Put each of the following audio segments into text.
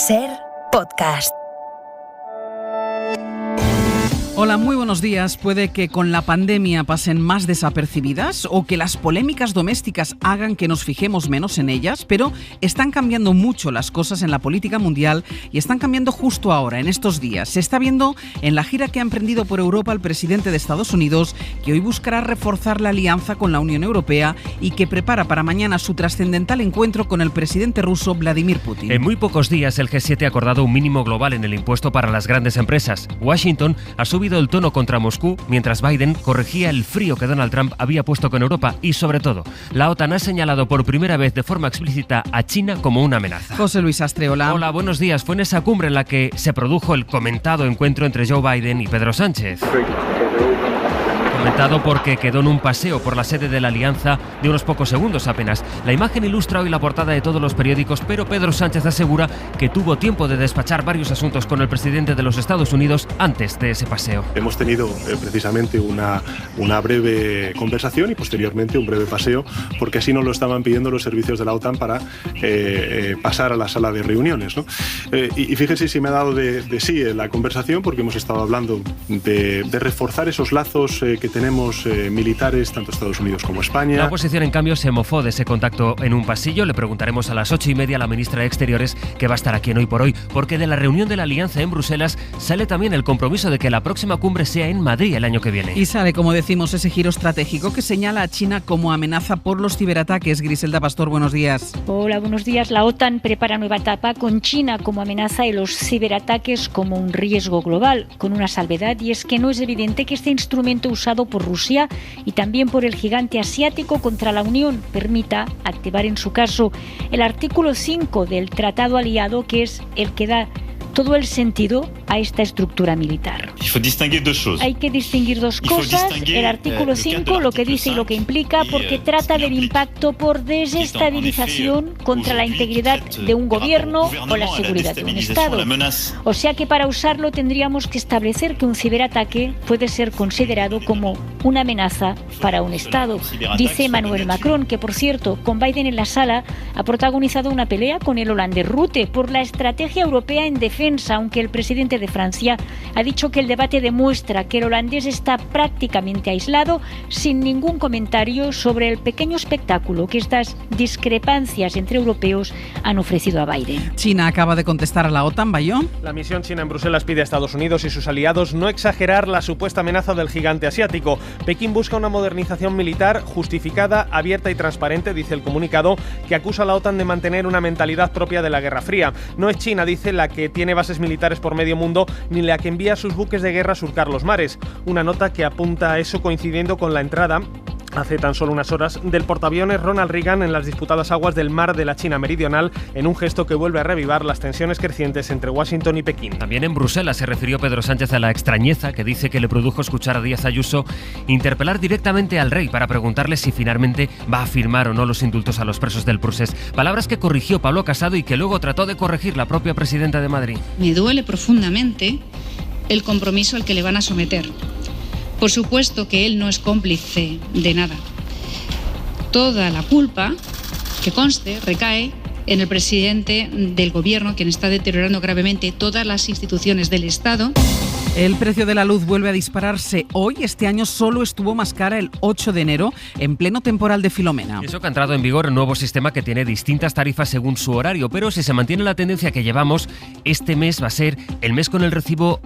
SER Podcast. Hola, muy buenos días. Puede que con la pandemia pasen más desapercibidas o que las polémicas domésticas hagan que nos fijemos menos en ellas, pero están cambiando mucho las cosas en la política mundial y están cambiando justo ahora, en estos días. Se está viendo en la gira que ha emprendido por Europa el presidente de Estados Unidos, que hoy buscará reforzar la alianza con la Unión Europea y que prepara para mañana su trascendental encuentro con el presidente ruso Vladimir Putin. En muy pocos días el G7 ha acordado un mínimo global en el impuesto para las grandes empresas. Washington ha subido el tono contra Moscú, mientras Biden corregía el frío que Donald Trump había puesto con Europa y, sobre todo, la OTAN ha señalado por primera vez de forma explícita a China como una amenaza. José Luis Astre, hola. Hola, buenos días. Fue en esa cumbre en la que se produjo el comentado encuentro entre Joe Biden y Pedro Sánchez. Comentado porque quedó en un paseo por la sede de la Alianza de unos pocos segundos apenas. La imagen ilustra hoy la portada de todos los periódicos, pero Pedro Sánchez asegura que tuvo tiempo de despachar varios asuntos con el presidente de los Estados Unidos antes de ese paseo. Hemos tenido precisamente una breve conversación y posteriormente un breve paseo, porque así nos lo estaban pidiendo los servicios de la OTAN para pasar a la sala de reuniones, ¿no? Y fíjense si me ha dado de sí la conversación, porque hemos estado hablando de reforzar esos lazos que tenemos militares, tanto Estados Unidos como España. La oposición, en cambio, se mofó de ese contacto en un pasillo. Le preguntaremos a las 8:30 a la ministra de Exteriores, que va a estar aquí en Hoy por Hoy, porque de la reunión de la Alianza en Bruselas sale también el compromiso de que la próxima cumbre sea en Madrid el año que viene. Y sale, como decimos, ese giro estratégico que señala a China como amenaza por los ciberataques. Griselda Pastor, buenos días. Hola, buenos días. La OTAN prepara nueva etapa con China como amenaza y los ciberataques como un riesgo global, con una salvedad, y es que no es evidente que este instrumento usado por Rusia y también por el gigante asiático contra la Unión permita activar en su caso el artículo 5 del tratado aliado, que es el que da todo el sentido a esta estructura militar. Hay que distinguir dos cosas. El artículo 5, lo que dice y lo que implica, porque trata del impacto por desestabilización contra la integridad de un gobierno o la seguridad de un Estado. O sea que para usarlo tendríamos que establecer que un ciberataque puede ser considerado como una amenaza para un Estado. Dice Emmanuel Macron, que por cierto, con Biden en la sala, ha protagonizado una pelea con el holandés Rutte por la estrategia europea en defensa, aunque el presidente de Francia ha dicho que el debate demuestra que el holandés está prácticamente aislado, sin ningún comentario sobre el pequeño espectáculo que estas discrepancias entre europeos han ofrecido a Biden. China acaba de contestar a la OTAN, Bayón. La misión china en Bruselas pide a Estados Unidos y sus aliados no exagerar la supuesta amenaza del gigante asiático. Pekín busca una modernización militar justificada, abierta y transparente, dice el comunicado, que acusa a la OTAN de mantener una mentalidad propia de la Guerra Fría. No es China, dice, la que tiene bases militares por medio mundo, ni la que envía sus buques de guerra a surcar los mares. Una nota que apunta a eso coincidiendo con la entrada hace tan solo unas horas del portaaviones Ronald Reagan en las disputadas aguas del mar de la China Meridional, en un gesto que vuelve a reavivar las tensiones crecientes entre Washington y Pekín. También en Bruselas se refirió Pedro Sánchez a la extrañeza que dice que le produjo escuchar a Díaz Ayuso interpelar directamente al rey para preguntarle si finalmente va a firmar o no los indultos a los presos del Prusés. Palabras que corrigió Pablo Casado y que luego trató de corregir la propia presidenta de Madrid. Me duele profundamente el compromiso al que le van a someter. Por supuesto que él no es cómplice de nada. Toda la culpa, que conste, recae en el presidente del gobierno, quien está deteriorando gravemente todas las instituciones del Estado. El precio de la luz vuelve a dispararse hoy. Este año solo estuvo más cara el 8 de enero, en pleno temporal de Filomena. Eso que ha entrado en vigor el nuevo sistema que tiene distintas tarifas según su horario, pero si se mantiene la tendencia que llevamos, este mes va a ser el mes con el recibo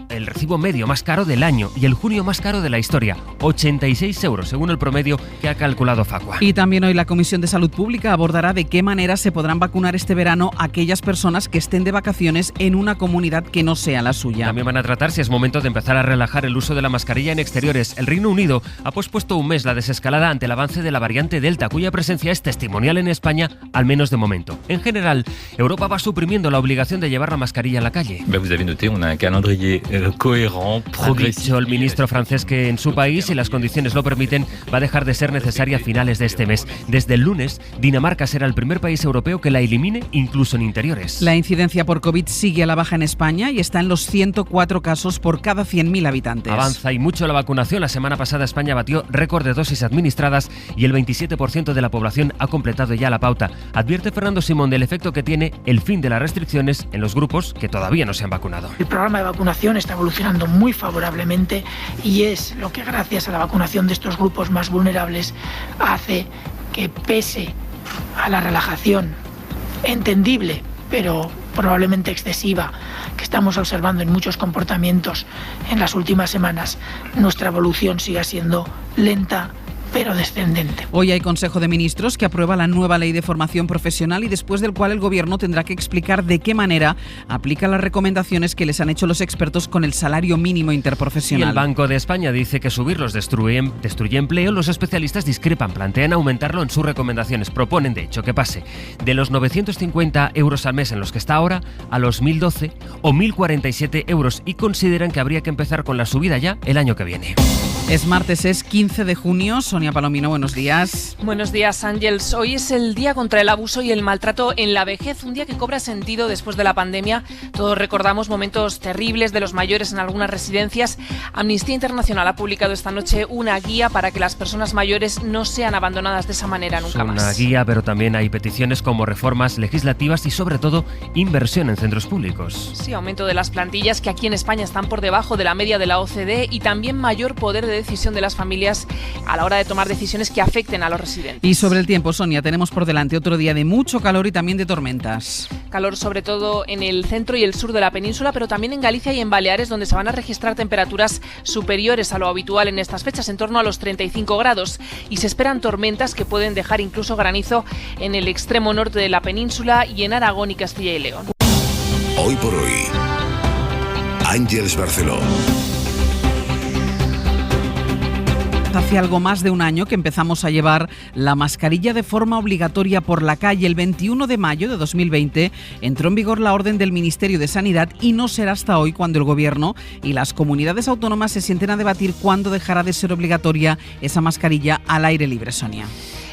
medio más caro del año y el junio más caro de la historia, 86 euros, según el promedio que ha calculado Facua. Y también hoy la Comisión de Salud Pública abordará de qué manera se podrán vacunar este verano aquellas personas que estén de vacaciones en una comunidad que no sea la suya. También van a tratar si es momento de empezar a relajar el uso de la mascarilla en exteriores. El Reino Unido ha pospuesto un mes la desescalada ante el avance de la variante Delta, cuya presencia es testimonial en España, al menos de momento. En general, Europa va suprimiendo la obligación de llevar la mascarilla en la calle. Ha dicho el ministro francés que en su país, si las condiciones lo permiten, va a dejar de ser necesaria a finales de este mes. Desde el lunes, Dinamarca será el primer país europeo que la elimine, incluso en interiores. La incidencia por COVID sigue a la baja en España y está en los 104 casos por por cada 100.000 habitantes. Avanza y mucho la vacunación. La semana pasada España batió récord de dosis administradas y el 27% de la población ha completado ya la pauta. Advierte Fernando Simón del efecto que tiene el fin de las restricciones en los grupos que todavía no se han vacunado. El programa de vacunación está evolucionando muy favorablemente y es lo que, gracias a la vacunación de estos grupos más vulnerables, hace que, pese a la relajación entendible, pero probablemente excesiva, que estamos observando en muchos comportamientos en las últimas semanas, nuestra evolución siga siendo lenta pero descendente. Hoy hay Consejo de Ministros que aprueba la nueva ley de formación profesional y después del cual el Gobierno tendrá que explicar de qué manera aplica las recomendaciones que les han hecho los expertos con el salario mínimo interprofesional. Y el Banco de España dice que subirlos destruye empleo. Los especialistas discrepan, plantean aumentarlo en sus recomendaciones. Proponen, de hecho, que pase de los 950 euros al mes en los que está ahora a los 1.012 o 1.047 euros y consideran que habría que empezar con la subida ya el año que viene. Es martes, es 15 de junio. Sonia Palomino, buenos días. Buenos días, Ángels. Hoy es el día contra el abuso y el maltrato en la vejez, un día que cobra sentido después de la pandemia. Todos recordamos momentos terribles de los mayores en algunas residencias. Amnistía Internacional ha publicado esta noche una guía para que las personas mayores no sean abandonadas de esa manera nunca más. Una guía, pero también hay peticiones como reformas legislativas y, sobre todo, inversión en centros públicos. Sí, aumento de las plantillas que aquí en España están por debajo de la media de la OCDE y también mayor poder de decisión de las familias a la hora de tomar decisiones que afecten a los residentes. Y sobre el tiempo, Sonia, tenemos por delante otro día de mucho calor y también de tormentas. Calor sobre todo en el centro y el sur de la península, pero también en Galicia y en Baleares, donde se van a registrar temperaturas superiores a lo habitual en estas fechas, en torno a los 35 grados. Y se esperan tormentas que pueden dejar incluso granizo en el extremo norte de la península y en Aragón y Castilla y León. Hoy por hoy, Ángels Barceló. Hace algo más de un año que empezamos a llevar la mascarilla de forma obligatoria por la calle. El 21 de mayo de 2020 entró en vigor la orden del Ministerio de Sanidad y no será hasta hoy cuando el Gobierno y las comunidades autónomas se sienten a debatir cuándo dejará de ser obligatoria esa mascarilla al aire libre, Sonia.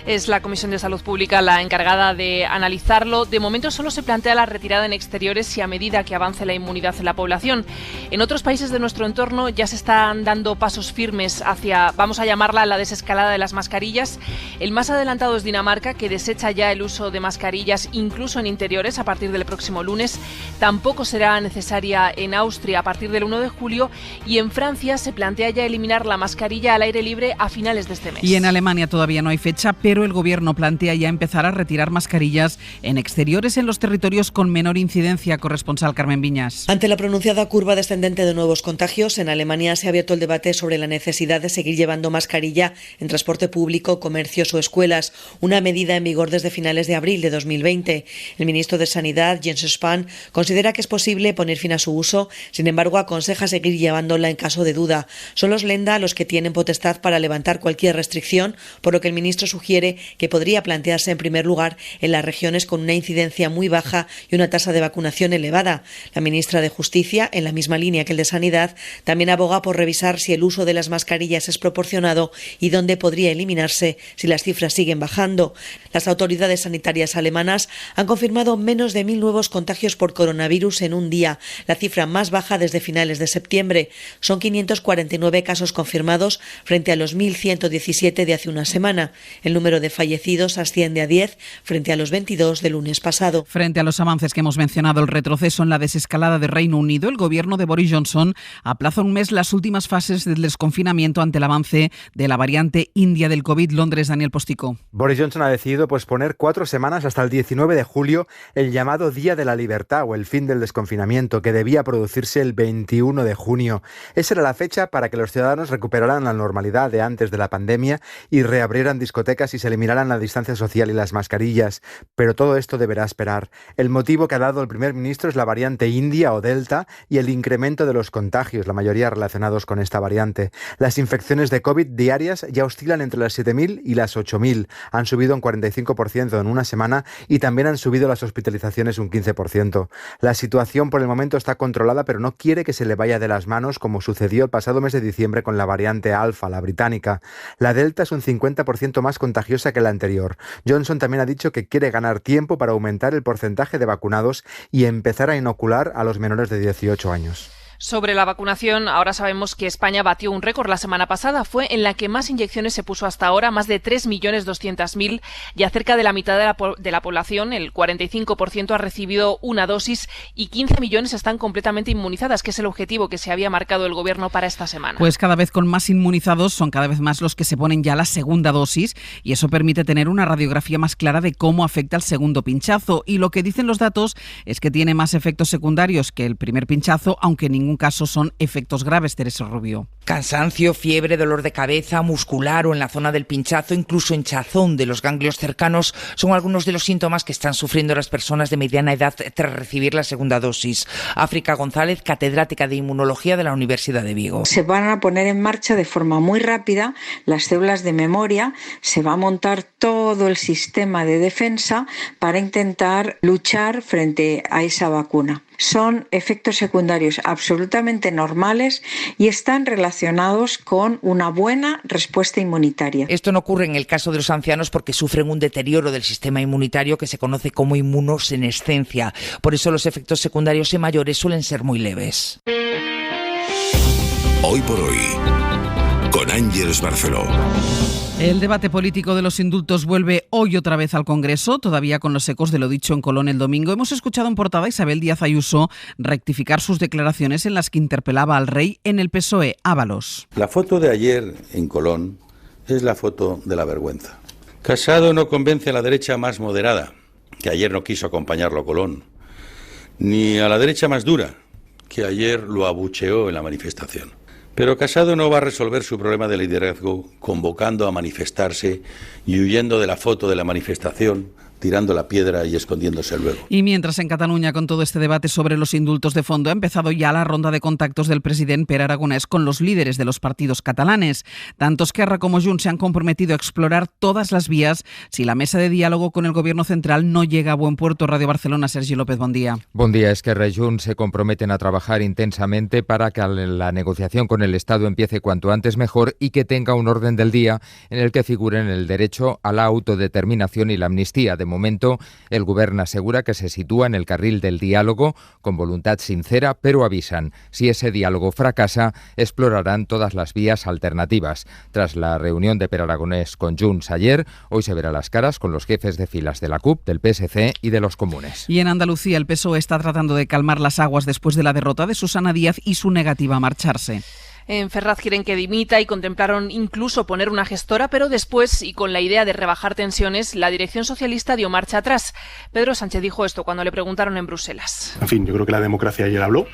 Es la Comisión de Salud Pública la encargada de analizarlo. De momento solo se plantea la retirada en exteriores y a medida que avance la inmunidad en la población. En otros países de nuestro entorno ya se están dando pasos firmes hacia, vamos a llamarla, la desescalada de las mascarillas. El más adelantado es Dinamarca, que desecha ya el uso de mascarillas incluso en interiores a partir del próximo lunes. Tampoco será necesaria en Austria a partir del 1 de julio y en Francia se plantea ya eliminar la mascarilla al aire libre a finales de este mes. Y en Alemania todavía no hay fecha, pero el Gobierno plantea ya empezar a retirar mascarillas en exteriores en los territorios con menor incidencia. Corresponsal Carmen Viñas. Ante la pronunciada curva descendente de nuevos contagios, en Alemania se ha abierto el debate sobre la necesidad de seguir llevando mascarilla en transporte público, comercios o escuelas, una medida en vigor desde finales de abril de 2020. El ministro de Sanidad, Jens Spahn, considera que es posible poner fin a su uso, sin embargo aconseja seguir llevándola en caso de duda. Son los Länder los que tienen potestad para levantar cualquier restricción, por lo que el ministro sugiere que podría plantearse en primer lugar en las regiones con una incidencia muy baja y una tasa de vacunación elevada. La ministra de Justicia, en la misma línea que el de Sanidad, también aboga por revisar si el uso de las mascarillas es proporcionado y dónde podría eliminarse si las cifras siguen bajando. Las autoridades sanitarias alemanas han confirmado menos de 1.000 nuevos contagios por coronavirus en un día, la cifra más baja desde finales de septiembre. Son 549 casos confirmados frente a los 1.117 de hace una semana. El número de fallecidos asciende a 10 frente a los 22 del lunes pasado. Frente a los avances que hemos mencionado, el retroceso en la desescalada de Reino Unido, el gobierno de Boris Johnson aplaza un mes las últimas fases del desconfinamiento ante el avance de la variante india del COVID. Londres, Daniel Postico. Boris Johnson ha decidido posponer 4 semanas hasta el 19 de julio el llamado Día de la Libertad o el fin del desconfinamiento, que debía producirse el 21 de junio. Esa era la fecha para que los ciudadanos recuperaran la normalidad de antes de la pandemia y reabrieran discotecas y se eliminaran la distancia social y las mascarillas. Pero todo esto deberá esperar. El motivo que ha dado el primer ministro es la variante india o delta y el incremento de los contagios, la mayoría relacionados con esta variante. Las infecciones de COVID diarias ya oscilan entre las 7.000 y las 8.000. Han subido un 45% en una semana y también han subido las hospitalizaciones un 15%. La situación por el momento está controlada, pero no quiere que se le vaya de las manos como sucedió el pasado mes de diciembre con la variante alfa, la británica. La delta es un 50% más contagiosa que la anterior. Johnson también ha dicho que quiere ganar tiempo para aumentar el porcentaje de vacunados y empezar a inocular a los menores de 18 años. Sobre la vacunación, ahora sabemos que España batió un récord la semana pasada. Fue en la que más inyecciones se puso hasta ahora, más de 3.200.000, ya cerca de la mitad de la población, el 45% ha recibido una dosis y 15 millones están completamente inmunizadas, que es el objetivo que se había marcado el Gobierno para esta semana. Pues cada vez con más inmunizados son cada vez más los que se ponen ya la segunda dosis y eso permite tener una radiografía más clara de cómo afecta el segundo pinchazo. Y lo que dicen los datos es que tiene más efectos secundarios que el primer pinchazo, aunque en ningún caso son efectos graves, Teresa Rubio. Cansancio, fiebre, dolor de cabeza, muscular o en la zona del pinchazo, incluso hinchazón de los ganglios cercanos, son algunos de los síntomas que están sufriendo las personas de mediana edad tras recibir la segunda dosis. África González, catedrática de Inmunología de la Universidad de Vigo. Se van a poner en marcha de forma muy rápida las células de memoria, se va a montar todo el sistema de defensa para intentar luchar frente a esa vacuna. Son efectos secundarios absolutamente normales y están relacionados con una buena respuesta inmunitaria. Esto no ocurre en el caso de los ancianos porque sufren un deterioro del sistema inmunitario que se conoce como inmunosenescencia. Por eso los efectos secundarios en mayores suelen ser muy leves. Hoy por hoy, con Ángeles Barceló. El debate político de los indultos vuelve hoy otra vez al Congreso, todavía con los ecos de lo dicho en Colón el domingo. Hemos escuchado en portada a Isabel Díaz Ayuso rectificar sus declaraciones en las que interpelaba al rey en el PSOE. Ábalos. La foto de ayer en Colón es la foto de la vergüenza. Casado no convence a la derecha más moderada, que ayer no quiso acompañarlo a Colón, ni a la derecha más dura, que ayer lo abucheó en la manifestación. Pero Casado no va a resolver su problema de liderazgo convocando a manifestarse y huyendo de la foto de la manifestación, tirando la piedra y escondiéndose luego. Y mientras en Cataluña, con todo este debate sobre los indultos de fondo, ha empezado ya la ronda de contactos del presidente Pere Aragonès con los líderes de los partidos catalanes. Tanto Esquerra como Junts se han comprometido a explorar todas las vías si la mesa de diálogo con el gobierno central no llega a buen puerto. Radio Barcelona, Sergi López, buen día. Buen día. Esquerra y Junts se comprometen a trabajar intensamente para que la negociación con el Estado empiece cuanto antes mejor y que tenga un orden del día en el que figuren el derecho a la autodeterminación y la amnistía. De momento, el Gobierno asegura que se sitúa en el carril del diálogo con voluntad sincera, pero avisan, si ese diálogo fracasa, explorarán todas las vías alternativas. Tras la reunión de Pere Aragonès con Junts ayer, hoy se verá las caras con los jefes de filas de la CUP, del PSC y de los comunes. Y en Andalucía, el PSOE está tratando de calmar las aguas después de la derrota de Susana Díaz y su negativa a marcharse. En Ferraz quieren que dimita y contemplaron incluso poner una gestora, pero después, y con la idea de rebajar tensiones, la dirección socialista dio marcha atrás. Pedro Sánchez dijo esto cuando le preguntaron en Bruselas. En fin, yo creo que la democracia ayer habló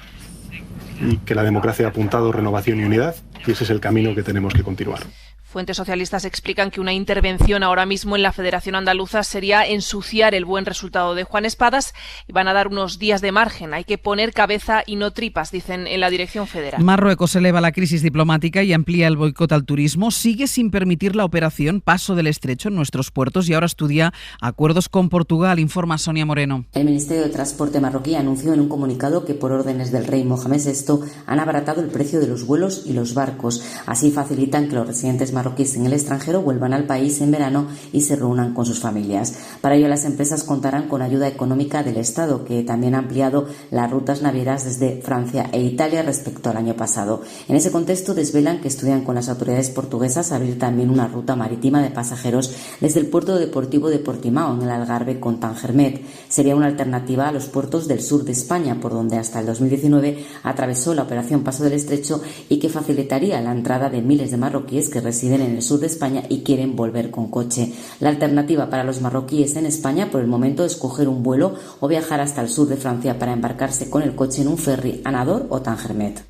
y que la democracia ha apuntado renovación y unidad, y ese es el camino que tenemos que continuar. Fuentes socialistas explican que una intervención ahora mismo en la Federación Andaluza sería ensuciar el buen resultado de Juan Espadas y van a dar unos días de margen. Hay que poner cabeza y no tripas, dicen en la dirección federal. Marruecos eleva la crisis diplomática y amplía el boicot al turismo. Sigue sin permitir la operación Paso del Estrecho en nuestros puertos y ahora estudia acuerdos con Portugal, informa Sonia Moreno. El Ministerio de Transporte marroquí anunció en un comunicado que por órdenes del rey Mohamed VI han abaratado el precio de los vuelos y los barcos. Así facilitan que los residentes marroquíes en el extranjero vuelvan al país en verano y se reúnan con sus familias. Para ello, las empresas contarán con ayuda económica del Estado, que también ha ampliado las rutas navieras desde Francia e Italia respecto al año pasado. En ese contexto, desvelan que estudian con las autoridades portuguesas abrir también una ruta marítima de pasajeros desde el puerto deportivo de Portimao, en el Algarve, con Tangermet. Sería una alternativa a los puertos del sur de España, por donde hasta el 2019 atravesó la operación Paso del Estrecho y que facilitaría la entrada de miles de marroquíes que residen en el sur de España y quieren volver con coche. La alternativa para los marroquíes en España por el momento es coger un vuelo o viajar hasta el sur de Francia para embarcarse con el coche en un ferry a Nador o Tangermet.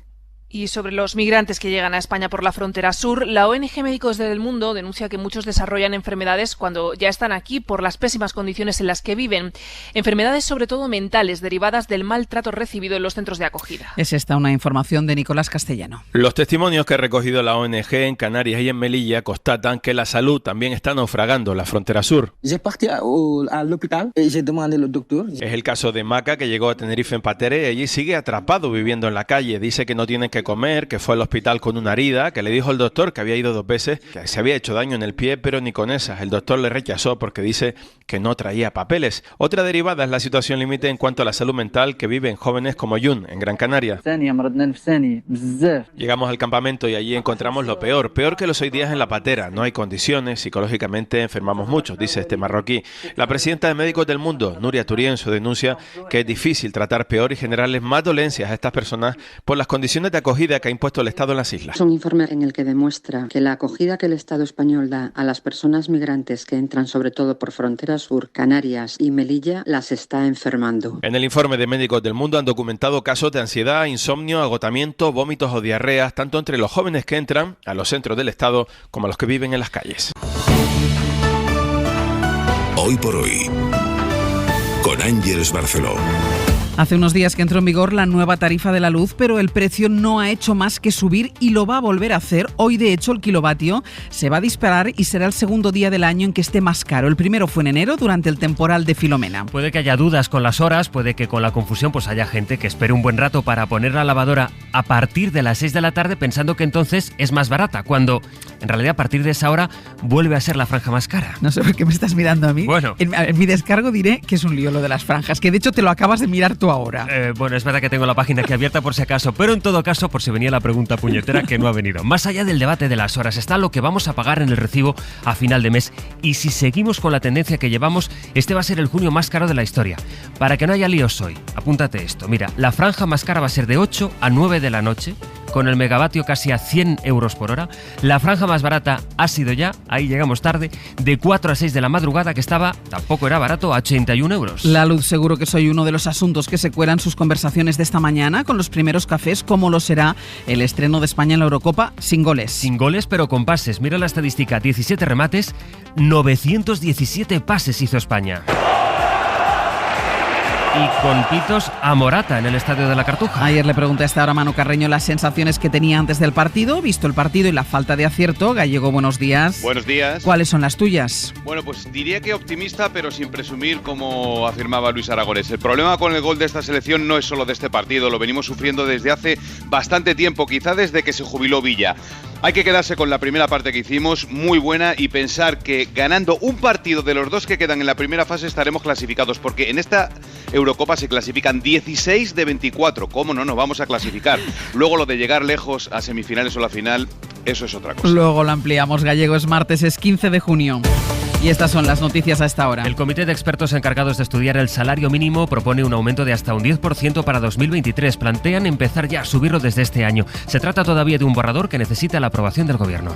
Y sobre los migrantes que llegan a España por la frontera sur, la ONG Médicos del Mundo denuncia que muchos desarrollan enfermedades cuando ya están aquí por las pésimas condiciones en las que viven. Enfermedades sobre todo mentales derivadas del maltrato recibido en los centros de acogida. Es esta una información de Nicolás Castellano. Los testimonios que ha recogido la ONG en Canarias y en Melilla constatan que la salud también está naufragando en la frontera sur. Es el caso de Maca, que llegó a Tenerife en Patere y allí sigue atrapado viviendo en la calle. Dice que no tienen que comer, que fue al hospital con una herida, que le dijo el doctor que había ido 2 veces, que se había hecho daño en el pie, pero ni con esas. El doctor le rechazó porque dice que no traía papeles. Otra derivada es la situación límite en cuanto a la salud mental que viven jóvenes como Yun, en Gran Canaria. Llegamos al campamento y allí encontramos lo peor que los 6 días en la patera. No hay condiciones, psicológicamente enfermamos mucho, dice este marroquí. La presidenta de Médicos del Mundo, Nuria Turienso, denuncia que es difícil tratar peor y generarles más dolencias a estas personas por las condiciones de acogida que ha impuesto el Estado en las islas. Es un informe en el que demuestra que la acogida que el Estado español da a las personas migrantes que entran sobre todo por Frontera Sur, Canarias y Melilla las está enfermando. En el informe de Médicos del Mundo han documentado casos de ansiedad, insomnio, agotamiento, vómitos o diarreas, tanto entre los jóvenes que entran a los centros del Estado como a los que viven en las calles. Hoy por hoy, con Ángeles Barceló. Hace unos días que entró en vigor la nueva tarifa de la luz, pero el precio no ha hecho más que subir y lo va a volver a hacer. Hoy, de hecho, el kilovatio se va a disparar y será el segundo día del año en que esté más caro. El primero fue en enero, durante el temporal de Filomena. Puede que haya dudas con las horas, puede que con la confusión pues haya gente que espere un buen rato para poner la lavadora a partir de las 6 de la tarde pensando que entonces es más barata, cuando en realidad a partir de esa hora vuelve a ser la franja más cara. No sé por qué me estás mirando a mí. Bueno. En mi descargo diré que es un lío lo de las franjas, que de hecho te lo acabas de mirar tú ahora. Bueno, es verdad que tengo la página aquí abierta por si acaso, pero en todo caso, por si venía la pregunta puñetera, que no ha venido. Más allá del debate de las horas está lo que vamos a pagar en el recibo a final de mes, y si seguimos con la tendencia que llevamos, este va a ser el junio más caro de la historia. Para que no haya líos hoy, apúntate esto. Mira, la franja más cara va a ser de 8 a 9 de la noche, con el megavatio casi a 100 euros por hora. La franja más barata ha sido ya, ahí llegamos tarde, de 4 a 6 de la madrugada, que tampoco era barato, a 81 euros. La luz, seguro que soy uno de los asuntos que se cuelan sus conversaciones de esta mañana, con los primeros cafés, como lo será el estreno de España en la Eurocopa, sin goles. Sin goles, pero con pases. Mira la estadística, 17 remates, 917 pases hizo España. Y con pitos a Morata en el Estadio de la Cartuja. Ayer le pregunté a esta hora a Manu Carreño las sensaciones que tenía antes del partido, visto el partido y la falta de acierto. Gallego, buenos días. Buenos días. ¿Cuáles son las tuyas? Bueno, pues diría que optimista, pero sin presumir, como afirmaba Luis Aragonés. El problema con el gol de esta selección no es solo de este partido, lo venimos sufriendo desde hace bastante tiempo, quizá desde que se jubiló Villa. Hay que quedarse con la primera parte que hicimos, muy buena, y pensar que ganando un partido de los 2 que quedan en la primera fase estaremos clasificados, porque en esta Eurocopa se clasifican 16 de 24. ¿Cómo no nos vamos a clasificar? Luego lo de llegar lejos a semifinales o la final, eso es otra cosa. Luego lo ampliamos. Gallego, es martes, es 15 de junio. Y estas son las noticias a esta hora. El comité de expertos encargados de estudiar el salario mínimo propone un aumento de hasta un 10% para 2023. Plantean empezar ya a subirlo desde este año. Se trata todavía de un borrador que necesita la aprobación del gobierno.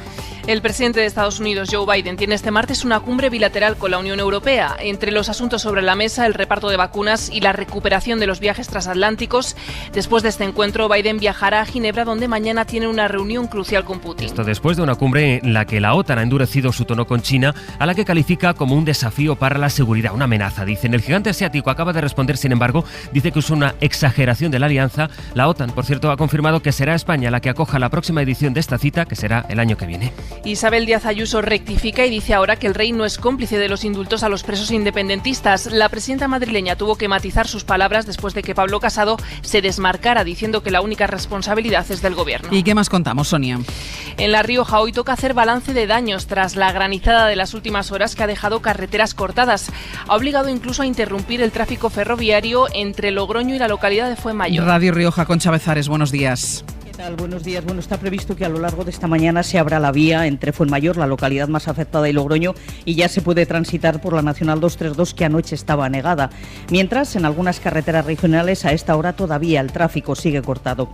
El presidente de Estados Unidos, Joe Biden, tiene este martes una cumbre bilateral con la Unión Europea. Entre los asuntos sobre la mesa, el reparto de vacunas y la recuperación de los viajes transatlánticos. Después de este encuentro, Biden viajará a Ginebra, donde mañana tiene una reunión crucial con Putin. Esto después de una cumbre en la que la OTAN ha endurecido su tono con China, a la que califica como un desafío para la seguridad, una amenaza, dicen. El gigante asiático acaba de responder, sin embargo, dice que es una exageración de la alianza. La OTAN, por cierto, ha confirmado que será España la que acoja la próxima edición de esta cita, que será el año que viene. Isabel Díaz Ayuso rectifica y dice ahora que el rey no es cómplice de los indultos a los presos independentistas. La presidenta madrileña tuvo que matizar sus palabras después de que Pablo Casado se desmarcara, diciendo que la única responsabilidad es del gobierno. ¿Y qué más contamos, Sonia? En La Rioja hoy toca hacer balance de daños tras la granizada de las últimas horas, que ha dejado carreteras cortadas. Ha obligado incluso a interrumpir el tráfico ferroviario entre Logroño y la localidad de Fuenmayor. Radio Rioja, Concha Bezares, buenos días. ¿Qué tal? Buenos días. Bueno, está previsto que a lo largo de esta mañana se abra la vía entre Fuenmayor, la localidad más afectada, y Logroño, y ya se puede transitar por la Nacional 232, que anoche estaba anegada. Mientras, en algunas carreteras regionales a esta hora todavía el tráfico sigue cortado.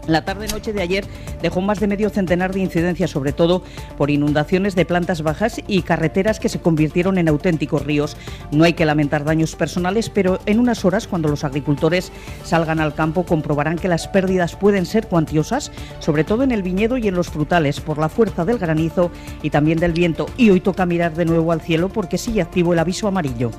La tarde-noche de ayer dejó más de medio centenar de incidencias, sobre todo por inundaciones de plantas bajas y carreteras que se convirtieron en auténticos ríos. No hay que lamentar daños personales, pero en unas horas, cuando los agricultores salgan al campo, comprobarán que las pérdidas pueden ser cuantiosas, sobre todo en el viñedo y en los frutales, por la fuerza del granizo y también del viento. Y hoy toca mirar de nuevo al cielo, porque sigue activo el aviso amarillo.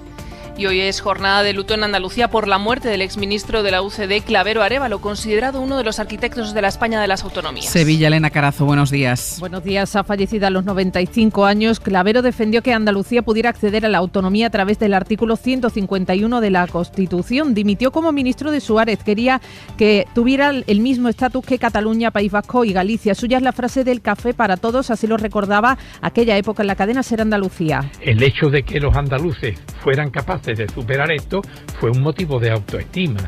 Y hoy es jornada de luto en Andalucía por la muerte del exministro de la UCD, Clavero Arévalo, considerado uno de los arquitectos de la España de las autonomías. Sevilla, Elena Carazo, buenos días. Buenos días. Ha fallecido a los 95 años. Clavero defendió que Andalucía pudiera acceder a la autonomía a través del artículo 151 de la Constitución. Dimitió como ministro de Suárez. Quería que tuviera el mismo estatus que Cataluña, País Vasco y Galicia. Suya es la frase del café para todos, así lo recordaba aquella época en la cadena SER Andalucía. El hecho de que los andaluces fueran capaces de superar esto fue un motivo de autoestima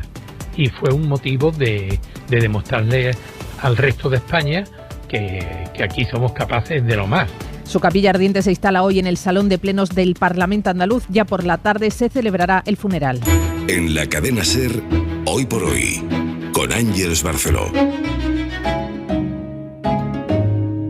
y fue un motivo de demostrarle al resto de España que aquí somos capaces de lo más. Su capilla ardiente se instala hoy en el Salón de Plenos del Parlamento andaluz. Ya por la tarde se celebrará el funeral. En la cadena SER, Hoy por Hoy, con Ángeles Barceló.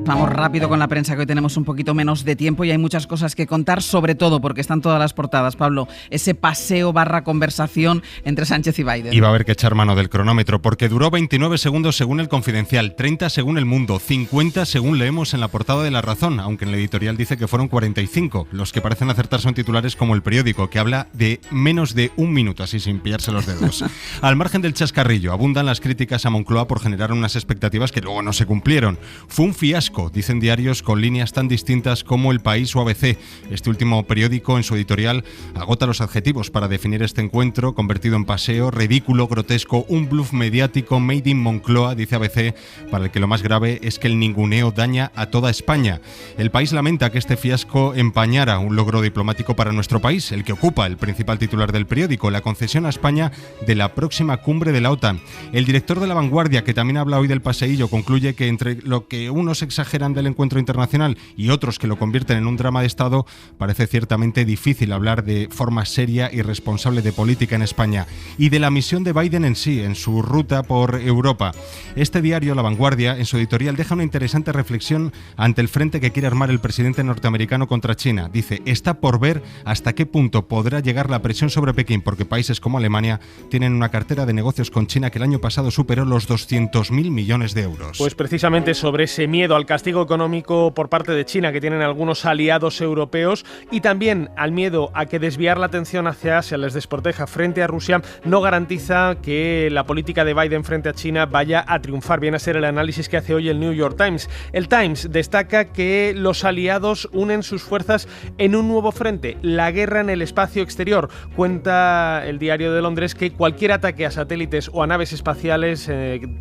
Vamos rápido con la prensa, que hoy tenemos un poquito menos de tiempo y hay muchas cosas que contar, sobre todo porque están todas las portadas, Pablo. Ese paseo / conversación entre Sánchez y Biden. Y va a haber que echar mano del cronómetro, porque duró 29 segundos según El Confidencial, 30 según El Mundo, 50 según leemos en la portada de La Razón, aunque en el editorial dice que fueron 45. Los que parecen acertar son titulares como El Periódico, que habla de menos de un minuto, así sin pillarse los dedos. Al margen del chascarrillo, abundan las críticas a Moncloa por generar unas expectativas que luego no se cumplieron. Fue un fiasco, dicen diarios con líneas tan distintas como El País o ABC. Este último periódico, en su editorial, agota los adjetivos para definir este encuentro, convertido en paseo, ridículo, grotesco, un bluff mediático made in Moncloa, dice ABC, para el que lo más grave es que el ninguneo daña a toda España. El País lamenta que este fiasco empañara un logro diplomático para nuestro país, el que ocupa el principal titular del periódico, la concesión a España de la próxima cumbre de la OTAN. El director de La Vanguardia, que también habla hoy del paseillo, concluye que entre lo que unos exageran del encuentro internacional y otros que lo convierten en un drama de Estado, parece ciertamente difícil hablar de forma seria y responsable de política en España y de la misión de Biden en sí, en su ruta por Europa. Este diario, La Vanguardia, en su editorial deja una interesante reflexión ante el frente que quiere armar el presidente norteamericano contra China. Dice, está por ver hasta qué punto podrá llegar la presión sobre Pekín, porque países como Alemania tienen una cartera de negocios con China que el año pasado superó los 200.000 millones de euros. Pues precisamente sobre ese miedo al castigo económico por parte de China que tienen algunos aliados europeos y también al miedo a que desviar la atención hacia Asia les desproteja frente a Rusia, no garantiza que la política de Biden frente a China vaya a triunfar. Viene a ser el análisis que hace hoy el New York Times. El Times destaca que los aliados unen sus fuerzas en un nuevo frente, la guerra en el espacio exterior. Cuenta el diario de Londres que cualquier ataque a satélites o a naves espaciales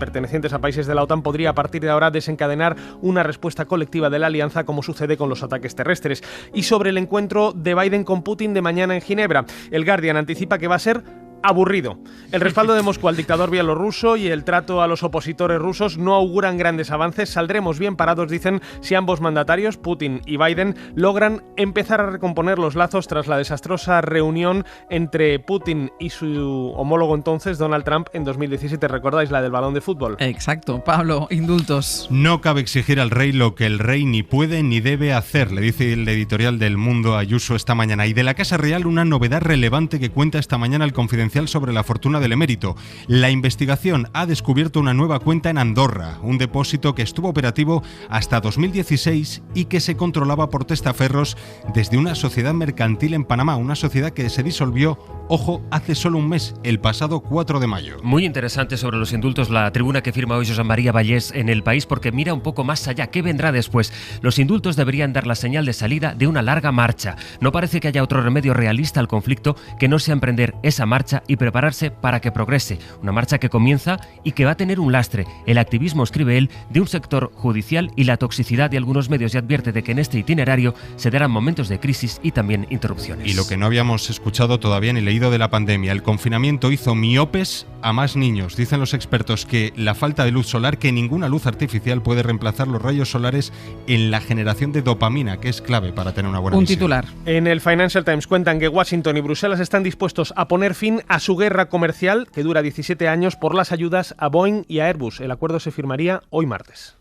pertenecientes a países de la OTAN podría a partir de ahora desencadenar una respuesta colectiva de la alianza, como sucede con los ataques terrestres. Y sobre el encuentro de Biden con Putin de mañana en Ginebra, el Guardian anticipa que va a ser aburrido. El respaldo de Moscú al dictador bielorruso y el trato a los opositores rusos no auguran grandes avances. Saldremos bien parados, dicen, si ambos mandatarios, Putin y Biden, logran empezar a recomponer los lazos tras la desastrosa reunión entre Putin y su homólogo entonces, Donald Trump, en 2017. ¿Recordáis la del balón de fútbol? Exacto. Pablo, indultos. No cabe exigir al rey lo que el rey ni puede ni debe hacer, le dice el editorial del Mundo a Ayuso esta mañana. Y de la Casa Real, una novedad relevante que cuenta esta mañana el Confidencial sobre la fortuna del emérito. La investigación ha descubierto una nueva cuenta en Andorra, un depósito que estuvo operativo hasta 2016 y que se controlaba por testaferros desde una sociedad mercantil en Panamá, una sociedad que se disolvió, ojo, hace solo un mes, el pasado 4 de mayo. Muy interesante sobre los indultos la tribuna que firma hoy José María Vallés en El País, porque mira un poco más allá. ¿Qué vendrá después? Los indultos deberían dar la señal de salida de una larga marcha. No parece que haya otro remedio realista al conflicto que no sea emprender esa marcha y prepararse para que progrese. Una marcha que comienza y que va a tener un lastre. El activismo, escribe él, de un sector judicial y la toxicidad de algunos medios, y advierte de que en este itinerario se darán momentos de crisis y también interrupciones. Y lo que no habíamos escuchado todavía ni leído de la pandemia, el confinamiento hizo miopes a más niños. Dicen los expertos que la falta de luz solar, que ninguna luz artificial puede reemplazar los rayos solares en la generación de dopamina, que es clave para tener una buena visión. Titular. En el Financial Times cuentan que Washington y Bruselas están dispuestos a poner fin a su guerra comercial, que dura 17 años, por las ayudas a Boeing y a Airbus. El acuerdo se firmaría hoy martes.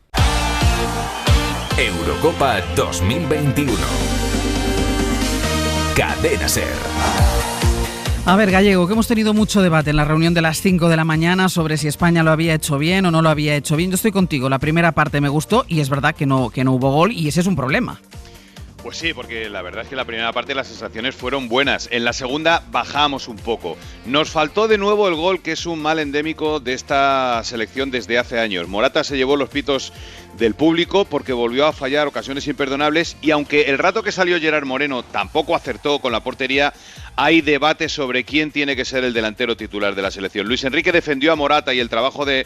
Eurocopa 2021. Cadena SER. A ver, Gallego, que hemos tenido mucho debate en la reunión de las 5 de la mañana sobre si España lo había hecho bien o no lo había hecho bien. Yo estoy contigo, la primera parte me gustó y es verdad que no hubo gol y ese es un problema. Pues sí, porque la verdad es que en la primera parte las sensaciones fueron buenas. En la segunda bajamos un poco. Nos faltó de nuevo el gol, que es un mal endémico de esta selección desde hace años. Morata se llevó los pitos del público porque volvió a fallar ocasiones imperdonables, y aunque el rato que salió Gerard Moreno tampoco acertó con la portería, hay debate sobre quién tiene que ser el delantero titular de la selección. Luis Enrique defendió a Morata y el trabajo del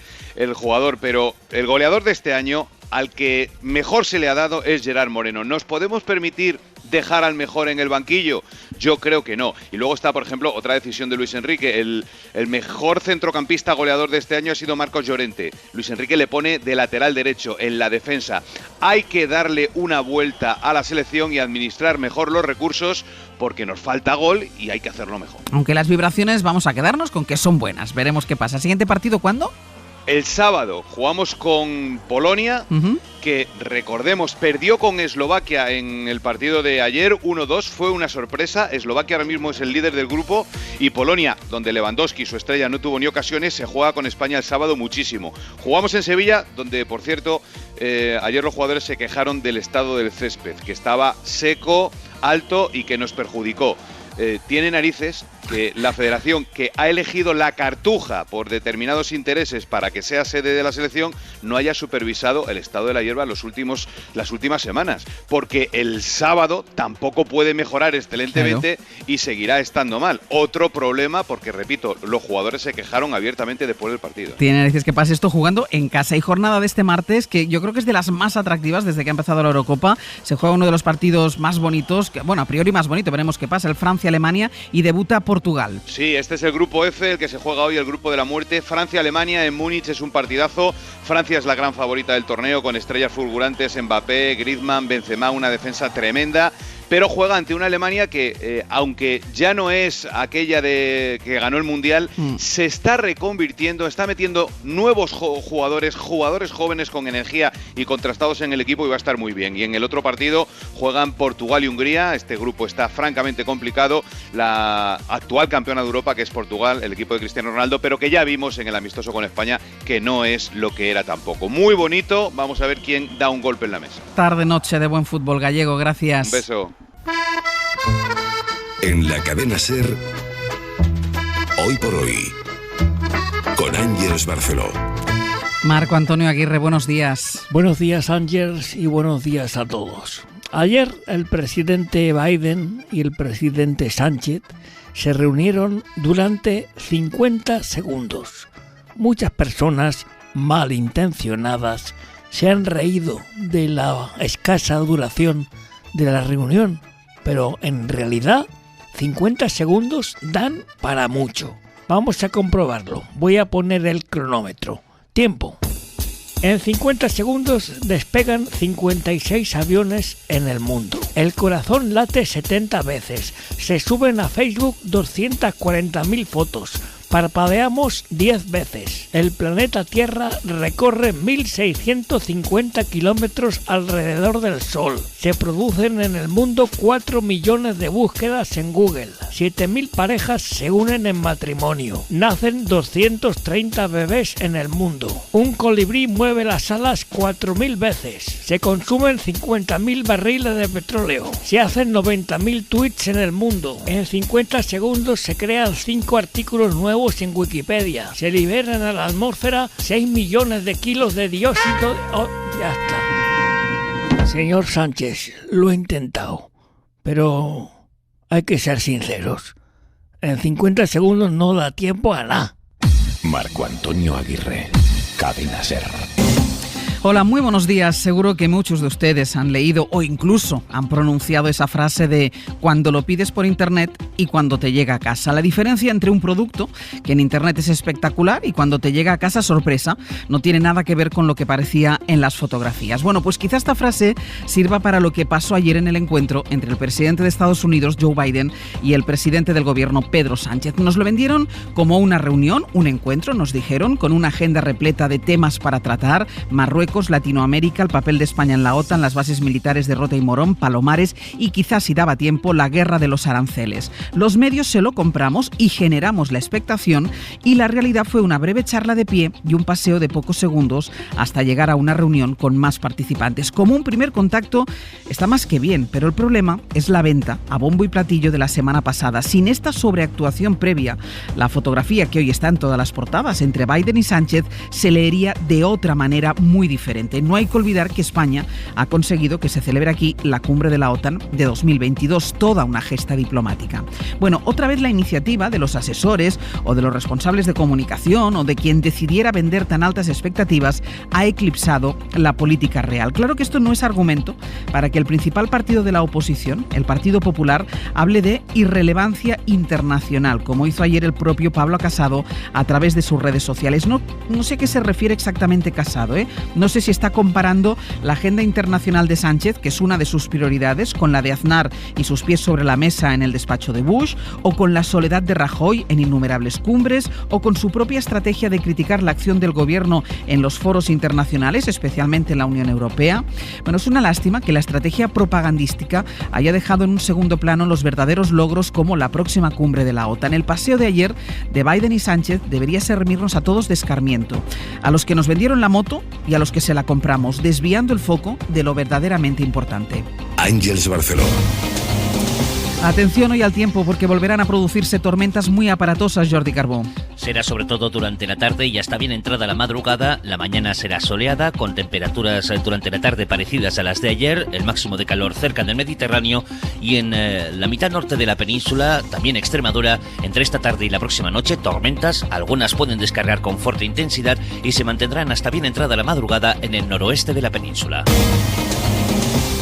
jugador, pero el goleador de este año, al que mejor se le ha dado, es Gerard Moreno. ¿Nos podemos permitir dejar al mejor en el banquillo? Yo creo que no. Y luego está, por ejemplo, otra decisión de Luis Enrique. El mejor centrocampista goleador de este año ha sido Marcos Llorente. Luis Enrique le pone de lateral derecho en la defensa. Hay que darle una vuelta a la selección y administrar mejor los recursos, porque nos falta gol y hay que hacerlo mejor. Aunque las vibraciones vamos a quedarnos con que son buenas. Veremos qué pasa. ¿Siguiente partido cuándo? El sábado jugamos con Polonia, que recordemos perdió con Eslovaquia en el partido de ayer 1-2, fue una sorpresa. Eslovaquia ahora mismo es el líder del grupo, y Polonia, donde Lewandowski, su estrella, no tuvo ni ocasiones, se juega con España el sábado muchísimo. Jugamos en Sevilla, donde por cierto ayer los jugadores se quejaron del estado del césped, que estaba seco, alto y que nos perjudicó. Tiene narices que la federación, que ha elegido la Cartuja por determinados intereses para que sea sede de la selección, no haya supervisado el estado de la hierba las últimas semanas, porque el sábado tampoco puede mejorar excelentemente, claro, y seguirá estando mal. Otro problema, porque repito, los jugadores se quejaron abiertamente después del partido. Tiene narices que pase esto jugando en casa. Y jornada de este martes, que yo creo que es de las más atractivas desde que ha empezado la Eurocopa. Se juega uno de los partidos más bonitos, bueno, a priori más bonito, veremos qué pasa, el Francia-Alemania, y debuta Portugal. Sí, este es el grupo F, el que se juega hoy, el grupo de la muerte. Francia-Alemania en Múnich es un partidazo. Francia es la gran favorita del torneo, con estrellas fulgurantes, Mbappé, Griezmann, Benzema, una defensa tremenda. Pero juega ante una Alemania que, aunque ya no es aquella que ganó el Mundial, se está reconvirtiendo, está metiendo nuevos jugadores jóvenes con energía y contrastados en el equipo, y va a estar muy bien. Y en el otro partido juegan Portugal y Hungría. Este grupo está francamente complicado. La actual campeona de Europa, que es Portugal, el equipo de Cristiano Ronaldo, pero que ya vimos en el amistoso con España que no es lo que era tampoco. Muy bonito, vamos a ver quién da un golpe en la mesa. Tarde-noche de buen fútbol gallego, gracias. Un beso. En la cadena SER, Hoy por Hoy, con Ángeles Barceló. Marco Antonio Aguirre, buenos días. Buenos días, Ángeles, y buenos días a todos. Ayer el presidente Biden y el presidente Sánchez se reunieron durante 50 segundos. Muchas personas malintencionadas se han reído de la escasa duración de la reunión, pero en realidad 50 segundos dan para mucho. Vamos a comprobarlo. Voy a poner el cronómetro. Tiempo. En 50 segundos despegan 56 aviones en el mundo. El corazón late 70 veces. Se suben a Facebook 240.000 fotos. Parpadeamos 10 veces. El planeta Tierra recorre 1.650 kilómetros alrededor del Sol. Se producen en el mundo 4 millones de búsquedas en Google. 7.000 parejas se unen en matrimonio. Nacen 230 bebés en el mundo. Un colibrí mueve las alas 4.000 veces. Se consumen 50.000 barriles de petróleo. Se hacen 90.000 tweets en el mundo. En 50 segundos se crean 5 artículos nuevos en Wikipedia. Se liberan a la atmósfera 6 millones de kilos de dióxido de... Oh, ya está. Señor Sánchez, lo he intentado, pero hay que ser sinceros. En 50 segundos no da tiempo a nada. Marco Antonio Aguirre, Cadena SER. Hola, muy buenos días. Seguro que muchos de ustedes han leído o incluso han pronunciado esa frase de cuando lo pides por internet y cuando te llega a casa. La diferencia entre un producto que en internet es espectacular y cuando te llega a casa sorpresa no tiene nada que ver con lo que parecía en las fotografías. Bueno, pues quizá esta frase sirva para lo que pasó ayer en el encuentro entre el presidente de Estados Unidos, Joe Biden, y el presidente del gobierno, Pedro Sánchez. Nos lo vendieron como una reunión, un encuentro, nos dijeron, con una agenda repleta de temas para tratar: Marruecos, Marruecos, Latinoamérica, el papel de España en la OTAN, las bases militares de Rota y Morón, Palomares y quizás, si daba tiempo, la guerra de los aranceles. Los medios se lo compramos y generamos la expectación, y la realidad fue una breve charla de pie y un paseo de pocos segundos hasta llegar a una reunión con más participantes. Como un primer contacto está más que bien, pero el problema es la venta a bombo y platillo de la semana pasada. Sin esta sobreactuación previa, la fotografía que hoy está en todas las portadas entre Biden y Sánchez se leería de otra manera muy diferente. No hay que olvidar que España ha conseguido que se celebre aquí la cumbre de la OTAN de 2022, toda una gesta diplomática. Bueno, otra vez la iniciativa de los asesores o de los responsables de comunicación o de quien decidiera vender tan altas expectativas ha eclipsado la política real. Claro que esto no es argumento para que el principal partido de la oposición, el Partido Popular, hable de irrelevancia internacional, como hizo ayer el propio Pablo Casado a través de sus redes sociales. No sé a qué se refiere exactamente Casado, No sé si está comparando la agenda internacional de Sánchez, que es una de sus prioridades, con la de Aznar y sus pies sobre la mesa en el despacho de Bush, o con la soledad de Rajoy en innumerables cumbres, o con su propia estrategia de criticar la acción del gobierno en los foros internacionales, especialmente en la Unión Europea. Bueno, es una lástima que la estrategia propagandística haya dejado en un segundo plano los verdaderos logros como la próxima cumbre de la OTAN. El paseo de ayer de Biden y Sánchez debería servirnos a todos de escarmiento, a los que nos vendieron la moto y a los que se la compramos, desviando el foco de lo verdaderamente importante. Ángeles Barceló. Atención hoy al tiempo, porque volverán a producirse tormentas muy aparatosas, Jordi Carbó. Será sobre todo durante la tarde y hasta bien entrada la madrugada. La mañana será soleada, con temperaturas durante la tarde parecidas a las de ayer, el máximo de calor cerca del Mediterráneo, y en la mitad norte de la península, también Extremadura, entre esta tarde y la próxima noche, tormentas. Algunas pueden descargar con fuerte intensidad y se mantendrán hasta bien entrada la madrugada en el noroeste de la península.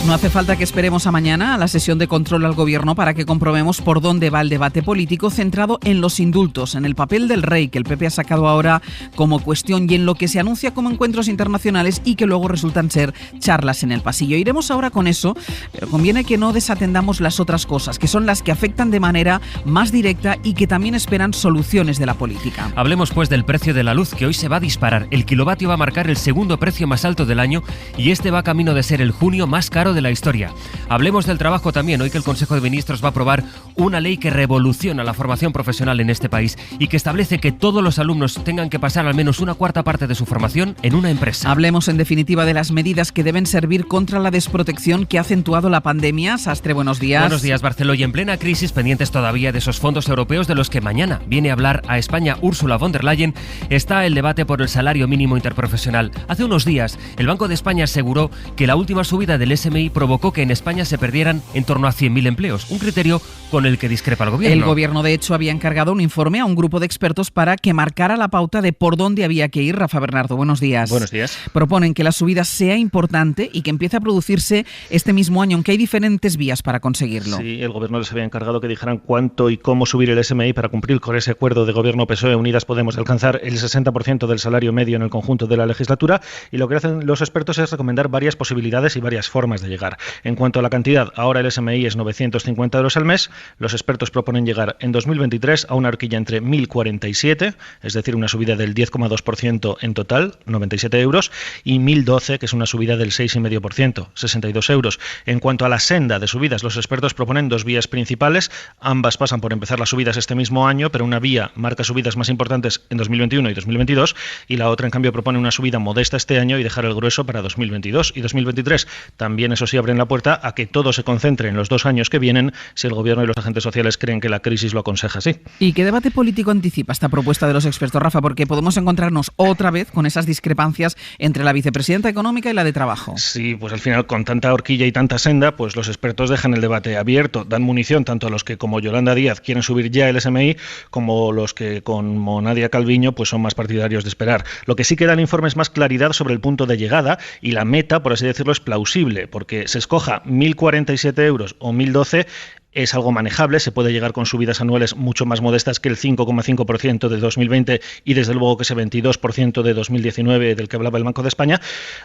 No hace falta que esperemos a mañana a la sesión de control al gobierno para que comprobemos por dónde va el debate político centrado en los indultos, en el papel del rey que el PP ha sacado ahora como cuestión y en lo que se anuncia como encuentros internacionales y que luego resultan ser charlas en el pasillo. Iremos ahora con eso, pero conviene que no desatendamos las otras cosas, que son las que afectan de manera más directa y que también esperan soluciones de la política. Hablemos pues del precio de la luz, que hoy se va a disparar. El kilovatio va a marcar el segundo precio más alto del año y este va camino de ser el junio más caro de la historia. Hablemos del trabajo también, hoy que el Consejo de Ministros va a aprobar una ley que revoluciona la formación profesional en este país y que establece que todos los alumnos tengan que pasar al menos una cuarta parte de su formación en una empresa. Hablemos en definitiva de las medidas que deben servir contra la desprotección que ha acentuado la pandemia. Sastre, buenos días. Buenos días, Barceló. Y en plena crisis, pendientes todavía de esos fondos europeos de los que mañana viene a hablar a España Ursula von der Leyen, está el debate por el salario mínimo interprofesional. Hace unos días, el Banco de España aseguró que la última subida del SMI provocó que en España se perdieran en torno a 100.000 empleos, un criterio con el que discrepa el gobierno. El gobierno, de hecho, había encargado un informe a un grupo de expertos para que marcara la pauta de por dónde había que ir. Rafa Bernardo, buenos días. Buenos días. Proponen que la subida sea importante y que empiece a producirse este mismo año, aunque hay diferentes vías para conseguirlo. Sí, el gobierno les había encargado que dijeran cuánto y cómo subir el SMI para cumplir con ese acuerdo de gobierno PSOE Unidas Podemos de alcanzar el 60% del salario medio en el conjunto de la legislatura, y lo que hacen los expertos es recomendar varias posibilidades y varias formas de llegar. En cuanto a la cantidad, ahora el SMI es 950 euros al mes. Los expertos proponen llegar en 2023 a una horquilla entre 1.047, es decir, una subida del 10,2% en total, 97 euros, y 1.012, que es una subida del 6,5%, 62 euros. En cuanto a la senda de subidas, los expertos proponen dos vías principales. Ambas pasan por empezar las subidas este mismo año, pero una vía marca subidas más importantes en 2021 y 2022, y la otra, en cambio, propone una subida modesta este año y dejar el grueso para 2022 y 2023. También, eso sí, abren la puerta a que todo se concentre en los 2 años que vienen si el gobierno y los agentes sociales creen que la crisis lo aconseja así. ¿Y qué debate político anticipa esta propuesta de los expertos, Rafa? Porque podemos encontrarnos otra vez con esas discrepancias entre la vicepresidenta económica y la de trabajo. Sí, pues al final, con tanta horquilla y tanta senda, pues los expertos dejan el debate abierto, dan munición tanto a los que, como Yolanda Díaz, quieren subir ya el SMI, como los que, como Nadia Calviño, pues son más partidarios de esperar. Lo que sí que da el informe es más claridad sobre el punto de llegada, y la meta, por así decirlo, es plausible, porque se escoja 1.047 euros o 1.012, es algo manejable, se puede llegar con subidas anuales mucho más modestas que el 5,5% de 2020 y desde luego que ese 22% de 2019 del que hablaba el Banco de España,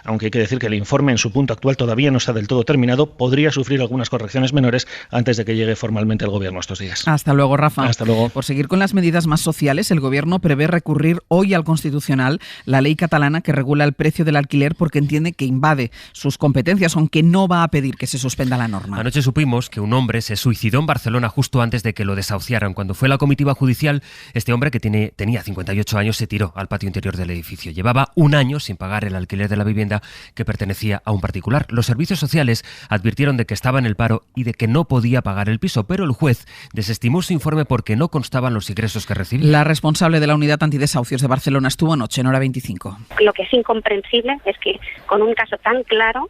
aunque hay que decir que el informe en su punto actual todavía no está del todo terminado, podría sufrir algunas correcciones menores antes de que llegue formalmente el Gobierno estos días. Hasta luego, Rafa. Hasta luego. Por seguir con las medidas más sociales, el Gobierno prevé recurrir hoy al Constitucional la ley catalana que regula el precio del alquiler porque entiende que invade sus competencias, aunque no va a pedir que se suspenda la norma. Anoche supimos que un hombre se suicidó en Barcelona justo antes de que lo desahuciaran. Cuando fue la comitiva judicial, este hombre, que tenía 58 años, se tiró al patio interior del edificio. Llevaba un año sin pagar el alquiler de la vivienda que pertenecía a un particular. Los servicios sociales advirtieron de que estaba en el paro y de que no podía pagar el piso, pero el juez desestimó su informe porque no constaban los ingresos que recibía. La responsable de la unidad antidesahucios de Barcelona estuvo anoche en Hora 25. Lo que es incomprensible es que con un caso tan claro,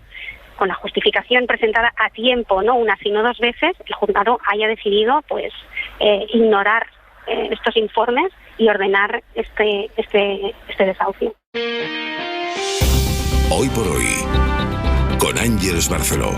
con la justificación presentada a tiempo, no una sino dos veces, el juzgado haya decidido ignorar estos informes y ordenar este desahucio. Hoy por hoy, con Ángeles Barceló.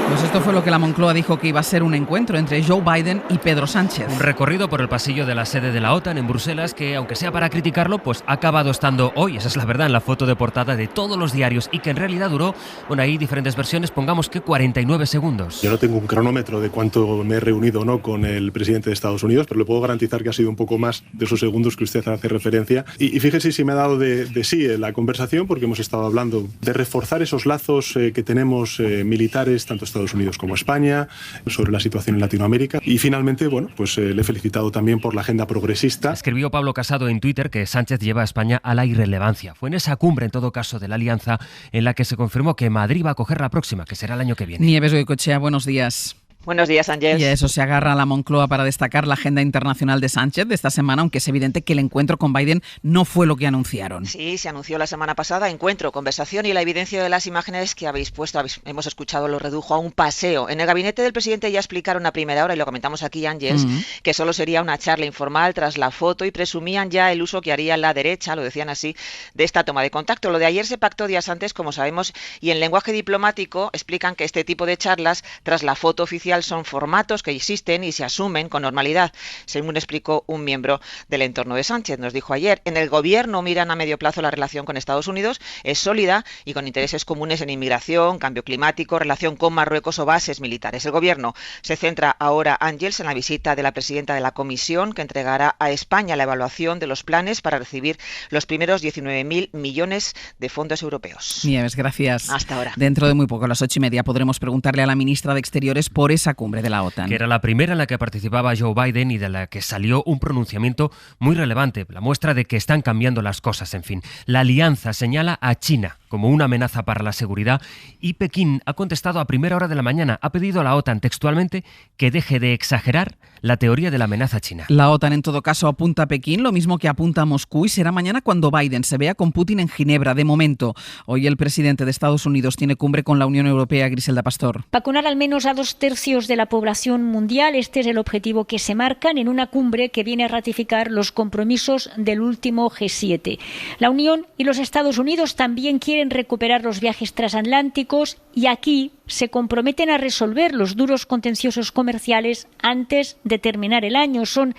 Pues esto fue lo que la Moncloa dijo que iba a ser un encuentro entre Joe Biden y Pedro Sánchez. Un recorrido por el pasillo de la sede de la OTAN en Bruselas que, aunque sea para criticarlo, pues ha acabado estando hoy, esa es la verdad, en la foto de portada de todos los diarios y que en realidad duró, bueno, hay diferentes versiones, pongamos que 49 segundos. Yo no tengo un cronómetro de cuánto me he reunido o no con el presidente de Estados Unidos, pero le puedo garantizar que ha sido un poco más de esos segundos que usted hace referencia. Y fíjese si me ha dado de sí la conversación, porque hemos estado hablando de reforzar esos lazos que tenemos militares, tanto Estados Unidos como España, sobre la situación en Latinoamérica. Y finalmente, bueno, pues le he felicitado también por la agenda progresista. Escribió Pablo Casado en Twitter que Sánchez lleva a España a la irrelevancia. Fue en esa cumbre, en todo caso, de la alianza en la que se confirmó que Madrid va a coger la próxima, que será el año que viene. Nieves Goicoechea, buenos días. Buenos días, Ángel. Y a eso se agarra la Moncloa para destacar la agenda internacional de Sánchez de esta semana, aunque es evidente que el encuentro con Biden no fue lo que anunciaron. Sí, se anunció la semana pasada encuentro, conversación y la evidencia de las imágenes que habéis puesto, hemos escuchado, lo redujo a un paseo. En el gabinete del presidente ya explicaron a primera hora, y lo comentamos aquí, Ángel, que solo sería una charla informal tras la foto y presumían ya el uso que haría la derecha, lo decían así, de esta toma de contacto. Lo de ayer se pactó días antes, como sabemos, y en lenguaje diplomático explican que este tipo de charlas, tras la foto oficial, son formatos que existen y se asumen con normalidad, según explicó un miembro del entorno de Sánchez. Nos dijo ayer, en el gobierno miran a medio plazo la relación con Estados Unidos, es sólida y con intereses comunes en inmigración, cambio climático, relación con Marruecos o bases militares. El gobierno se centra ahora, Ángels, en la visita de la presidenta de la Comisión, que entregará a España la evaluación de los planes para recibir los primeros 19.000 millones de fondos europeos. Nieves, gracias. Hasta ahora. Dentro de muy poco, a las 8:30, podremos preguntarle a la ministra de Exteriores por esa cumbre de la OTAN. Que era la primera en la que participaba Joe Biden y de la que salió un pronunciamiento muy relevante, la muestra de que están cambiando las cosas, en fin. La alianza señala a China como una amenaza para la seguridad y Pekín ha contestado a primera hora de la mañana, ha pedido a la OTAN textualmente que deje de exagerar la teoría de la amenaza china. La OTAN en todo caso apunta a Pekín, lo mismo que apunta a Moscú, y será mañana cuando Biden se vea con Putin en Ginebra. De momento, hoy el presidente de Estados Unidos tiene cumbre con la Unión Europea. Griselda Pastor. Vacunar al menos a 2/3 de la población mundial, este es el objetivo que se marcan en una cumbre que viene a ratificar los compromisos del último G7. La Unión y los Estados Unidos también quieren recuperar los viajes transatlánticos y aquí se comprometen a resolver los duros contenciosos comerciales antes de terminar el año. Son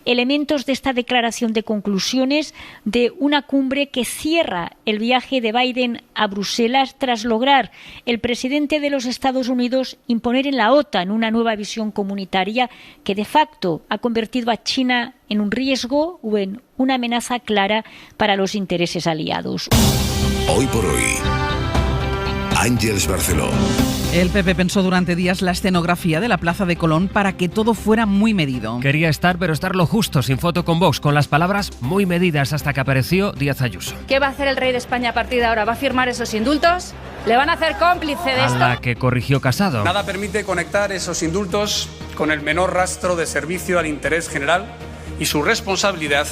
elementos de esta declaración de conclusiones de una cumbre que cierra el viaje de Biden a Bruselas tras lograr el presidente de los Estados Unidos imponer en la OTAN una nueva visión comunitaria que de facto ha convertido a China en un riesgo o en una amenaza clara para los intereses aliados. Hoy por hoy, Ángeles Barceló. El PP pensó durante días la escenografía de la Plaza de Colón para que todo fuera muy medido. Quería estar, pero estar lo justo, sin foto con Vox, con las palabras muy medidas, hasta que apareció Díaz Ayuso. ¿Qué va a hacer el rey de España a partir de ahora? ¿Va a firmar esos indultos? ¿Le van a hacer cómplice de esto? A la que corrigió Casado. Nada permite conectar esos indultos con el menor rastro de servicio al interés general y su responsabilidad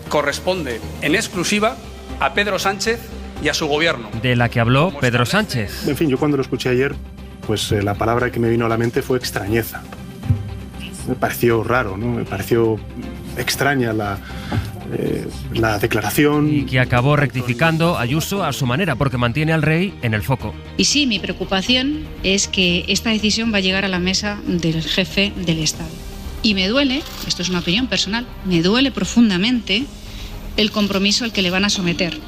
corresponde en exclusiva a Pedro Sánchez y a su gobierno. De la que habló Pedro Sánchez. En fin, yo cuando lo escuché ayer, pues la palabra que me vino a la mente fue extrañeza. Me pareció raro, ¿no? Me pareció extraña la declaración. Y que acabó rectificando Ayuso a su manera, porque mantiene al rey en el foco. Y sí, mi preocupación es que esta decisión va a llegar a la mesa del jefe del Estado. Y me duele, esto es una opinión personal, me duele profundamente el compromiso al que le van a someter.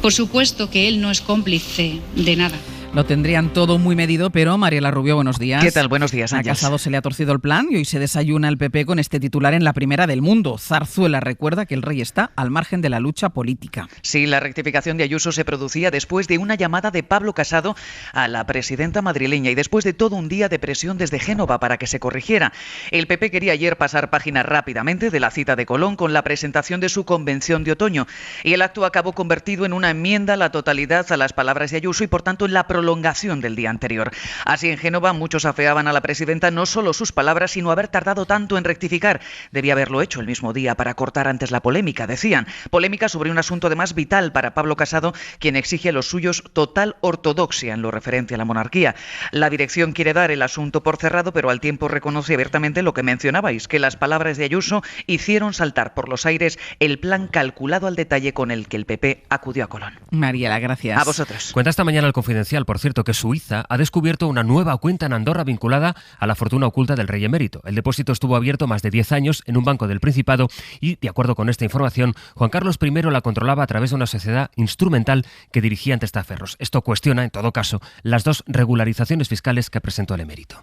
Por supuesto que él no es cómplice de nada. Lo tendrían todo muy medido, pero Mariela Rubio, buenos días. ¿Qué tal? Buenos días, Ángeles. A Casado se le ha torcido el plan y hoy se desayuna el PP con este titular en la primera del mundo. Zarzuela recuerda que el rey está al margen de la lucha política. Sí, la rectificación de Ayuso se producía después de una llamada de Pablo Casado a la presidenta madrileña y después de todo un día de presión desde Génova para que se corrigiera. El PP quería ayer pasar página rápidamente de la cita de Colón con la presentación de su convención de otoño y el acto acabó convertido en una enmienda a la totalidad a las palabras de Ayuso y por tanto en la prolongación del día anterior. Así en Génova muchos afeaban a la presidenta no solo sus palabras, sino haber tardado tanto en rectificar. Debía haberlo hecho el mismo día para cortar antes la polémica, decían. Polémica sobre un asunto además vital para Pablo Casado, quien exige a los suyos total ortodoxia en lo referente a la monarquía. La dirección quiere dar el asunto por cerrado, pero al tiempo reconoce abiertamente lo que mencionabais, que las palabras de Ayuso hicieron saltar por los aires el plan calculado al detalle con el que el PP acudió a Colón. Mariela, gracias. A vosotros. Cuenta esta mañana el Confidencial, por cierto, que Suiza ha descubierto una nueva cuenta en Andorra vinculada a la fortuna oculta del rey emérito. El depósito estuvo abierto más de 10 años en un banco del Principado y, de acuerdo con esta información, Juan Carlos I la controlaba a través de una sociedad instrumental que dirigía ante testaferros. Esto cuestiona, en todo caso, las 2 regularizaciones fiscales que presentó el emérito.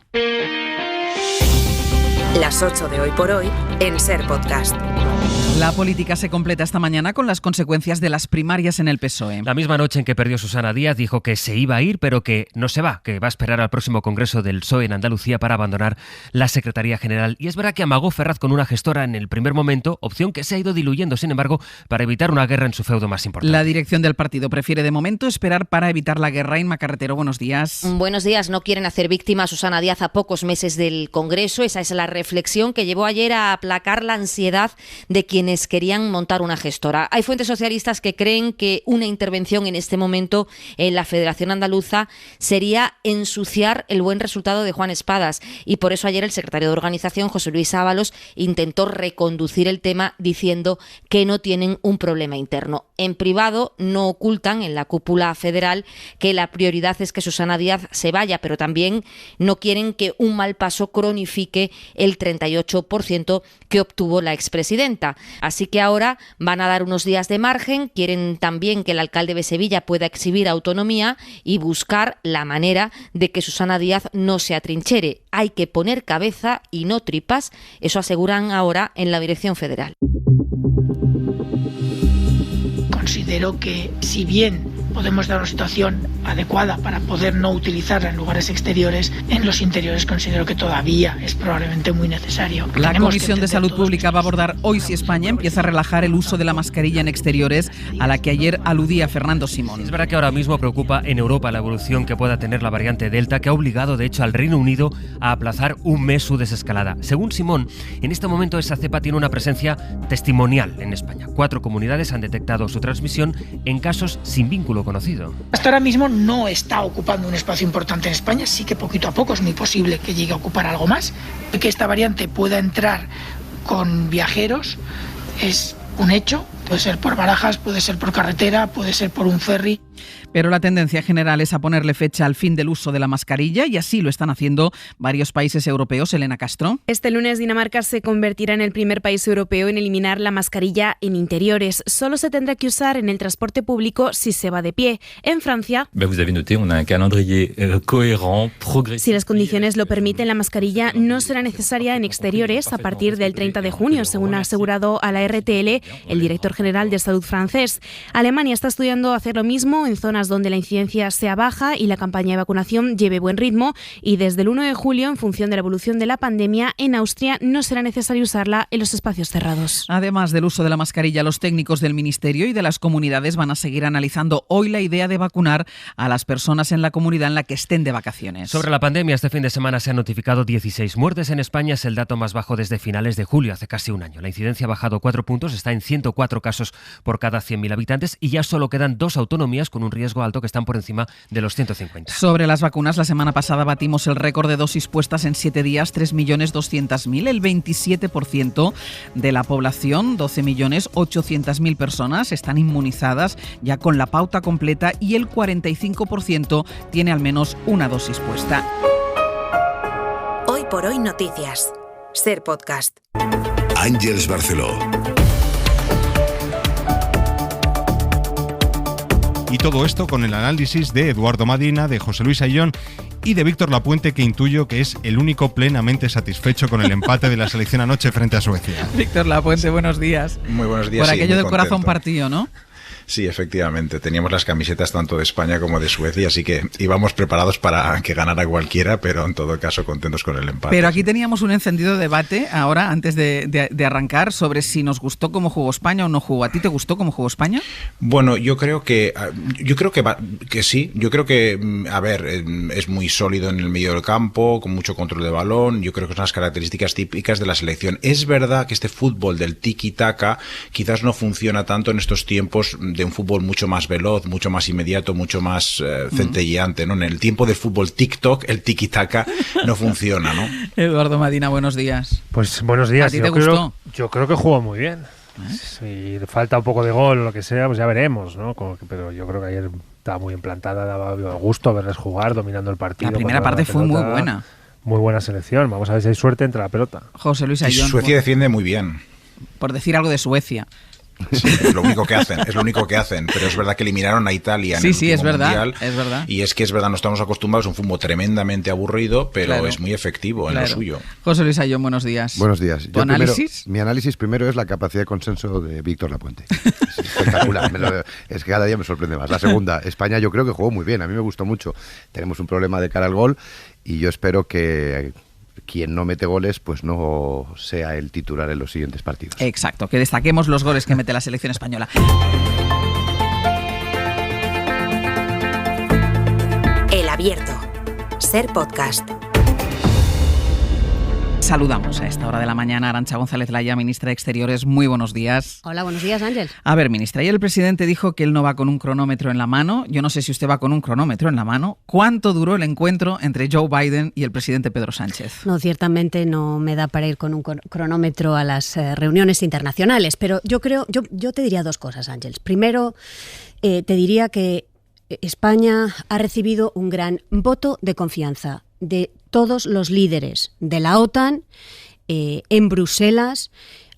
Las 8 de Hoy por Hoy en SER Podcast. La política se completa esta mañana con las consecuencias de las primarias en el PSOE. La misma noche en que perdió Susana Díaz dijo que se iba a ir, pero que no se va, que va a esperar al próximo congreso del PSOE en Andalucía para abandonar la Secretaría General. Y es verdad que amagó Ferraz con una gestora en el primer momento, opción que se ha ido diluyendo, sin embargo, para evitar una guerra en su feudo más importante. La dirección del partido prefiere de momento esperar para evitar la guerra. Inma Carretero, buenos días. Buenos días. No quieren hacer víctima a Susana Díaz a pocos meses del Congreso. Esa es la reflexión que llevó ayer a aplacar la ansiedad de quienes querían montar una gestora. Hay fuentes socialistas que creen que una intervención en este momento en la Federación Andaluza sería ensuciar el buen resultado de Juan Espadas y por eso ayer el secretario de organización, José Luis Ábalos, intentó reconducir el tema diciendo que no tienen un problema interno. En privado no ocultan en la cúpula federal que la prioridad es que Susana Díaz se vaya, pero también no quieren que un mal paso cronifique el 38% que obtuvo la expresidenta. Así que ahora van a dar unos días de margen, quieren también que el alcalde de Sevilla pueda exhibir autonomía y buscar la manera de que Susana Díaz no se atrinchere. Hay que poner cabeza y no tripas, eso aseguran ahora en la dirección federal. Considero que si bien podemos dar una situación adecuada para poder no utilizarla en lugares exteriores, en los interiores considero que todavía es probablemente muy necesario. La Comisión de Salud Pública va a abordar hoy si España empieza a relajar el uso de la mascarilla en exteriores, a la que ayer aludía Fernando Simón. Es verdad que ahora mismo preocupa en Europa la evolución que pueda tener la variante Delta, que ha obligado de hecho al Reino Unido a aplazar un mes su desescalada. Según Simón, en este momento esa cepa tiene una presencia testimonial en España. 4 comunidades han detectado su transmisión en casos sin vínculo conocido. Hasta ahora mismo no está ocupando un espacio importante en España, sí que poquito a poco es muy posible que llegue a ocupar algo más. Que esta variante pueda entrar con viajeros es un hecho, puede ser por Barajas, puede ser por carretera, puede ser por un ferry. Pero la tendencia general es a ponerle fecha al fin del uso de la mascarilla y así lo están haciendo varios países europeos. Elena Castro. Este lunes Dinamarca se convertirá en el primer país europeo en eliminar la mascarilla en interiores. Solo se tendrá que usar en el transporte público si se va de pie. En Francia, si las condiciones lo permiten, la mascarilla no será necesaria en exteriores a partir del 30 de junio, según ha asegurado a la RTL el director general de Salud francés. Alemania está estudiando hacer lo mismo en zonas donde la incidencia sea baja y la campaña de vacunación lleve buen ritmo, y desde el 1 de julio, en función de la evolución de la pandemia, en Austria no será necesario usarla en los espacios cerrados. Además del uso de la mascarilla, los técnicos del Ministerio y de las comunidades van a seguir analizando hoy la idea de vacunar a las personas en la comunidad en la que estén de vacaciones. Sobre la pandemia, este fin de semana se han notificado 16 muertes en España, es el dato más bajo desde finales de julio, hace casi un año. La incidencia ha bajado 4 puntos, está en 104 casos por cada 100.000 habitantes y ya solo quedan 2 autonomías con con un riesgo alto que están por encima de los 150. Sobre las vacunas, la semana pasada batimos el récord de dosis puestas en 7 días, 3.200.000, el 27% de la población, 12.800.000 personas, están inmunizadas ya con la pauta completa y el 45% tiene al menos una dosis puesta. Hoy por hoy noticias. Ser Podcast. Ángeles Barceló. Y todo esto con el análisis de Eduardo Madina, de José Luis Ayllón y de Víctor Lapuente, que intuyo que es el único plenamente satisfecho con el empate de la selección anoche frente a Suecia. Víctor Lapuente, buenos días. Muy buenos días. Por aquello de corazón partido, ¿no? Sí, efectivamente. Teníamos las camisetas tanto de España como de Suecia, así que íbamos preparados para que ganara cualquiera, pero en todo caso contentos con el empate. Pero aquí teníamos un encendido debate ahora, antes de arrancar, sobre si nos gustó cómo jugó España o no jugó. ¿A ti te gustó cómo jugó España? Bueno, yo creo que sí. Yo creo que, a ver, es muy sólido en el medio del campo, con mucho control de balón. Yo creo que son las características típicas de la selección. Es verdad que este fútbol del tiki-taka quizás no funciona tanto en estos tiempos de un fútbol mucho más veloz, mucho más inmediato, mucho más centelleante, ¿no? En el tiempo del fútbol TikTok, el tiki-taka no funciona, ¿no? Eduardo Madina, buenos días. Pues buenos días. ¿A ti te gustó? Yo creo que jugó muy bien. Si falta un poco de gol o lo que sea, pues ya veremos, ¿no? Pero yo creo que ayer estaba muy implantada, daba gusto verles jugar, dominando el partido. La primera parte fue muy buena. Muy buena selección. Vamos a ver si hay suerte entre la pelota. José Luis Ayllón. Suecia defiende muy bien. Por decir algo de Suecia. Sí, es lo único que hacen, pero es verdad que eliminaron a Italia en el último Mundial, es verdad. Y es que es verdad, no estamos acostumbrados a un fútbol tremendamente aburrido, pero es muy efectivo en lo suyo. José Luis Ayllón, buenos días. Buenos días. ¿Tu análisis? Mi análisis primero es la capacidad de consenso de Víctor Lapuente. Es espectacular, es que cada día me sorprende más. La segunda, España yo creo que jugó muy bien, a mí me gustó mucho. Tenemos un problema de cara al gol y yo espero que quien no mete goles pues no sea el titular en los siguientes partidos. Exacto, que destaquemos los goles que mete la selección española. El Abierto. Ser Podcast. Saludamos a esta hora de la mañana a Arantxa González Laya, ministra de Exteriores. Muy buenos días. Hola, buenos días, Ángel. A ver, ministra, ayer el presidente dijo que él no va con un cronómetro en la mano. Yo no sé si usted va con un cronómetro en la mano. ¿Cuánto duró el encuentro entre Joe Biden y el presidente Pedro Sánchez? No, ciertamente no me da para ir con un cronómetro a las reuniones internacionales, pero yo te diría dos cosas, Ángel. Primero, te diría que España ha recibido un gran voto de confianza de todos los líderes de la OTAN en Bruselas,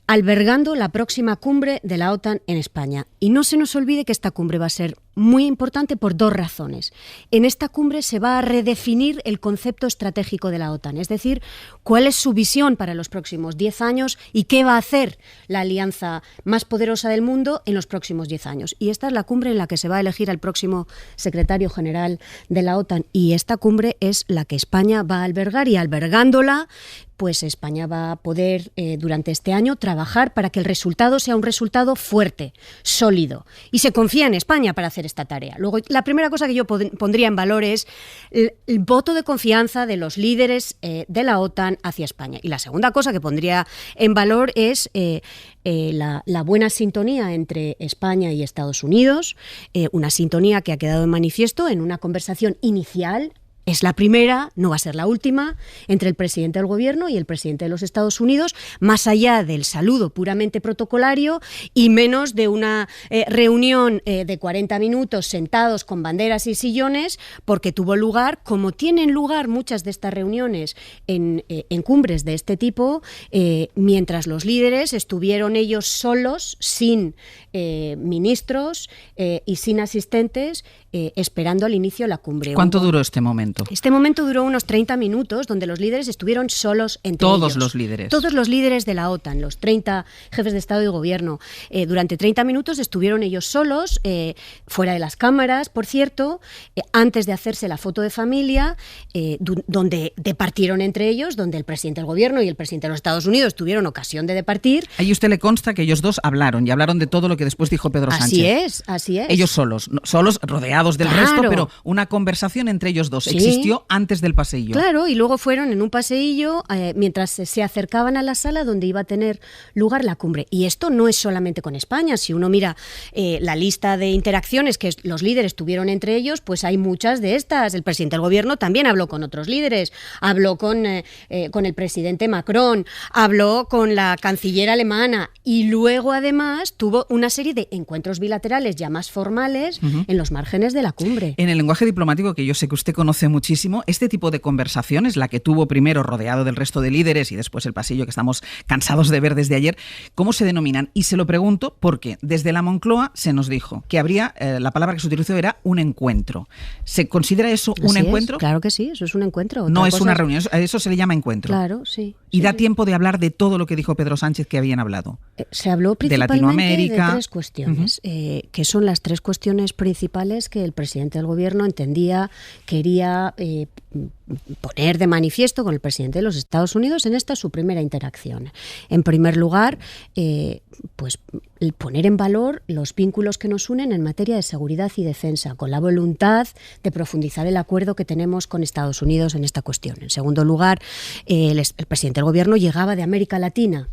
albergando la próxima cumbre de la OTAN en España. Y no se nos olvide que esta cumbre va a ser muy importante por dos razones. En esta cumbre se va a redefinir el concepto estratégico de la OTAN, es decir, cuál es su visión para los próximos 10 años y qué va a hacer la alianza más poderosa del mundo en los próximos 10 años. Y esta es la cumbre en la que se va a elegir al próximo secretario general de la OTAN. Y esta cumbre es la que España va a albergar, y albergándola, pues España va a poder durante este año trabajar para que el resultado sea un resultado fuerte, sólido. Y se confía en España para hacer esta tarea. Luego, la primera cosa que yo pondría en valor es el voto de confianza de los líderes de la OTAN hacia España. Y la segunda cosa que pondría en valor es la buena sintonía entre España y Estados Unidos, una sintonía que ha quedado en manifiesto en una conversación inicial. Es la primera, no va a ser la última, entre el presidente del gobierno y el presidente de los Estados Unidos, más allá del saludo puramente protocolario y menos de una reunión de 40 minutos sentados con banderas y sillones, porque tuvo lugar, como tienen lugar muchas de estas reuniones en cumbres de este tipo, mientras los líderes estuvieron ellos solos, sin ministros y sin asistentes, esperando al inicio de la cumbre. ¿Cuánto duró este momento? Este momento duró unos 30 minutos, donde los líderes estuvieron solos entre ellos. Todos los líderes. Todos los líderes de la OTAN, los 30 jefes de Estado y Gobierno. Durante 30 minutos estuvieron ellos solos, fuera de las cámaras, por cierto, antes de hacerse la foto de familia, donde departieron entre ellos, donde el presidente del Gobierno y el presidente de los Estados Unidos tuvieron ocasión de departir. Ahí usted le consta que ellos dos hablaron, y hablaron de todo lo que después dijo Pedro Sánchez. Así es. Ellos solos, rodeados separados del resto, pero una conversación entre ellos dos existió antes del paseillo. Claro, y luego fueron en un paseillo mientras se acercaban a la sala donde iba a tener lugar la cumbre. Y esto no es solamente con España. Si uno mira la lista de interacciones que los líderes tuvieron entre ellos, pues hay muchas de estas. El presidente del gobierno también habló con otros líderes, habló con el presidente Macron, habló con la canciller alemana y luego además tuvo una serie de encuentros bilaterales ya más formales en los márgenes de la cumbre. En el lenguaje diplomático, que yo sé que usted conoce muchísimo, este tipo de conversaciones, la que tuvo primero rodeado del resto de líderes y después el pasillo que estamos cansados de ver desde ayer, ¿cómo se denominan? Y se lo pregunto porque desde la Moncloa se nos dijo que habría, la palabra que se utilizó era un encuentro. ¿Se considera eso un encuentro? Claro que sí, eso es un encuentro. No es una reunión, a eso se le llama encuentro. Claro, sí. ¿Y da tiempo de hablar de todo lo que dijo Pedro Sánchez que habían hablado? Se habló principalmente de Latinoamérica, de tres cuestiones, que son las tres cuestiones principales que el presidente del gobierno quería poner de manifiesto con el presidente de los Estados Unidos en esta su primera interacción. En primer lugar, pues poner en valor los vínculos que nos unen en materia de seguridad y defensa, con la voluntad de profundizar el acuerdo que tenemos con Estados Unidos en esta cuestión. En segundo lugar, el presidente del gobierno llegaba de América Latina.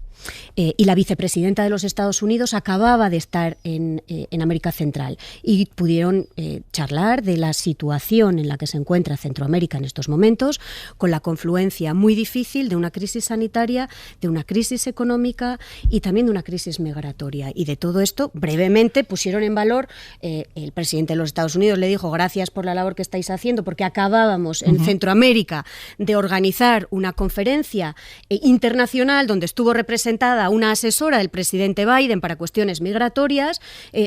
Y la vicepresidenta de los Estados Unidos acababa de estar en América Central y pudieron charlar de la situación en la que se encuentra Centroamérica en estos momentos, con la confluencia muy difícil de una crisis sanitaria, de una crisis económica y también de una crisis migratoria. Y de todo esto, brevemente, pusieron en valor, el presidente de los Estados Unidos le dijo: gracias por la labor que estáis haciendo, porque acabábamos en Centroamérica de organizar una conferencia internacional donde estuvo representada una asesora del presidente Biden para cuestiones migratorias,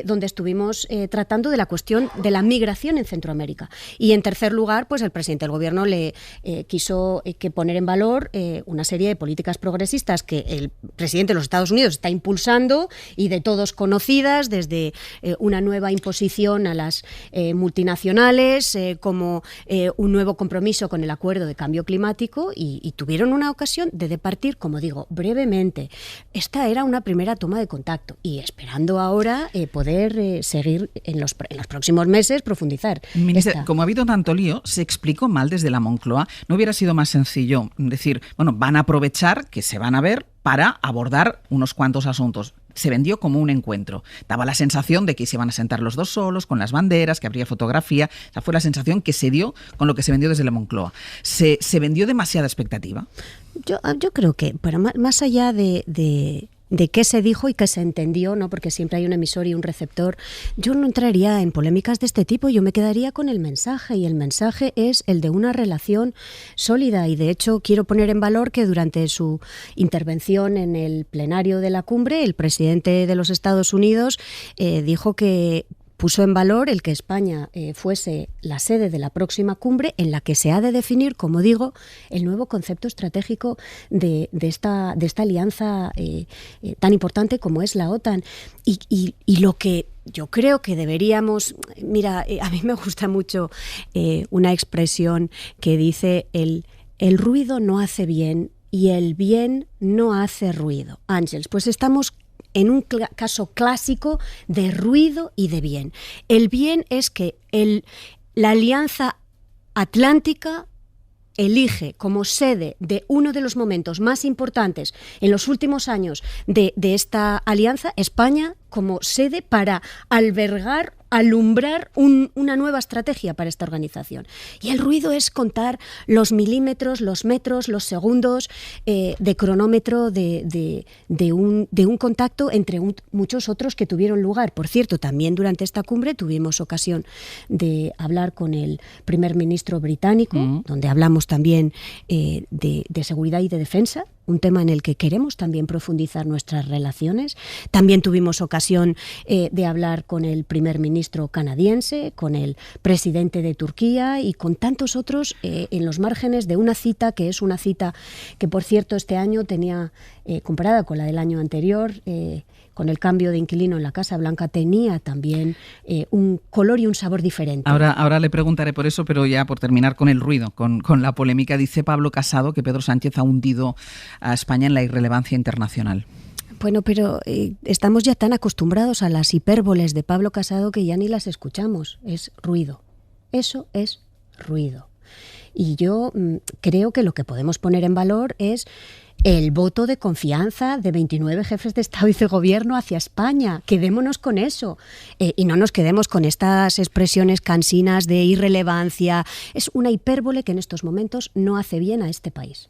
donde estuvimos tratando de la cuestión de la migración en Centroamérica. Y en tercer lugar, pues el presidente del gobierno le quiso poner en valor una serie de políticas progresistas que el presidente de los Estados Unidos está impulsando y de todos conocidas, desde una nueva imposición a las multinacionales, como un nuevo compromiso con el acuerdo de cambio climático, y tuvieron una ocasión de departir, como digo, brevemente. Esta era una primera toma de contacto y esperando ahora poder seguir en los próximos meses, profundizar. Ministra, como ha habido tanto lío, se explicó mal desde la Moncloa. ¿No hubiera sido más sencillo decir, bueno, van a aprovechar que se van a ver para abordar unos cuantos asuntos? Se vendió como un encuentro. Daba la sensación de que se iban a sentar los dos solos, con las banderas, que habría fotografía. Esa fue la sensación que se dio con lo que se vendió desde la Moncloa. ¿Se vendió demasiada expectativa? Yo creo que, pero más allá de qué se dijo y qué se entendió, ¿no? Porque siempre hay un emisor y un receptor, yo no entraría en polémicas de este tipo, yo me quedaría con el mensaje, y el mensaje es el de una relación sólida. Y de hecho quiero poner en valor que durante su intervención en el plenario de la cumbre, el presidente de los Estados Unidos dijo que puso en valor el que España fuese la sede de la próxima cumbre, en la que se ha de definir, como digo, el nuevo concepto estratégico de esta alianza tan importante como es la OTAN. Y lo que yo creo que deberíamos... Mira, a mí me gusta mucho una expresión que dice: el ruido no hace bien y el bien no hace ruido. Ángels, pues estamos en un caso clásico de ruido y de bien. El bien es que la Alianza Atlántica elige como sede de uno de los momentos más importantes en los últimos años de esta alianza, España como sede para alumbrar una nueva estrategia para esta organización. Y el ruido es contar los milímetros, los metros, los segundos de cronómetro de un contacto entre muchos otros que tuvieron lugar. Por cierto, también durante esta cumbre tuvimos ocasión de hablar con el primer ministro británico, donde hablamos también de seguridad y de defensa, un tema en el que queremos también profundizar nuestras relaciones. También tuvimos ocasión de hablar con el primer ministro canadiense, con el presidente de Turquía y con tantos otros en los márgenes de una cita que es una cita que, por cierto, este año tenía, comparada con la del año anterior, con el cambio de inquilino en la Casa Blanca, tenía también un color y un sabor diferente. Ahora le preguntaré por eso, pero ya por terminar con el ruido, con la polémica, dice Pablo Casado que Pedro Sánchez ha hundido a España en la irrelevancia internacional. Bueno, pero estamos ya tan acostumbrados a las hipérboles de Pablo Casado que ya ni las escuchamos. Es ruido. Eso es ruido. Y yo creo que lo que podemos poner en valor es el voto de confianza de 29 jefes de Estado y de Gobierno hacia España. Quedémonos con eso y no nos quedemos con estas expresiones cansinas de irrelevancia. Es una hipérbole que en estos momentos no hace bien a este país.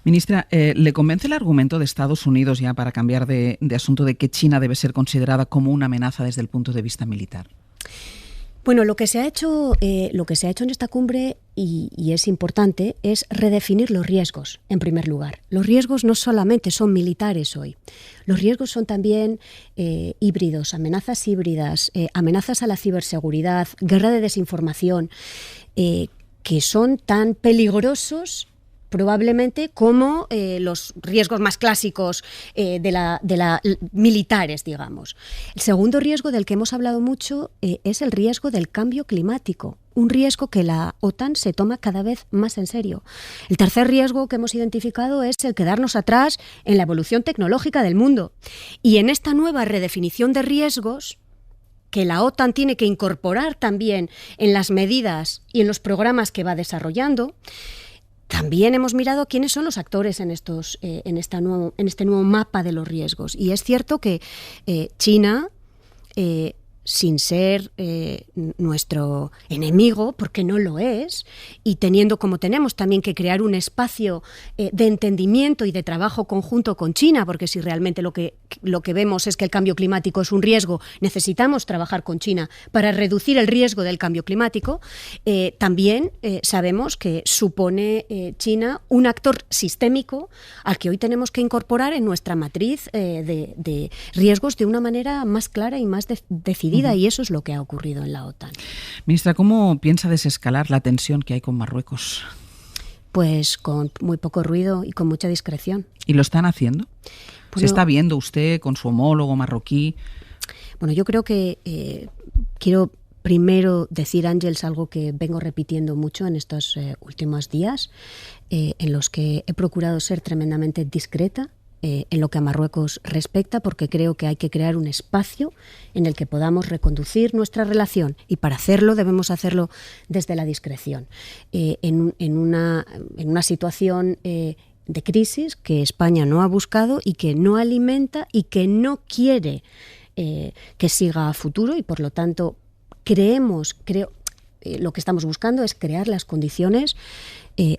Ministra, ¿le convence el argumento de Estados Unidos, ya para cambiar de asunto, de que China debe ser considerada como una amenaza desde el punto de vista militar? Bueno, lo que se ha hecho en esta cumbre, y es importante, es redefinir los riesgos, en primer lugar. Los riesgos no solamente son militares hoy, los riesgos son también híbridos, amenazas híbridas, amenazas a la ciberseguridad, guerra de desinformación, que son tan peligrosos probablemente como los riesgos más clásicos de la militares, digamos. El segundo riesgo del que hemos hablado mucho es el riesgo del cambio climático, un riesgo que la OTAN se toma cada vez más en serio. El tercer riesgo que hemos identificado es el quedarnos atrás en la evolución tecnológica del mundo. Y en esta nueva redefinición de riesgos, que la OTAN tiene que incorporar también en las medidas y en los programas que va desarrollando, también hemos mirado quiénes son los actores en este nuevo mapa de los riesgos. Y es cierto que China, sin ser nuestro enemigo, porque no lo es, y teniendo como tenemos también que crear un espacio de entendimiento y de trabajo conjunto con China, porque si realmente lo que vemos es que el cambio climático es un riesgo, necesitamos trabajar con China para reducir el riesgo del cambio climático. También sabemos que supone China un actor sistémico al que hoy tenemos que incorporar en nuestra matriz de riesgos de una manera más clara y más decidida. Y eso es lo que ha ocurrido en la OTAN. Ministra, ¿cómo piensa desescalar la tensión que hay con Marruecos? Pues con muy poco ruido y con mucha discreción. ¿Y lo están haciendo? Bueno, ¿se está viendo usted con su homólogo marroquí? Bueno, yo creo que quiero primero decir, Ángels, algo que vengo repitiendo mucho en estos últimos días, en los que he procurado ser tremendamente discreta en lo que a Marruecos respecta, porque creo que hay que crear un espacio en el que podamos reconducir nuestra relación, y para hacerlo debemos hacerlo desde la discreción. En una situación de crisis que España no ha buscado y que no alimenta y que no quiere que siga a futuro, y por lo tanto lo que estamos buscando es crear las condiciones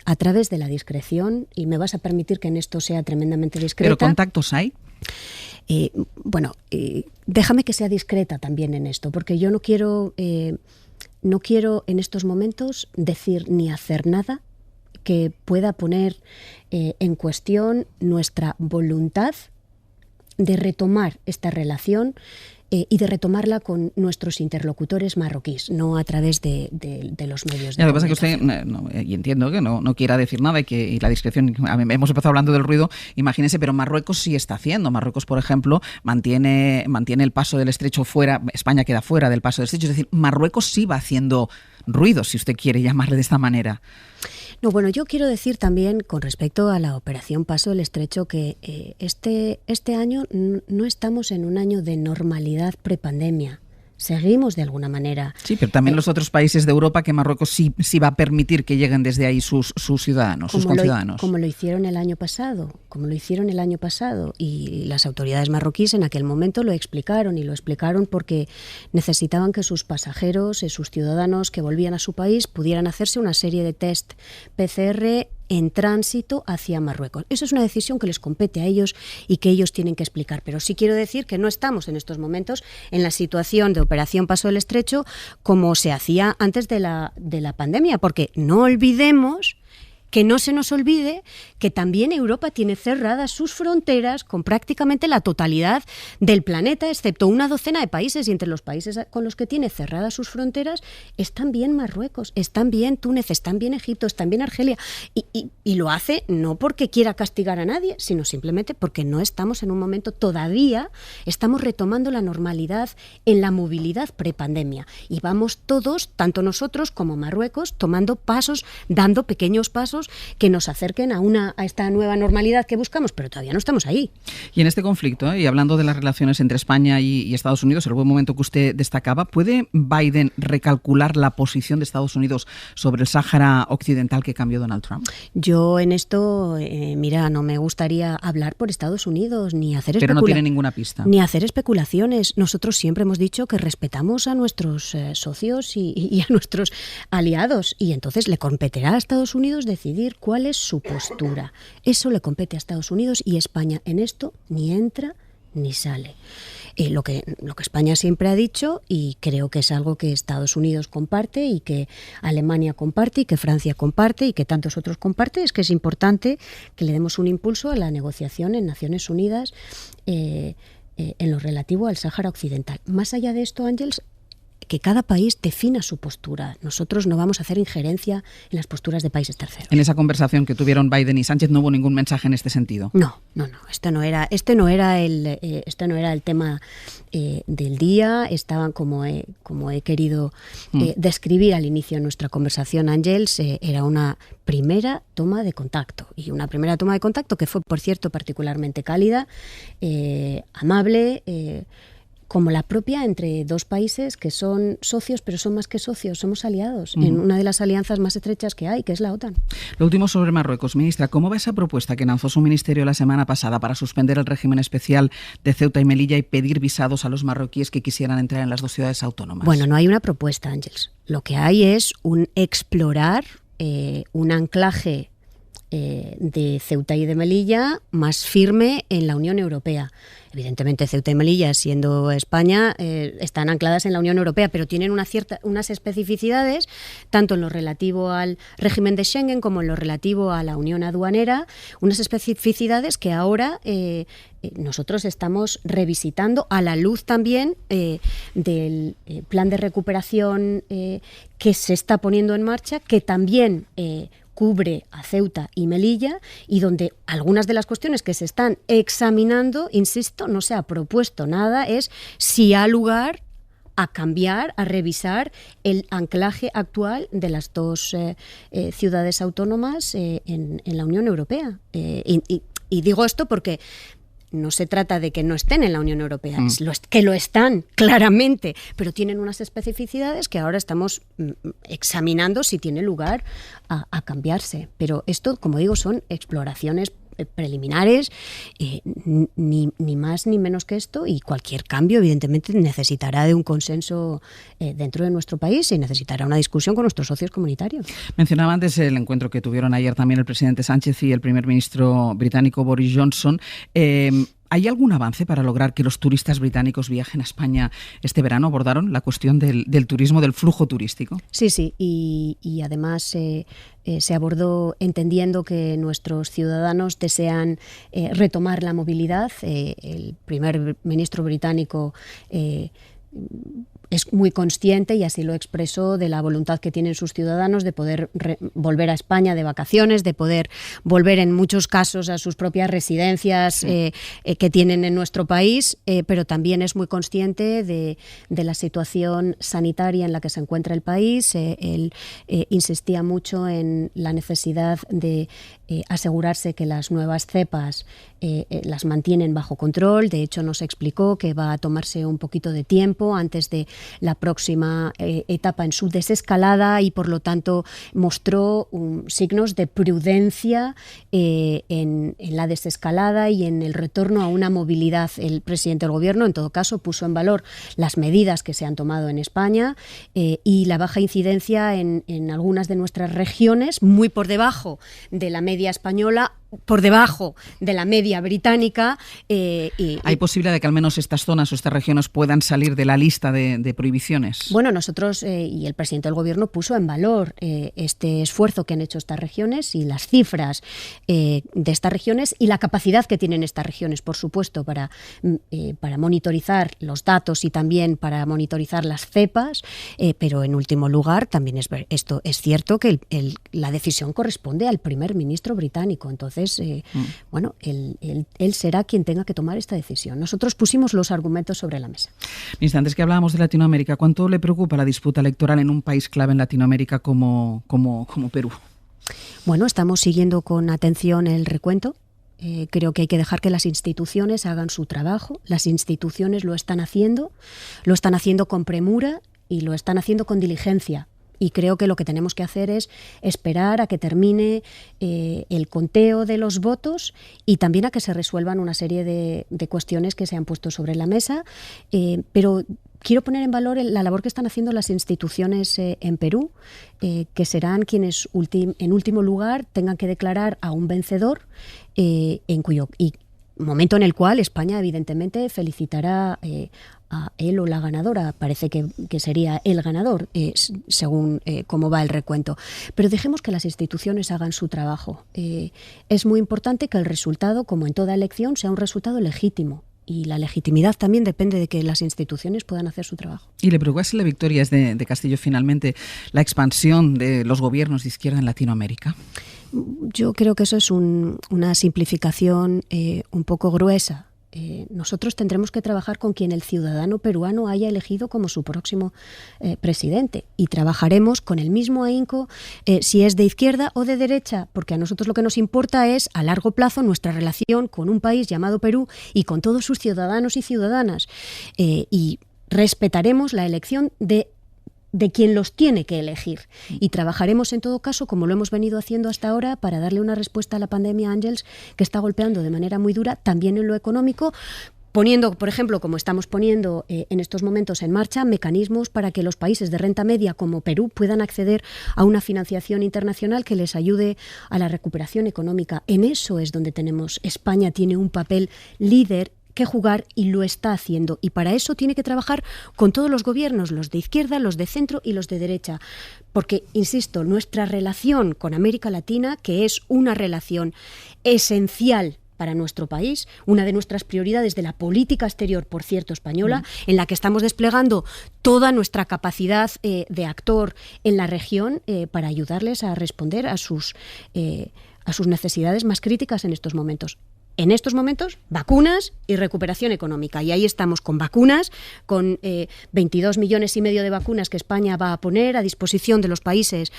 a través de la discreción, y me vas a permitir que en esto sea tremendamente discreta. ¿Pero contactos hay? Déjame que sea discreta también en esto, porque yo no quiero en estos momentos decir ni hacer nada que pueda poner en cuestión nuestra voluntad de retomar esta relación y de retomarla con nuestros interlocutores marroquíes, no a través de los medios de Lo que pasa es que usted, y entiendo que no quiera decir nada y la discreción, hemos empezado hablando del ruido, imagínese, pero Marruecos sí está haciendo. Marruecos, por ejemplo, mantiene el paso del estrecho fuera, España queda fuera del paso del estrecho, es decir, Marruecos sí va haciendo ruido, si usted quiere llamarle de esta manera. No, bueno, yo quiero decir también con respecto a la operación Paso del Estrecho que este año no estamos en un año de normalidad prepandemia. Seguimos de alguna manera. Sí, pero también los otros países de Europa, que Marruecos sí va a permitir que lleguen desde ahí sus ciudadanos, sus conciudadanos. Como lo hicieron el año pasado, y las autoridades marroquíes en aquel momento lo explicaron porque necesitaban que sus pasajeros, sus ciudadanos que volvían a su país pudieran hacerse una serie de test PCR en tránsito hacia Marruecos. Eso es una decisión que les compete a ellos y que ellos tienen que explicar. Pero sí quiero decir que no estamos en estos momentos en la situación de operación Paso del Estrecho como se hacía antes de la pandemia, porque no olvidemos, que no se nos olvide que también Europa tiene cerradas sus fronteras con prácticamente la totalidad del planeta, excepto una docena de países, y entre los países con los que tiene cerradas sus fronteras están bien Marruecos, están bien Túnez, están bien Egipto, están bien Argelia, y lo hace no porque quiera castigar a nadie, sino simplemente porque no estamos en un momento, todavía estamos retomando la normalidad en la movilidad prepandemia, y vamos todos, tanto nosotros como Marruecos, tomando pasos, dando pequeños pasos pasos que nos acerquen a esta nueva normalidad que buscamos, pero todavía no estamos ahí. Y en este conflicto, y hablando de las relaciones entre España y Estados Unidos, el buen momento que usted destacaba, ¿puede Biden recalcular la posición de Estados Unidos sobre el Sáhara Occidental que cambió Donald Trump? Yo en esto, mira, no me gustaría hablar por Estados Unidos ni hacer Pero no tiene ninguna pista. Ni hacer especulaciones. Nosotros siempre hemos dicho que respetamos a nuestros socios y a nuestros aliados, y entonces le competirá a Estados Unidos decidir cuál es su postura. Eso le compete a Estados Unidos, y España en esto ni entra ni sale. Lo que España siempre ha dicho, y creo que es algo que Estados Unidos comparte y que Alemania comparte y que Francia comparte y que tantos otros comparten, es que es importante que le demos un impulso a la negociación en Naciones Unidas en lo relativo al Sáhara Occidental. Más allá de esto, Ángels, que cada país defina su postura. Nosotros no vamos a hacer injerencia en las posturas de países terceros. En esa conversación que tuvieron Biden y Sánchez no hubo ningún mensaje en este sentido. No. Este no era el tema del día. Estaban, como he querido describir al inicio de nuestra conversación, Ángels, era una primera toma de contacto, y una primera toma de contacto que fue, por cierto, particularmente cálida, amable, como la propia entre dos países que son socios, pero son más que socios, somos aliados en una de las alianzas más estrechas que hay, que es la OTAN. Lo último sobre Marruecos, ministra, ¿cómo va esa propuesta que lanzó su ministerio la semana pasada para suspender el régimen especial de Ceuta y Melilla y pedir visados a los marroquíes que quisieran entrar en las dos ciudades autónomas? Bueno, no hay una propuesta, Ángels. Lo que hay es un explorar un anclaje de Ceuta y de Melilla más firme en la Unión Europea. Evidentemente, Ceuta y Melilla, siendo España, están ancladas en la Unión Europea, pero tienen unas especificidades, tanto en lo relativo al régimen de Schengen como en lo relativo a la Unión Aduanera, unas especificidades que ahora nosotros estamos revisitando a la luz también del plan de recuperación que se está poniendo en marcha, que también cubre a Ceuta y Melilla, y donde algunas de las cuestiones que se están examinando, insisto, no se ha propuesto nada, es si ha lugar a cambiar, a revisar el anclaje actual de las dos ciudades autónomas en la Unión Europea. Y digo esto porque no se trata de que no estén en la Unión Europea, es que lo están, claramente, pero tienen unas especificidades que ahora estamos examinando si tiene lugar a cambiarse. Pero esto, como digo, son exploraciones preliminares, ni más ni menos que esto, y cualquier cambio evidentemente necesitará de un consenso dentro de nuestro país y necesitará una discusión con nuestros socios comunitarios. Mencionaba antes el encuentro que tuvieron ayer también el presidente Sánchez y el primer ministro británico Boris Johnson. ¿Hay algún avance para lograr que los turistas británicos viajen a España este verano? ¿Abordaron la cuestión del turismo, del flujo turístico? Sí, y además se abordó entendiendo que nuestros ciudadanos desean retomar la movilidad. El primer ministro británico es muy consciente, y así lo expresó, de la voluntad que tienen sus ciudadanos de poder volver a España de vacaciones, de poder volver en muchos casos a sus propias residencias que tienen en nuestro país, pero también es muy consciente de la situación sanitaria en la que se encuentra el país. Él insistía mucho en la necesidad de asegurarse que las nuevas cepas las mantienen bajo control. De hecho, nos explicó que va a tomarse un poquito de tiempo antes de la próxima etapa en su desescalada, y por lo tanto mostró signos de prudencia en la desescalada y en el retorno a una movilidad. El presidente del Gobierno, en todo caso, puso en valor las medidas que se han tomado en España y la baja incidencia en algunas de nuestras regiones, muy por debajo de la media española, por debajo de la media británica. ¿Hay posibilidad de que al menos estas zonas o estas regiones puedan salir de la lista de prohibiciones? Bueno, nosotros y el presidente del Gobierno puso en valor este esfuerzo que han hecho estas regiones y las cifras de estas regiones y la capacidad que tienen estas regiones, por supuesto, para monitorizar los datos y también para monitorizar las cepas, pero en último lugar también esto es cierto que la decisión corresponde al primer ministro británico. Entonces, bueno, él será quien tenga que tomar esta decisión. Nosotros pusimos los argumentos sobre la mesa. Ministra, antes que hablábamos de Latinoamérica, ¿cuánto le preocupa la disputa electoral en un país clave en Latinoamérica como Perú? Bueno, estamos siguiendo con atención el recuento. Creo que hay que dejar que las instituciones hagan su trabajo. Las instituciones lo están haciendo con premura y lo están haciendo con diligencia. Y creo que lo que tenemos que hacer es esperar a que termine el conteo de los votos y también a que se resuelvan una serie de cuestiones que se han puesto sobre la mesa. Pero quiero poner en valor la labor que están haciendo las instituciones en Perú, que serán quienes en último lugar tengan que declarar a un vencedor, en cuyo momento en el cual España evidentemente felicitará a él o la ganadora. Parece que sería el ganador, según cómo va el recuento. Pero dejemos que las instituciones hagan su trabajo. Es muy importante que el resultado, como en toda elección, sea un resultado legítimo. Y la legitimidad también depende de que las instituciones puedan hacer su trabajo. ¿Y le preocupa si la victoria es de Castillo finalmente la expansión de los gobiernos de izquierda en Latinoamérica? Yo creo que eso es una simplificación un poco gruesa. Nosotros tendremos que trabajar con quien el ciudadano peruano haya elegido como su próximo presidente, y trabajaremos con el mismo ahínco si es de izquierda o de derecha, porque a nosotros lo que nos importa es a largo plazo nuestra relación con un país llamado Perú y con todos sus ciudadanos y ciudadanas, y respetaremos la elección de quien los tiene que elegir. Y trabajaremos en todo caso, como lo hemos venido haciendo hasta ahora, para darle una respuesta a la pandemia, Ángels, que está golpeando de manera muy dura, también en lo económico, poniendo, por ejemplo, como estamos poniendo en estos momentos en marcha, mecanismos para que los países de renta media como Perú puedan acceder a una financiación internacional que les ayude a la recuperación económica. En eso es donde España tiene un papel líder que jugar, y lo está haciendo, y para eso tiene que trabajar con todos los gobiernos, los de izquierda, los de centro y los de derecha, porque, insisto, nuestra relación con América Latina, que es una relación esencial para nuestro país, una de nuestras prioridades de la política exterior, por cierto, española, en la que estamos desplegando toda nuestra capacidad de actor en la región para ayudarles a responder a sus necesidades más críticas en estos momentos. En estos momentos, vacunas y recuperación económica. Y ahí estamos con vacunas, con 22 millones y medio de vacunas que España va a poner a disposición de los países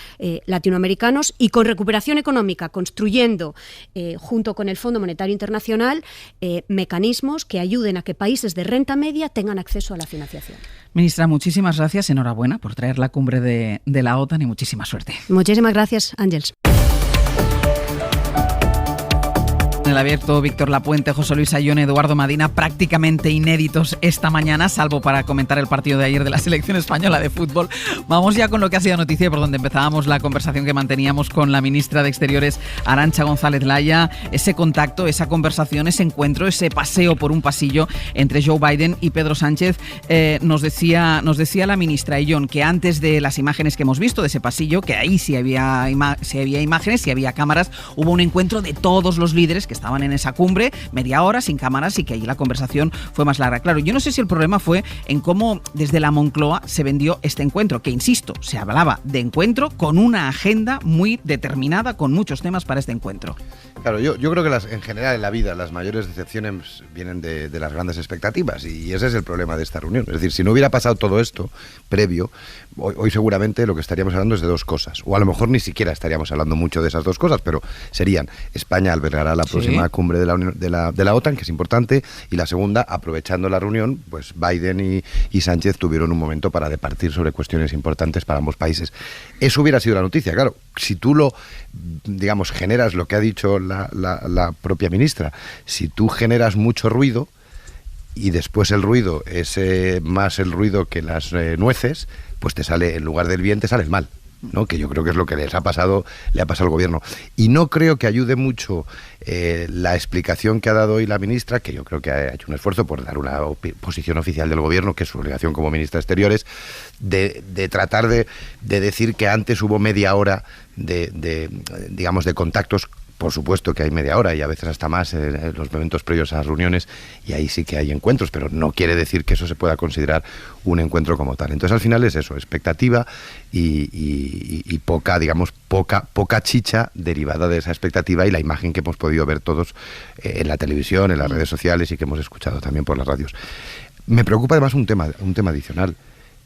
latinoamericanos, y con recuperación económica, construyendo, junto con el Fondo Monetario Internacional, mecanismos que ayuden a que países de renta media tengan acceso a la financiación. Ministra, muchísimas gracias. Enhorabuena por traer la cumbre de la OTAN y muchísima suerte. Muchísimas gracias, Ángels. En el abierto, Víctor Lapuente, José Luis Ayón, Eduardo Madina, prácticamente inéditos esta mañana, salvo para comentar el partido de ayer de la selección española de fútbol. Vamos ya con lo que ha sido noticia, por donde empezábamos la conversación que manteníamos con la ministra de Exteriores, Arantxa González Laya. Ese contacto, esa conversación, ese encuentro, ese paseo por un pasillo entre Joe Biden y Pedro Sánchez. Nos decía la ministra Ayón que antes de las imágenes que hemos visto de ese pasillo, que ahí sí había imágenes, sí había cámaras, hubo un encuentro de todos los líderes que estaban en esa cumbre, media hora sin cámaras, y que allí la conversación fue más larga. Claro, yo no sé si el problema fue en cómo desde la Moncloa se vendió este encuentro, que insisto, se hablaba de encuentro con una agenda muy determinada, con muchos temas para este encuentro. Claro, yo creo que en general en la vida las mayores decepciones vienen de las grandes expectativas, y ese es el problema de esta reunión. Es decir, si no hubiera pasado todo esto previo, hoy seguramente lo que estaríamos hablando es de dos cosas, o a lo mejor ni siquiera estaríamos hablando mucho de esas dos cosas, pero serían: España albergará la próxima cumbre de la OTAN, que es importante, y la segunda, aprovechando la reunión, pues Biden y Sánchez tuvieron un momento para departir sobre cuestiones importantes para ambos países. Eso hubiera sido la noticia. Claro, si tú generas lo que ha dicho la propia ministra, si tú generas mucho ruido y después el ruido es más el ruido que las nueces, pues te sale, en lugar del bien, te sale el mal, ¿no? Que yo creo que es lo que le ha pasado al gobierno. Y no creo que ayude mucho la explicación que ha dado hoy la ministra, que yo creo que ha hecho un esfuerzo por dar una posición oficial del gobierno, que es su obligación como ministra de Exteriores, de tratar de decir que antes hubo media hora de contactos. Por supuesto que hay media hora y a veces hasta más en los momentos previos a las reuniones, y ahí sí que hay encuentros, pero no quiere decir que eso se pueda considerar un encuentro como tal. Entonces al final es eso, expectativa y poca chicha derivada de esa expectativa y la imagen que hemos podido ver todos en la televisión, en las redes sociales, y que hemos escuchado también por las radios. Me preocupa además un tema adicional.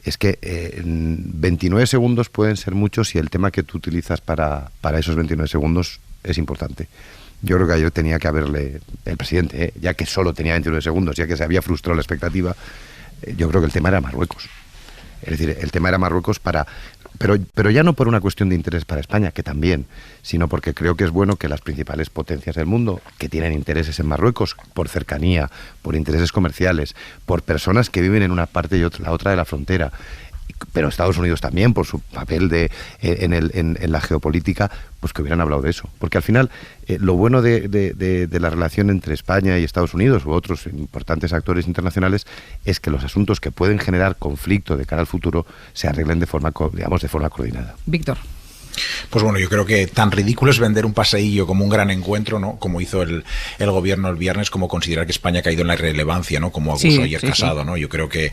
es que 29 segundos pueden ser muchos y el tema que tú utilizas para esos 29 segundos es importante. Yo creo que ayer tenía que haberle, el presidente, ya que solo tenía 29 segundos, ya que se había frustrado la expectativa, yo creo que el tema era Marruecos. Es decir, el tema era Marruecos pero ya no por una cuestión de interés para España, que también, sino porque creo que es bueno que las principales potencias del mundo que tienen intereses en Marruecos, por cercanía, por intereses comerciales, por personas que viven en una parte y la otra de la frontera, pero Estados Unidos también, por su papel en la geopolítica, pues que hubieran hablado de eso. Porque al final, lo bueno de la relación entre España y Estados Unidos u otros importantes actores internacionales es que los asuntos que pueden generar conflicto de cara al futuro se arreglen de forma coordinada. Víctor. Pues bueno, yo creo que tan ridículo es vender un paseillo como un gran encuentro, ¿no? Como hizo el gobierno el viernes, como considerar que España ha caído en la irrelevancia, ¿no? Como acusó ayer Casado, ¿no? Yo creo que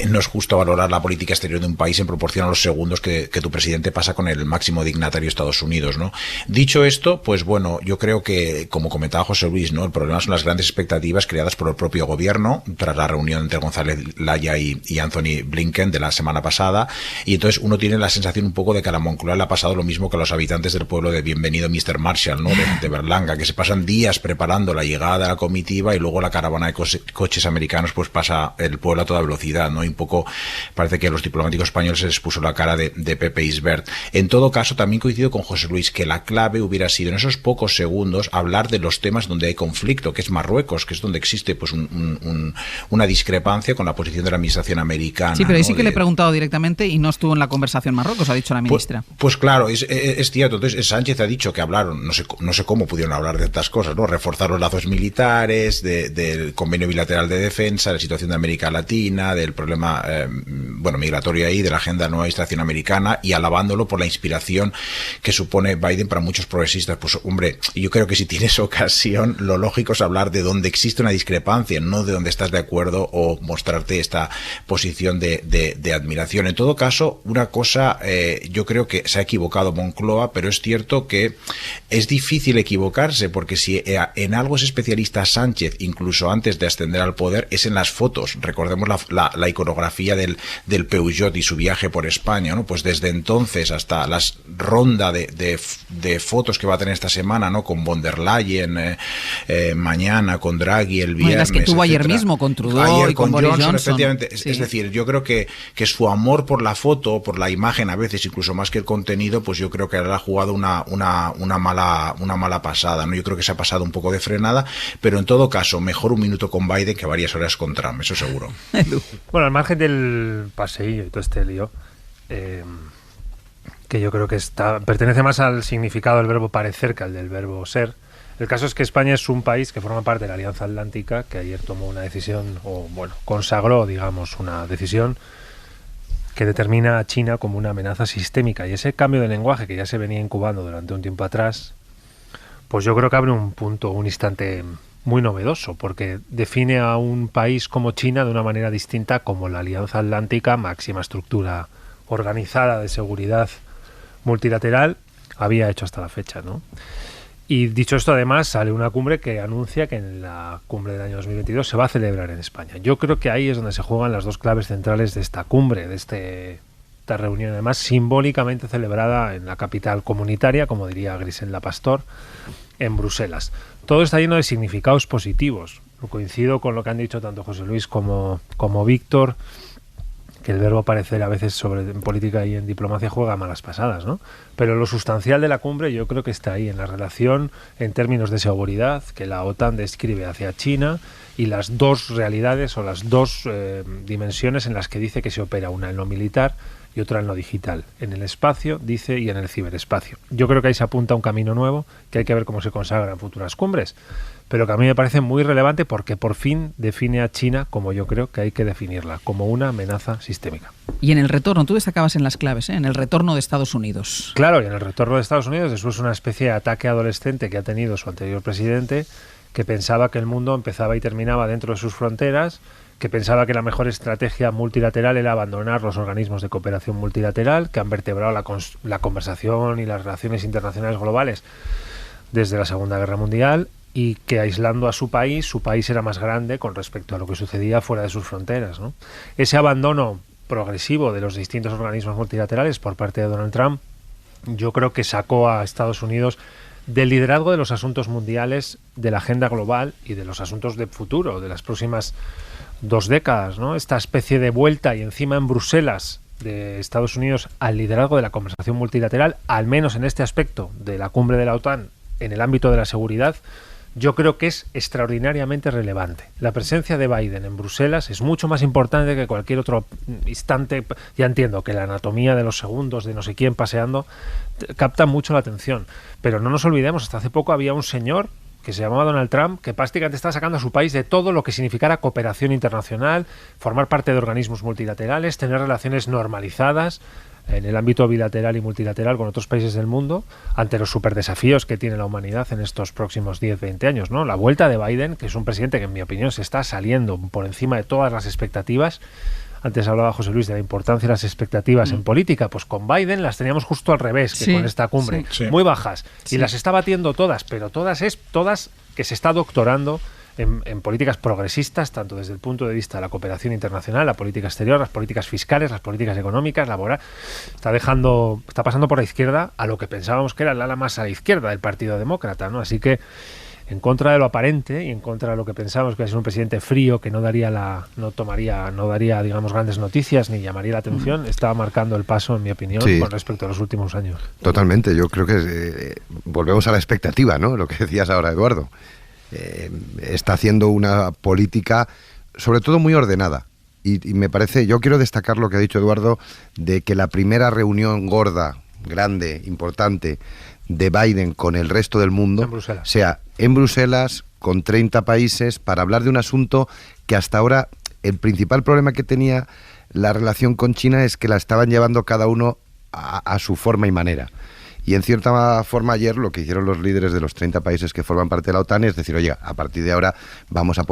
no es justo valorar la política exterior de un país en proporción a los segundos que tu presidente pasa con el máximo dignatario de Estados Unidos, ¿no? Dicho esto, pues bueno, yo creo que, como comentaba José Luis, ¿no? El problema son las grandes expectativas creadas por el propio gobierno tras la reunión entre González Laya y Anthony Blinken de la semana pasada, y entonces uno tiene la sensación un poco de que a la Moncloa le ha pasado lo mismo que a los habitantes del pueblo de Bienvenido Mr. Marshall, ¿no? de Berlanga, que se pasan días preparando la llegada de la comitiva y luego la caravana de coches americanos pues pasa el pueblo a toda velocidad, ¿no? Y un poco parece que a los diplomáticos españoles se les puso la cara de Pepe Isbert. En todo caso, también coincido con José Luis que la clave hubiera sido en esos pocos segundos hablar de los temas donde hay conflicto, que es Marruecos, que es donde existe pues una discrepancia con la posición de la administración americana. Sí, pero ahí ¿no? sí que le he preguntado directamente y no estuvo en la conversación Marruecos, ha dicho la ministra. Pues claro, es cierto. Entonces Sánchez ha dicho que hablaron, no sé cómo pudieron hablar de estas cosas, ¿no? Reforzar los lazos militares, del convenio bilateral de defensa, de la situación de América Latina, del problema migratorio ahí, de la agenda de nueva administración americana, y alabándolo por la inspiración que supone Biden para muchos progresistas. Pues hombre, yo creo que si tienes ocasión, lo lógico es hablar de donde existe una discrepancia, no de donde estás de acuerdo o mostrarte esta posición de admiración. En todo caso, una cosa, yo creo que se ha equivocado Moncloa, pero es cierto que es difícil equivocarse, porque si en algo es especialista Sánchez, incluso antes de ascender al poder, es en las fotos. Recordemos la iconografía del Peugeot y su viaje por España, ¿no? Pues desde entonces hasta la ronda de fotos que va a tener esta semana, ¿no? Con von der Leyen, mañana con Draghi el viernes, las que tuvo ayer mismo con Trudeau y con Boris Johnson. Efectivamente. Sí. Es decir, yo creo que su amor por la foto, por la imagen, a veces incluso más que el contenido, pues yo creo que ahora ha jugado una mala pasada, ¿no? Yo creo que se ha pasado un poco de frenada, pero en todo caso, mejor un minuto con Biden que varias horas con Trump, eso seguro. Bueno, al margen del paseillo y todo este lío, que yo creo que pertenece más al significado del verbo parecer que al del verbo ser. El caso es que España es un país que forma parte de la Alianza Atlántica, que ayer tomó una decisión, consagró, digamos, una decisión que determina a China como una amenaza sistémica, y ese cambio de lenguaje que ya se venía incubando durante un tiempo atrás, pues yo creo que abre un instante muy novedoso, porque define a un país como China de una manera distinta como la Alianza Atlántica, máxima estructura organizada de seguridad multilateral, había hecho hasta la fecha, ¿no? Y dicho esto, además, sale una cumbre que anuncia que en la cumbre del año 2022 se va a celebrar en España. Yo creo que ahí es donde se juegan las dos claves centrales de esta cumbre, de esta reunión, además simbólicamente celebrada en la capital comunitaria, como diría Griselda Pastor, en Bruselas. Todo está lleno de significados positivos. Coincido con lo que han dicho tanto José Luis como Víctor, que el verbo parecer a veces en política y en diplomacia juega malas pasadas, ¿no? Pero lo sustancial de la cumbre yo creo que está ahí, en la relación en términos de seguridad que la OTAN describe hacia China, y las dos realidades o las dos dimensiones en las que dice que se opera, una en lo militar y otra en lo digital, en el espacio, dice, y en el ciberespacio. Yo creo que ahí se apunta un camino nuevo que hay que ver cómo se consagra en futuras cumbres, pero que a mí me parece muy relevante porque por fin define a China, como yo creo que hay que definirla, como una amenaza sistémica. Y en el retorno, tú destacabas en las claves, en el retorno de Estados Unidos. Claro, y en el retorno de Estados Unidos, después de una especie de ataque adolescente que ha tenido su anterior presidente, que pensaba que el mundo empezaba y terminaba dentro de sus fronteras, que pensaba que la mejor estrategia multilateral era abandonar los organismos de cooperación multilateral, que han vertebrado la conversación y las relaciones internacionales globales desde la Segunda Guerra Mundial, y que aislando a su país era más grande con respecto a lo que sucedía fuera de sus fronteras, ¿no? Ese abandono progresivo de los distintos organismos multilaterales por parte de Donald Trump, yo creo que sacó a Estados Unidos del liderazgo de los asuntos mundiales, de la agenda global y de los asuntos de futuro, de las próximas 2 décadas, ¿no? Esta especie de vuelta y encima en Bruselas de Estados Unidos al liderazgo de la conversación multilateral, al menos en este aspecto de la cumbre de la OTAN en el ámbito de la seguridad, yo creo que es extraordinariamente relevante. La presencia de Biden en Bruselas es mucho más importante que cualquier otro instante. Ya entiendo que la anatomía de los segundos de no sé quién paseando capta mucho la atención, pero no nos olvidemos, hasta hace poco había un señor que se llamaba Donald Trump, que prácticamente estaba sacando a su país de todo lo que significara cooperación internacional, formar parte de organismos multilaterales, tener relaciones normalizadas en el ámbito bilateral y multilateral con otros países del mundo, ante los superdesafíos que tiene la humanidad en estos próximos 10-20 años, ¿no? La vuelta de Biden, que es un presidente que en mi opinión se está saliendo por encima de todas las expectativas. Antes hablaba José Luis de la importancia de las expectativas en política, pues con Biden las teníamos justo al revés que con esta cumbre, muy bajas, y las está batiendo todas, pero todas que se está doctorando en políticas progresistas, tanto desde el punto de vista de la cooperación internacional, la política exterior, las políticas fiscales, las políticas económicas, laboral. Está pasando por la izquierda a lo que pensábamos que era el ala más a la izquierda del Partido Demócrata, ¿no? Así que, en contra de lo aparente y en contra de lo que pensábamos que iba a ser un presidente frío, que no daría, digamos, grandes noticias ni llamaría la atención, estaba marcando el paso, en mi opinión, con respecto a los últimos años. Totalmente. Yo creo que volvemos a la expectativa, ¿no? Lo que decías ahora, Eduardo. Está haciendo una política sobre todo muy ordenada y me parece, yo quiero destacar lo que ha dicho Eduardo, de que la primera reunión gorda, grande, importante de Biden con el resto del mundo sea en Bruselas con 30 países para hablar de un asunto que hasta ahora el principal problema que tenía la relación con China es que la estaban llevando cada uno a su forma y manera. Y en cierta forma ayer lo que hicieron los líderes de los 30 países que forman parte de la OTAN es decir, oye, a partir de ahora vamos a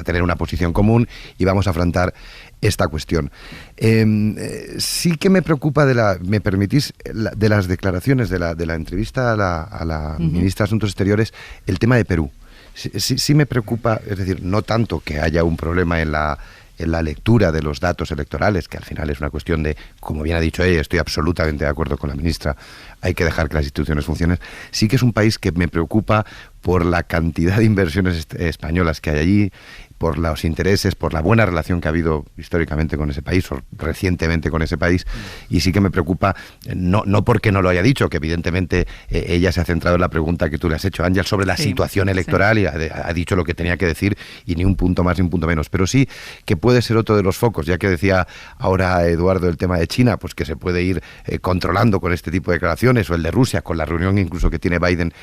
tener una posición común y vamos a afrontar esta cuestión. Sí que me preocupa, me permitís, de las declaraciones de la entrevista a la ministra de Asuntos Exteriores, el tema de Perú. Sí me preocupa, es decir, no tanto que haya un problema en la lectura de los datos electorales, que al final es una cuestión de, como bien ha dicho ella, estoy absolutamente de acuerdo con la ministra, hay que dejar que las instituciones funcionen. Sí que es un país que me preocupa por la cantidad de inversiones españolas que hay allí, por los intereses, por la buena relación que ha habido históricamente con ese país o recientemente con ese país, y sí que me preocupa, no porque no lo haya dicho, que evidentemente ella se ha centrado en la pregunta que tú le has hecho, Ángel, sobre la situación electoral y ha dicho lo que tenía que decir y ni un punto más ni un punto menos, pero sí que puede ser otro de los focos, ya que decía ahora Eduardo el tema de China, pues que se puede ir controlando con este tipo de declaraciones, o el de Rusia, con la reunión incluso que tiene Biden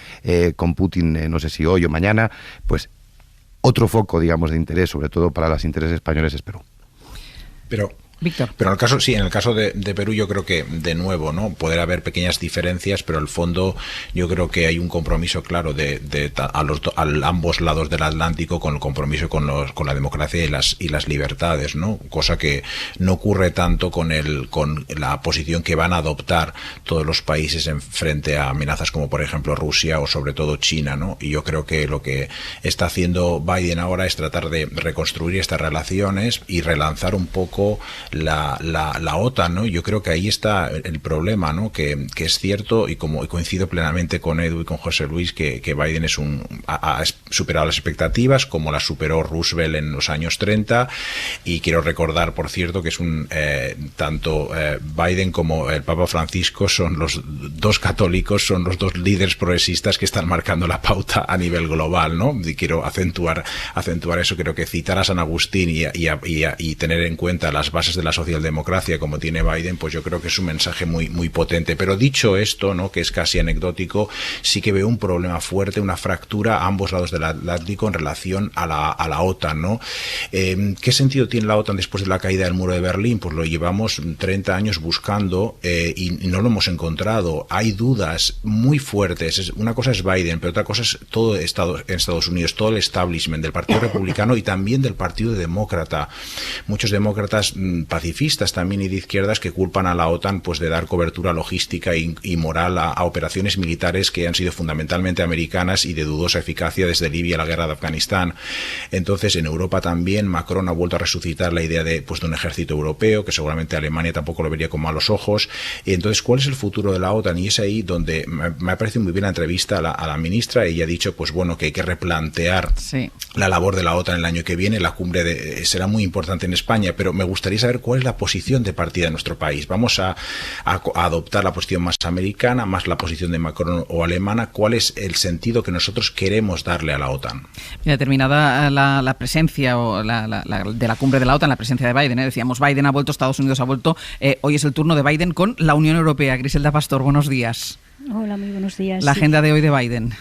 con Putin, no sé si hoy o mañana, pues otro foco, digamos, de interés, sobre todo para los intereses españoles, es Perú. Pero Víctor. Pero en el caso de Perú, yo creo que, de nuevo, ¿no? Poder haber pequeñas diferencias, pero al fondo yo creo que hay un compromiso claro a ambos lados del Atlántico con el compromiso con la democracia y las libertades, ¿no? Cosa que no ocurre tanto con la posición que van a adoptar todos los países en frente a amenazas como, por ejemplo, Rusia o sobre todo China, ¿no? Y yo creo que lo que está haciendo Biden ahora es tratar de reconstruir estas relaciones y relanzar un poco la OTAN, ¿no? Yo creo que ahí está el problema, ¿no? Que es cierto, y coincido plenamente con Edu y con José Luis, que Biden ha superado las expectativas, como las superó Roosevelt en los años 30, y quiero recordar, por cierto, que es tanto Biden como el Papa Francisco son los dos católicos, son los dos líderes progresistas que están marcando la pauta a nivel global, ¿no? Y quiero acentuar eso. Creo que citar a San Agustín y tener en cuenta las bases de la socialdemocracia como tiene Biden, pues yo creo que es un mensaje muy, muy potente. Pero dicho esto, ¿no? Que es casi anecdótico, sí que veo un problema fuerte, una fractura a ambos lados del Atlántico en relación a la OTAN, ¿no? ¿Qué sentido tiene la OTAN después de la caída del muro de Berlín? Pues lo llevamos 30 años buscando y no lo hemos encontrado. Hay dudas muy fuertes. Una cosa es Biden, pero otra cosa es todo en Estados Unidos, todo el establishment del Partido Republicano y también del Partido Demócrata. Muchos demócratas pacifistas también y de izquierdas que culpan a la OTAN pues de dar cobertura logística y moral a operaciones militares que han sido fundamentalmente americanas y de dudosa eficacia desde Libia, la guerra de Afganistán. Entonces, en Europa también Macron ha vuelto a resucitar la idea de un ejército europeo, que seguramente Alemania tampoco lo vería con malos ojos. Y entonces, ¿cuál es el futuro de la OTAN? Y es ahí donde me ha parecido muy bien la entrevista a la ministra. Ella ha dicho, que hay que replantear la labor de la OTAN el año que viene. La cumbre será muy importante en España, pero me gustaría saber cuál es la posición de partida de nuestro país. ¿Vamos a adoptar la posición más americana, más la posición de Macron o alemana? ¿Cuál es el sentido que nosotros queremos darle a la OTAN? Mira, terminada la presencia de la cumbre de la OTAN, la presencia de Biden, decíamos, Biden ha vuelto, Estados Unidos ha vuelto, hoy es el turno de Biden con la Unión Europea. Griselda Pastor, buenos días. Hola, muy buenos días. La agenda de hoy de Biden.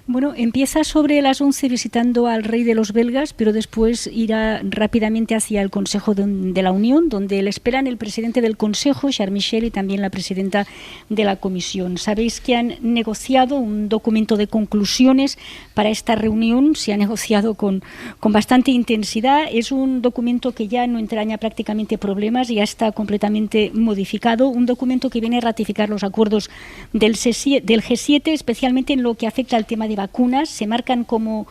Bueno, empieza sobre las 11 visitando al rey de los belgas, pero después irá rápidamente hacia el Consejo de la Unión, donde le esperan el presidente del Consejo, Charles Michel, y también la presidenta de la Comisión. Sabéis que han negociado un documento de conclusiones para esta reunión, se ha negociado con bastante intensidad. Es un documento que ya no entraña prácticamente problemas, ya está completamente modificado, un documento que viene a ratificar los acuerdos del G7, especialmente en lo que afecta al tema de vacunas. Se marcan como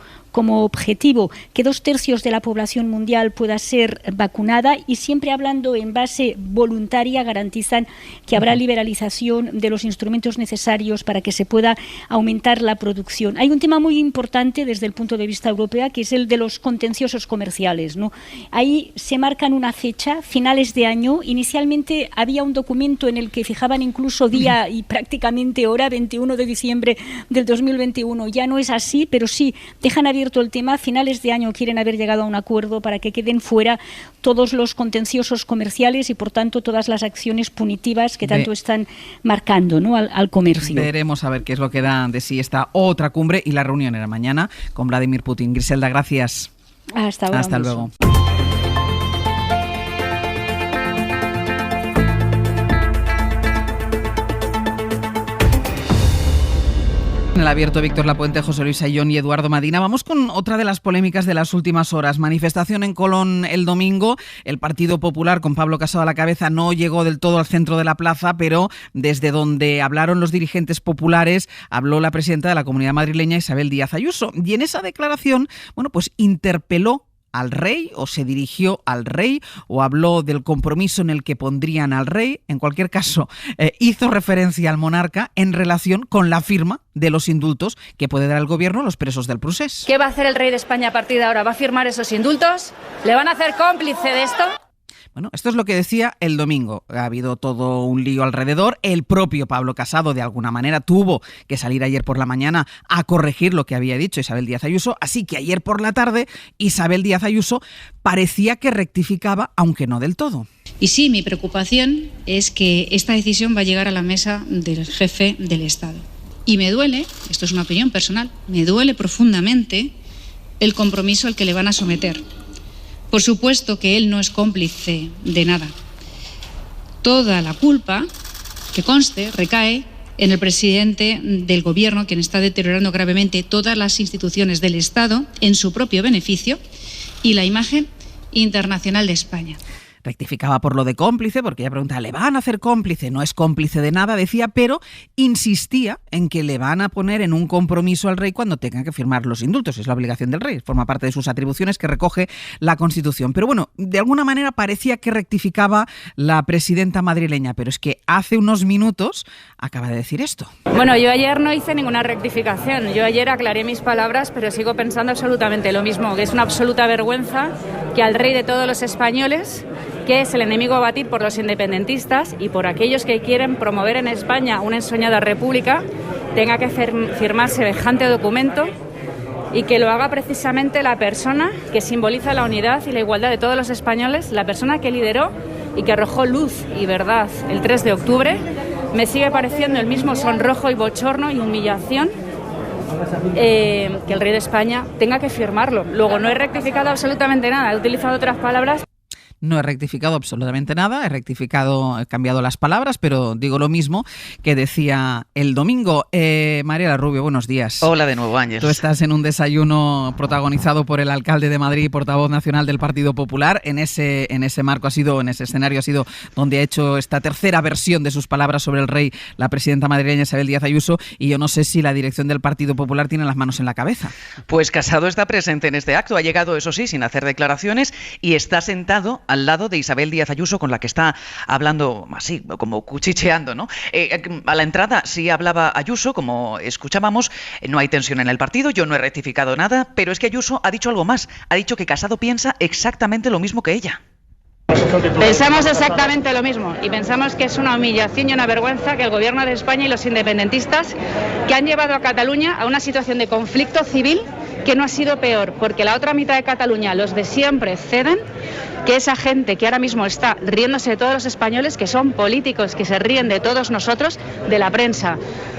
objetivo que 2/3 de la población mundial pueda ser vacunada, y siempre hablando en base voluntaria garantizan que habrá liberalización de los instrumentos necesarios para que se pueda aumentar la producción. Hay un tema muy importante desde el punto de vista europeo, que es el de los contenciosos comerciales, ¿no? Ahí se marcan una fecha, finales de año. Inicialmente había un documento en el que fijaban incluso día y prácticamente hora, 21 de diciembre del 2021. Ya no es así, pero sí dejan abierto el tema. A finales de año quieren haber llegado a un acuerdo para que queden fuera todos los contenciosos comerciales y, por tanto, todas las acciones punitivas que tanto están marcando, ¿no?, al comercio. Veremos a ver qué es lo que da de sí esta otra cumbre, y la reunión era mañana con Vladimir Putin. Griselda, gracias. Hasta ahora. Hasta luego. En el abierto, Víctor Lapuente, José Luis Ayllón y Eduardo Madina. Vamos con otra de las polémicas de las últimas horas. Manifestación en Colón el domingo. El Partido Popular, con Pablo Casado a la cabeza, no llegó del todo al centro de la plaza, pero desde donde hablaron los dirigentes populares, habló la presidenta de la Comunidad Madrileña, Isabel Díaz Ayuso. Y en esa declaración, interpeló al rey, o se dirigió al rey, o habló del compromiso en el que pondrían al rey. En cualquier caso, hizo referencia al monarca en relación con la firma de los indultos que puede dar el gobierno a los presos del Procés. ¿Qué va a hacer el rey de España a partir de ahora? ¿Va a firmar esos indultos? ¿Le van a hacer cómplice de esto? Bueno, esto es lo que decía el domingo. Ha habido todo un lío alrededor. El propio Pablo Casado, de alguna manera, tuvo que salir ayer por la mañana a corregir lo que había dicho Isabel Díaz Ayuso. Así que ayer por la tarde, Isabel Díaz Ayuso parecía que rectificaba, aunque no del todo. Y sí, mi preocupación es que esta decisión va a llegar a la mesa del jefe del Estado. Y me duele, esto es una opinión personal, me duele profundamente el compromiso al que le van a someter. Por supuesto que él no es cómplice de nada. Toda la culpa, que conste, recae en el presidente del Gobierno, quien está deteriorando gravemente todas las instituciones del Estado en su propio beneficio y la imagen internacional de España. Rectificaba por lo de cómplice, porque ella preguntaba, ¿le van a hacer cómplice? No es cómplice de nada, decía, pero insistía en que le van a poner en un compromiso al rey cuando tenga que firmar los indultos. Es la obligación del rey, forma parte de sus atribuciones que recoge la Constitución. Pero bueno, de alguna manera parecía que rectificaba la presidenta madrileña, pero es que hace unos minutos acaba de decir esto. Bueno, yo ayer no hice ninguna rectificación. Yo ayer aclaré mis palabras, pero sigo pensando absolutamente lo mismo, que es una absoluta vergüenza que al rey de todos los españoles, que es el enemigo a batir por los independentistas y por aquellos que quieren promover en España una ensoñada república, tenga que firmar semejante documento, y que lo haga precisamente la persona que simboliza la unidad y la igualdad de todos los españoles, la persona que lideró y que arrojó luz y verdad el 3 de octubre. Me sigue pareciendo el mismo sonrojo y bochorno y humillación que el rey de España tenga que firmarlo. Luego, no he rectificado absolutamente nada, he utilizado otras palabras. no he rectificado absolutamente nada, he cambiado las palabras, pero digo lo mismo que decía el domingo. Mariela Rubio, buenos días. Hola de nuevo, Ángel. Tú estás en un desayuno protagonizado por el alcalde de Madrid y portavoz nacional del Partido Popular. En ese escenario ha sido donde ha hecho esta tercera versión de sus palabras sobre el rey la presidenta madrileña Isabel Díaz Ayuso, y yo no sé si la dirección del Partido Popular tiene las manos en la cabeza. Pues Casado está presente en este acto, ha llegado, eso sí, sin hacer declaraciones, y está sentado al lado de Isabel Díaz Ayuso, con la que está hablando así, como cuchicheando, ¿no? A la entrada sí hablaba Ayuso, como escuchábamos, no hay tensión en el partido, yo no he rectificado nada, pero es que Ayuso ha dicho algo más, ha dicho que Casado piensa exactamente lo mismo que ella. Pensamos exactamente lo mismo y pensamos que es una humillación y una vergüenza que el Gobierno de España y los independentistas, que han llevado a Cataluña a una situación de conflicto civil que no ha sido peor, porque la otra mitad de Cataluña, los de siempre, ceden, que esa gente que ahora mismo está riéndose de todos los españoles, que son políticos que se ríen de todos nosotros, de la prensa,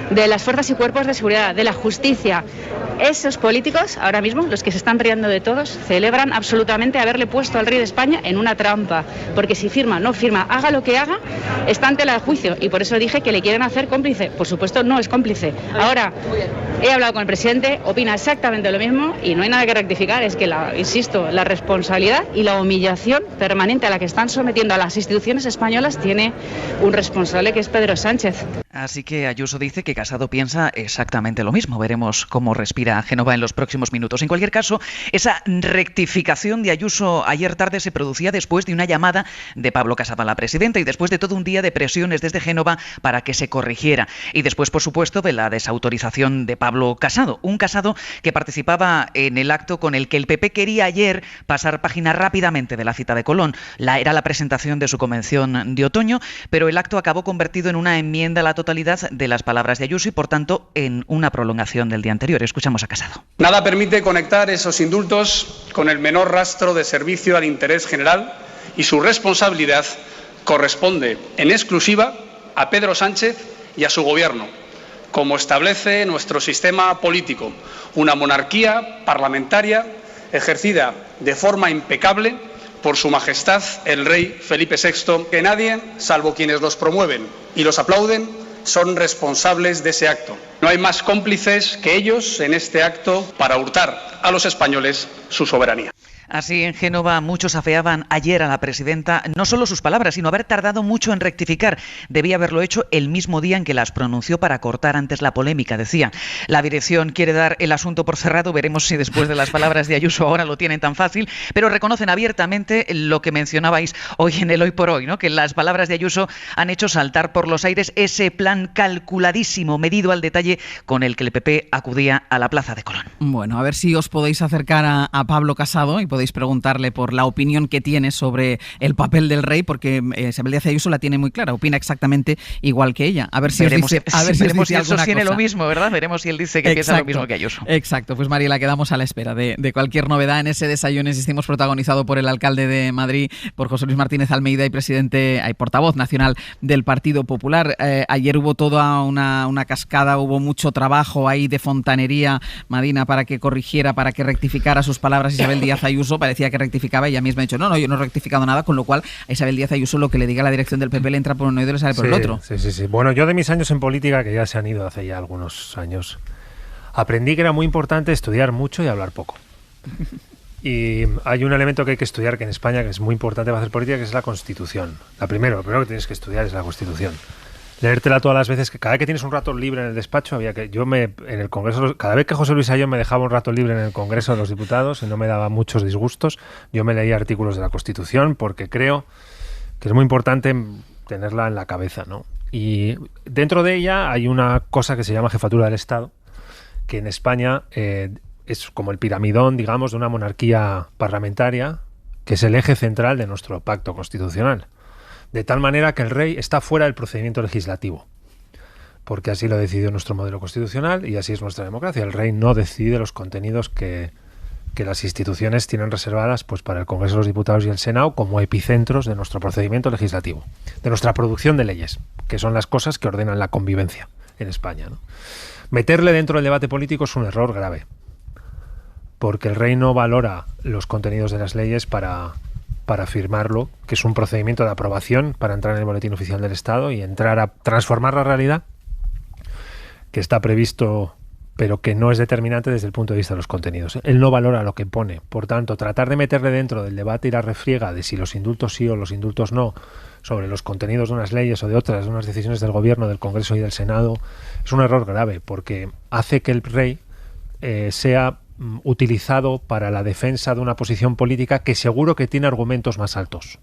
de las fuerzas y cuerpos de seguridad, de la justicia, esos políticos, ahora mismo, los que se están riendo de todos, celebran absolutamente haberle puesto al rey de España en una trampa, porque si firma, no firma, haga lo que haga, está en tela de juicio, y por eso dije que le quieren hacer cómplice. Por supuesto, no es cómplice. Ahora, he hablado con el presidente, opina exactamente lo mismo, y no hay nada que rectificar, es que, insisto, la responsabilidad y la humillación permanente a la que están sometiendo a las instituciones españolas tiene un responsable, que es Pedro Sánchez. Así que Ayuso dice que Casado piensa exactamente lo mismo. Veremos cómo respira Génova en los próximos minutos. En cualquier caso, esa rectificación de Ayuso ayer tarde se producía después de una llamada de Pablo Casado a la presidenta y después de todo un día de presiones desde Génova para que se corrigiera. Y después, por supuesto, de la desautorización de Pablo Casado. Un Casado que participaba en el acto con el que el PP quería ayer pasar página rápidamente de la cita de Colón. Era la presentación de su convención de otoño, pero el acto acabó convertido en una enmienda a la totalidad de las palabras de Ayuso y, por tanto, en una prolongación del día anterior. Escuchamos a Casado. Nada permite conectar esos indultos con el menor rastro de servicio al interés general, y su responsabilidad corresponde en exclusiva a Pedro Sánchez y a su gobierno, como establece nuestro sistema político, una monarquía parlamentaria ejercida de forma impecable por Su Majestad el Rey Felipe VI, que nadie, salvo quienes los promueven y los aplauden, son responsables de ese acto. No hay más cómplices que ellos en este acto para hurtar a los españoles su soberanía. Así, en Génova, muchos afeaban ayer a la presidenta no solo sus palabras, sino haber tardado mucho en rectificar. Debía haberlo hecho el mismo día en que las pronunció para cortar antes la polémica, decía. La dirección quiere dar el asunto por cerrado, veremos si después de las palabras de Ayuso ahora lo tienen tan fácil, pero reconocen abiertamente lo que mencionabais hoy en el Hoy por Hoy, ¿no? Que las palabras de Ayuso han hecho saltar por los aires ese plan calculadísimo, medido al detalle, con el que el PP acudía a la Plaza de Colón. Bueno, a ver si os podéis acercar a Pablo Casado y podéis preguntarle por la opinión que tiene sobre el papel del rey, porque Isabel Díaz Ayuso la tiene muy clara, opina exactamente igual que ella. A ver si veremos, veremos si él sostiene lo mismo, ¿verdad? Veremos si él dice que piensa lo mismo que Ayuso. Exacto, pues Mariela, quedamos a la espera de cualquier novedad en ese desayuno. Insistimos, protagonizado por el alcalde de Madrid, por José Luis Martínez Almeida, y portavoz nacional del Partido Popular. Ayer hubo toda una cascada, hubo mucho trabajo ahí de fontanería, Madina, para que corrigiera, para que rectificara sus palabras Isabel Díaz Ayuso. Parecía que rectificaba y ella misma ha dicho, no, yo no he rectificado nada, con lo cual a Isabel Díaz Ayuso lo que le diga la dirección del PP le entra por un oído y le sale por el otro. Sí. Bueno, yo de mis años en política, que ya se han ido hace ya algunos años, aprendí que era muy importante estudiar mucho y hablar poco. Y hay un elemento que hay que estudiar, que en España que es muy importante para hacer política, que es la Constitución. Lo primero que tienes que estudiar es la Constitución. Leértela todas las veces, que cada vez que tienes un rato libre en el despacho, en el Congreso, cada vez que José Luis Ayón me dejaba un rato libre en el Congreso de los Diputados y no me daba muchos disgustos, yo me leía artículos de la Constitución porque creo que es muy importante tenerla en la cabeza, ¿no? Y dentro de ella hay una cosa que se llama jefatura del Estado, que en España es como el piramidón, digamos, de una monarquía parlamentaria, que es el eje central de nuestro pacto constitucional. De tal manera que el rey está fuera del procedimiento legislativo, porque así lo decidió nuestro modelo constitucional y así es nuestra democracia. El rey no decide los contenidos que las instituciones tienen reservadas pues para el Congreso de los Diputados y el Senado como epicentros de nuestro procedimiento legislativo, de nuestra producción de leyes, que son las cosas que ordenan la convivencia en España, ¿no? Meterle dentro del debate político es un error grave, porque el rey no valora los contenidos de las leyes para para firmarlo, que es un procedimiento de aprobación para entrar en el Boletín Oficial del Estado y entrar a transformar la realidad, que está previsto, pero que no es determinante desde el punto de vista de los contenidos. Él no valora lo que pone. Por tanto, tratar de meterle dentro del debate y la refriega de si los indultos sí o los indultos no, sobre los contenidos de unas leyes o de otras, de unas decisiones del Gobierno, del Congreso y del Senado, es un error grave, porque hace que el rey sea utilizado para la defensa de una posición política que seguro que tiene argumentos más altos.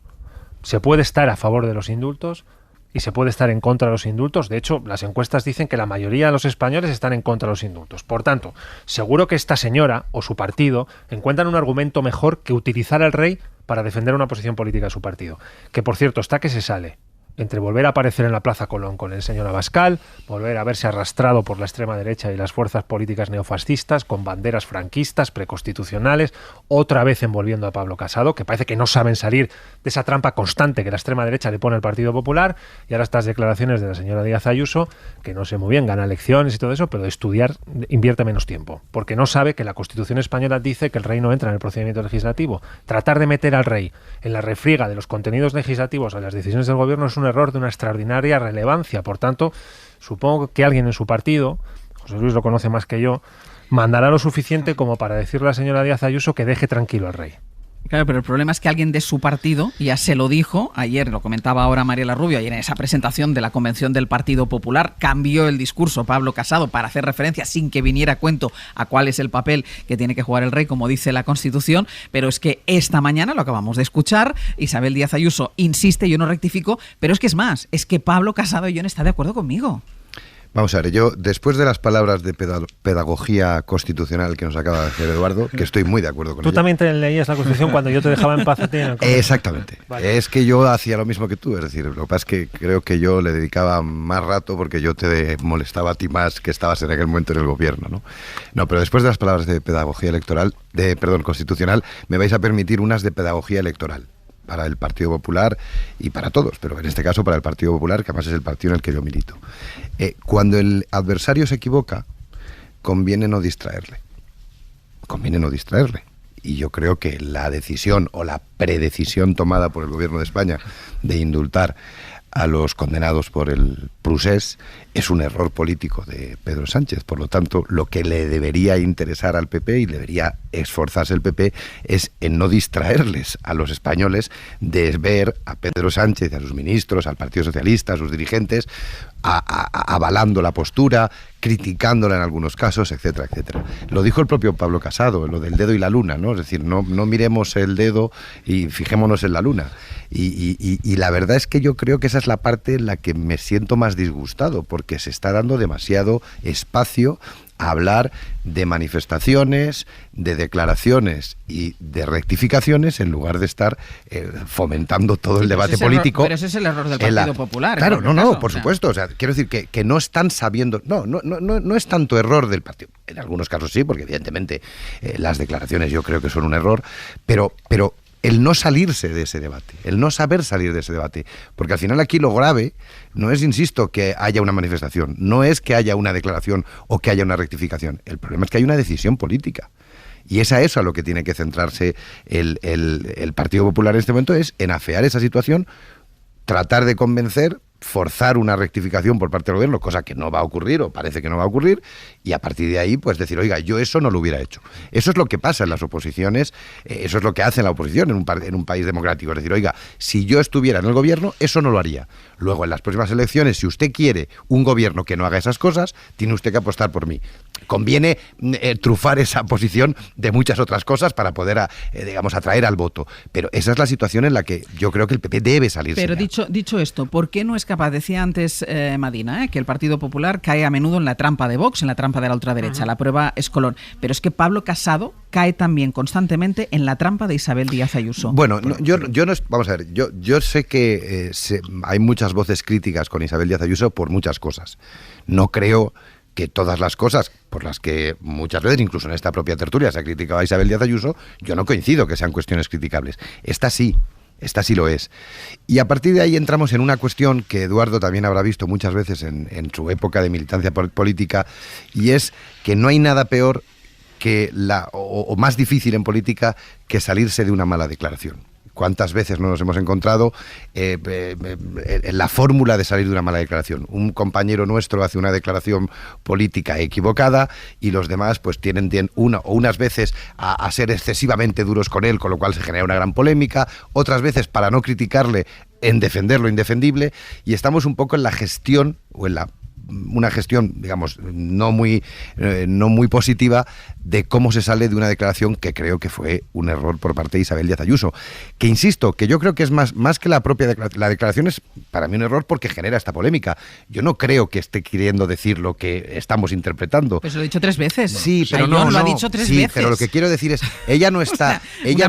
Se puede estar a favor de los indultos y se puede estar en contra de los indultos. De hecho, las encuestas dicen que la mayoría de los españoles están en contra de los indultos. Por tanto, seguro que esta señora o su partido encuentran un argumento mejor que utilizar al rey para defender una posición política de su partido. Que, por cierto, está que se sale entre volver a aparecer en la Plaza Colón con el señor Abascal, volver a verse arrastrado por la extrema derecha y las fuerzas políticas neofascistas con banderas franquistas, preconstitucionales, otra vez envolviendo a Pablo Casado, que parece que no saben salir de esa trampa constante que la extrema derecha le pone al Partido Popular, y ahora estas declaraciones de la señora Díaz Ayuso, que no sé muy bien, gana elecciones y todo eso, pero de estudiar invierte menos tiempo, porque no sabe que la Constitución española dice que el rey no entra en el procedimiento legislativo. Tratar de meter al rey en la refriega de los contenidos legislativos a las decisiones del gobierno es un error de una extraordinaria relevancia. Por tanto, supongo que alguien en su partido, José Luis lo conoce más que yo, mandará lo suficiente como para decirle a la señora Díaz Ayuso que deje tranquilo al rey. Claro, pero el problema es que alguien de su partido ya se lo dijo, ayer lo comentaba ahora Mariela Rubio, ayer en esa presentación de la convención del Partido Popular, cambió el discurso Pablo Casado para hacer referencia sin que viniera a cuento a cuál es el papel que tiene que jugar el rey, como dice la Constitución, pero es que esta mañana, lo acabamos de escuchar, Isabel Díaz Ayuso insiste, yo no rectifico, pero es que es más, es que Pablo Casado y yo no está de acuerdo conmigo. Vamos a ver, yo después de las palabras de pedagogía constitucional que nos acaba de hacer Eduardo, que estoy muy de acuerdo con Tú ella. También te leías la Constitución cuando yo te dejaba en paz a ti en el Congreso. Exactamente. Vale. Es que yo hacía lo mismo que tú, es decir, lo que pasa es que creo que yo le dedicaba más rato porque yo te molestaba a ti más que estabas en aquel momento en el gobierno, ¿no? No, pero después de las palabras de pedagogía constitucional, me vais a permitir unas de pedagogía electoral para el Partido Popular y para todos, pero en este caso para el Partido Popular, que además es el partido en el que yo milito. Cuando el adversario se equivoca, conviene no distraerle. Y yo creo que la decisión o la predecisión tomada por el Gobierno de España de indultar a los condenados por el procés es un error político de Pedro Sánchez. Por lo tanto, lo que le debería interesar al PP y debería esforzarse el PP es en no distraerles a los españoles de ver a Pedro Sánchez, a sus ministros, al Partido Socialista, a sus dirigentes, avalando la postura, criticándola en algunos casos, etcétera, etcétera. Lo dijo el propio Pablo Casado, lo del dedo y la luna, ¿no? Es decir, no miremos el dedo y fijémonos en la luna. Y la verdad es que yo creo que esa es la parte en la que me siento más disgustado, porque se está dando demasiado espacio a hablar de manifestaciones, de declaraciones y de rectificaciones en lugar de estar fomentando todo el debate político. Pero ese es el error del Partido Popular. Claro, por supuesto. O sea, quiero decir que no están sabiendo. No es tanto error del partido. En algunos casos sí, porque evidentemente las declaraciones yo creo que son un error, pero el no salirse de ese debate, el no saber salir de ese debate, porque al final aquí lo grave no es, insisto, que haya una manifestación, no es que haya una declaración o que haya una rectificación, el problema es que hay una decisión política. Y es a eso a lo que tiene que centrarse el Partido Popular en este momento, es en afear esa situación, tratar de convencer, forzar una rectificación por parte del gobierno, cosa que no va a ocurrir o parece que no va a ocurrir, y a partir de ahí pues decir, oiga, yo eso no lo hubiera hecho. Eso es lo que pasa en las oposiciones, eso es lo que hace la oposición en un país democrático, es decir, oiga, si yo estuviera en el gobierno, eso no lo haría. Luego, en las próximas elecciones, si usted quiere un gobierno que no haga esas cosas, tiene usted que apostar por mí. Conviene trufar esa posición de muchas otras cosas para poder, atraer al voto. Pero esa es la situación en la que yo creo que el PP debe salirse. Pero dicho esto, ¿por qué no es capaz? Decía antes Madina, que el Partido Popular cae a menudo en la trampa de Vox, en la trampa de la ultraderecha. La prueba es Colón. Pero es que Pablo Casado cae también constantemente en la trampa de Isabel Díaz Ayuso. Bueno, yo no, vamos a ver, yo sé que hay muchas voces críticas con Isabel Díaz Ayuso por muchas cosas. No creo que todas las cosas por las que muchas veces, incluso en esta propia tertulia, se ha criticado a Isabel Díaz Ayuso, yo no coincido que sean cuestiones criticables. Esta sí lo es. Y a partir de ahí entramos en una cuestión que Eduardo también habrá visto muchas veces en su época de militancia política, y es que no hay nada peor que o más difícil en política que salirse de una mala declaración. ¿cuántas veces no nos hemos encontrado en la fórmula de salir de una mala declaración? Un compañero nuestro hace una declaración política equivocada y los demás pues tienden unas veces a ser excesivamente duros con él, con lo cual se genera una gran polémica, otras veces para no criticarle, en defender lo indefendible, y estamos un poco en la gestión o en una gestión, digamos, no muy positiva de cómo se sale de una declaración que creo que fue un error por parte de Isabel Díaz Ayuso, que insisto, que yo creo que es más que la propia declaración. La declaración es para mí un error porque genera esta polémica. Yo no creo que esté queriendo decir lo que estamos interpretando. Pues lo he dicho 3 veces. Sí, pero lo ha dicho 3 veces. Pero lo que quiero decir es, ella no está...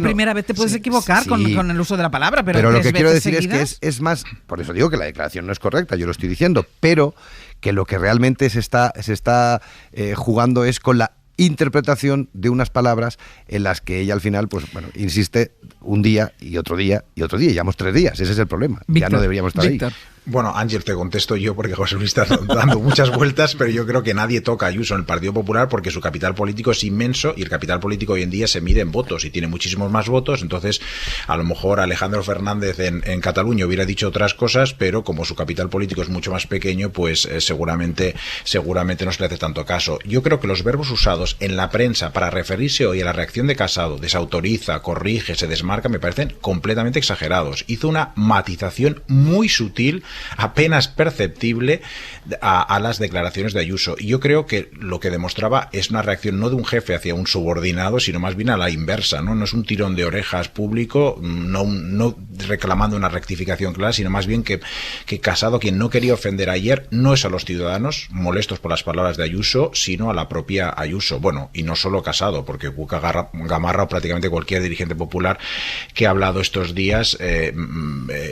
Primera vez te puedes equivocar con el uso de la palabra, pero lo que quiero decir seguidas... es que es más... Por eso digo que la declaración no es correcta, yo lo estoy diciendo, pero que lo que realmente se está jugando es con la interpretación de unas palabras en las que ella al final, pues bueno, insiste un día y otro día y otro día. Y llevamos 3 días, ese es el problema. Víctor, ya no deberíamos estar ahí. Bueno, Ángel, te contesto yo porque José Luis está dando muchas vueltas, pero yo creo que nadie toca a Ayuso en el Partido Popular porque su capital político es inmenso y el capital político hoy en día se mide en votos y tiene muchísimos más votos. Entonces, a lo mejor Alejandro Fernández en Cataluña hubiera dicho otras cosas, pero como su capital político es mucho más pequeño, pues seguramente no se le hace tanto caso. Yo creo que los verbos usados en la prensa para referirse hoy a la reacción de Casado, desautoriza, corrige, se desmarca, me parecen completamente exagerados. Hizo una matización muy sutil, apenas perceptible a las declaraciones de Ayuso. Y yo creo que lo que demostraba es una reacción no de un jefe hacia un subordinado, sino más bien a la inversa, ¿no? No es un tirón de orejas público, no reclamando una rectificación clara, sino más bien que Casado, quien no quería ofender ayer, no es a los ciudadanos molestos por las palabras de Ayuso, sino a la propia Ayuso. Bueno, y no solo Casado, porque Cuca Gamarra o prácticamente cualquier dirigente popular que ha hablado estos días,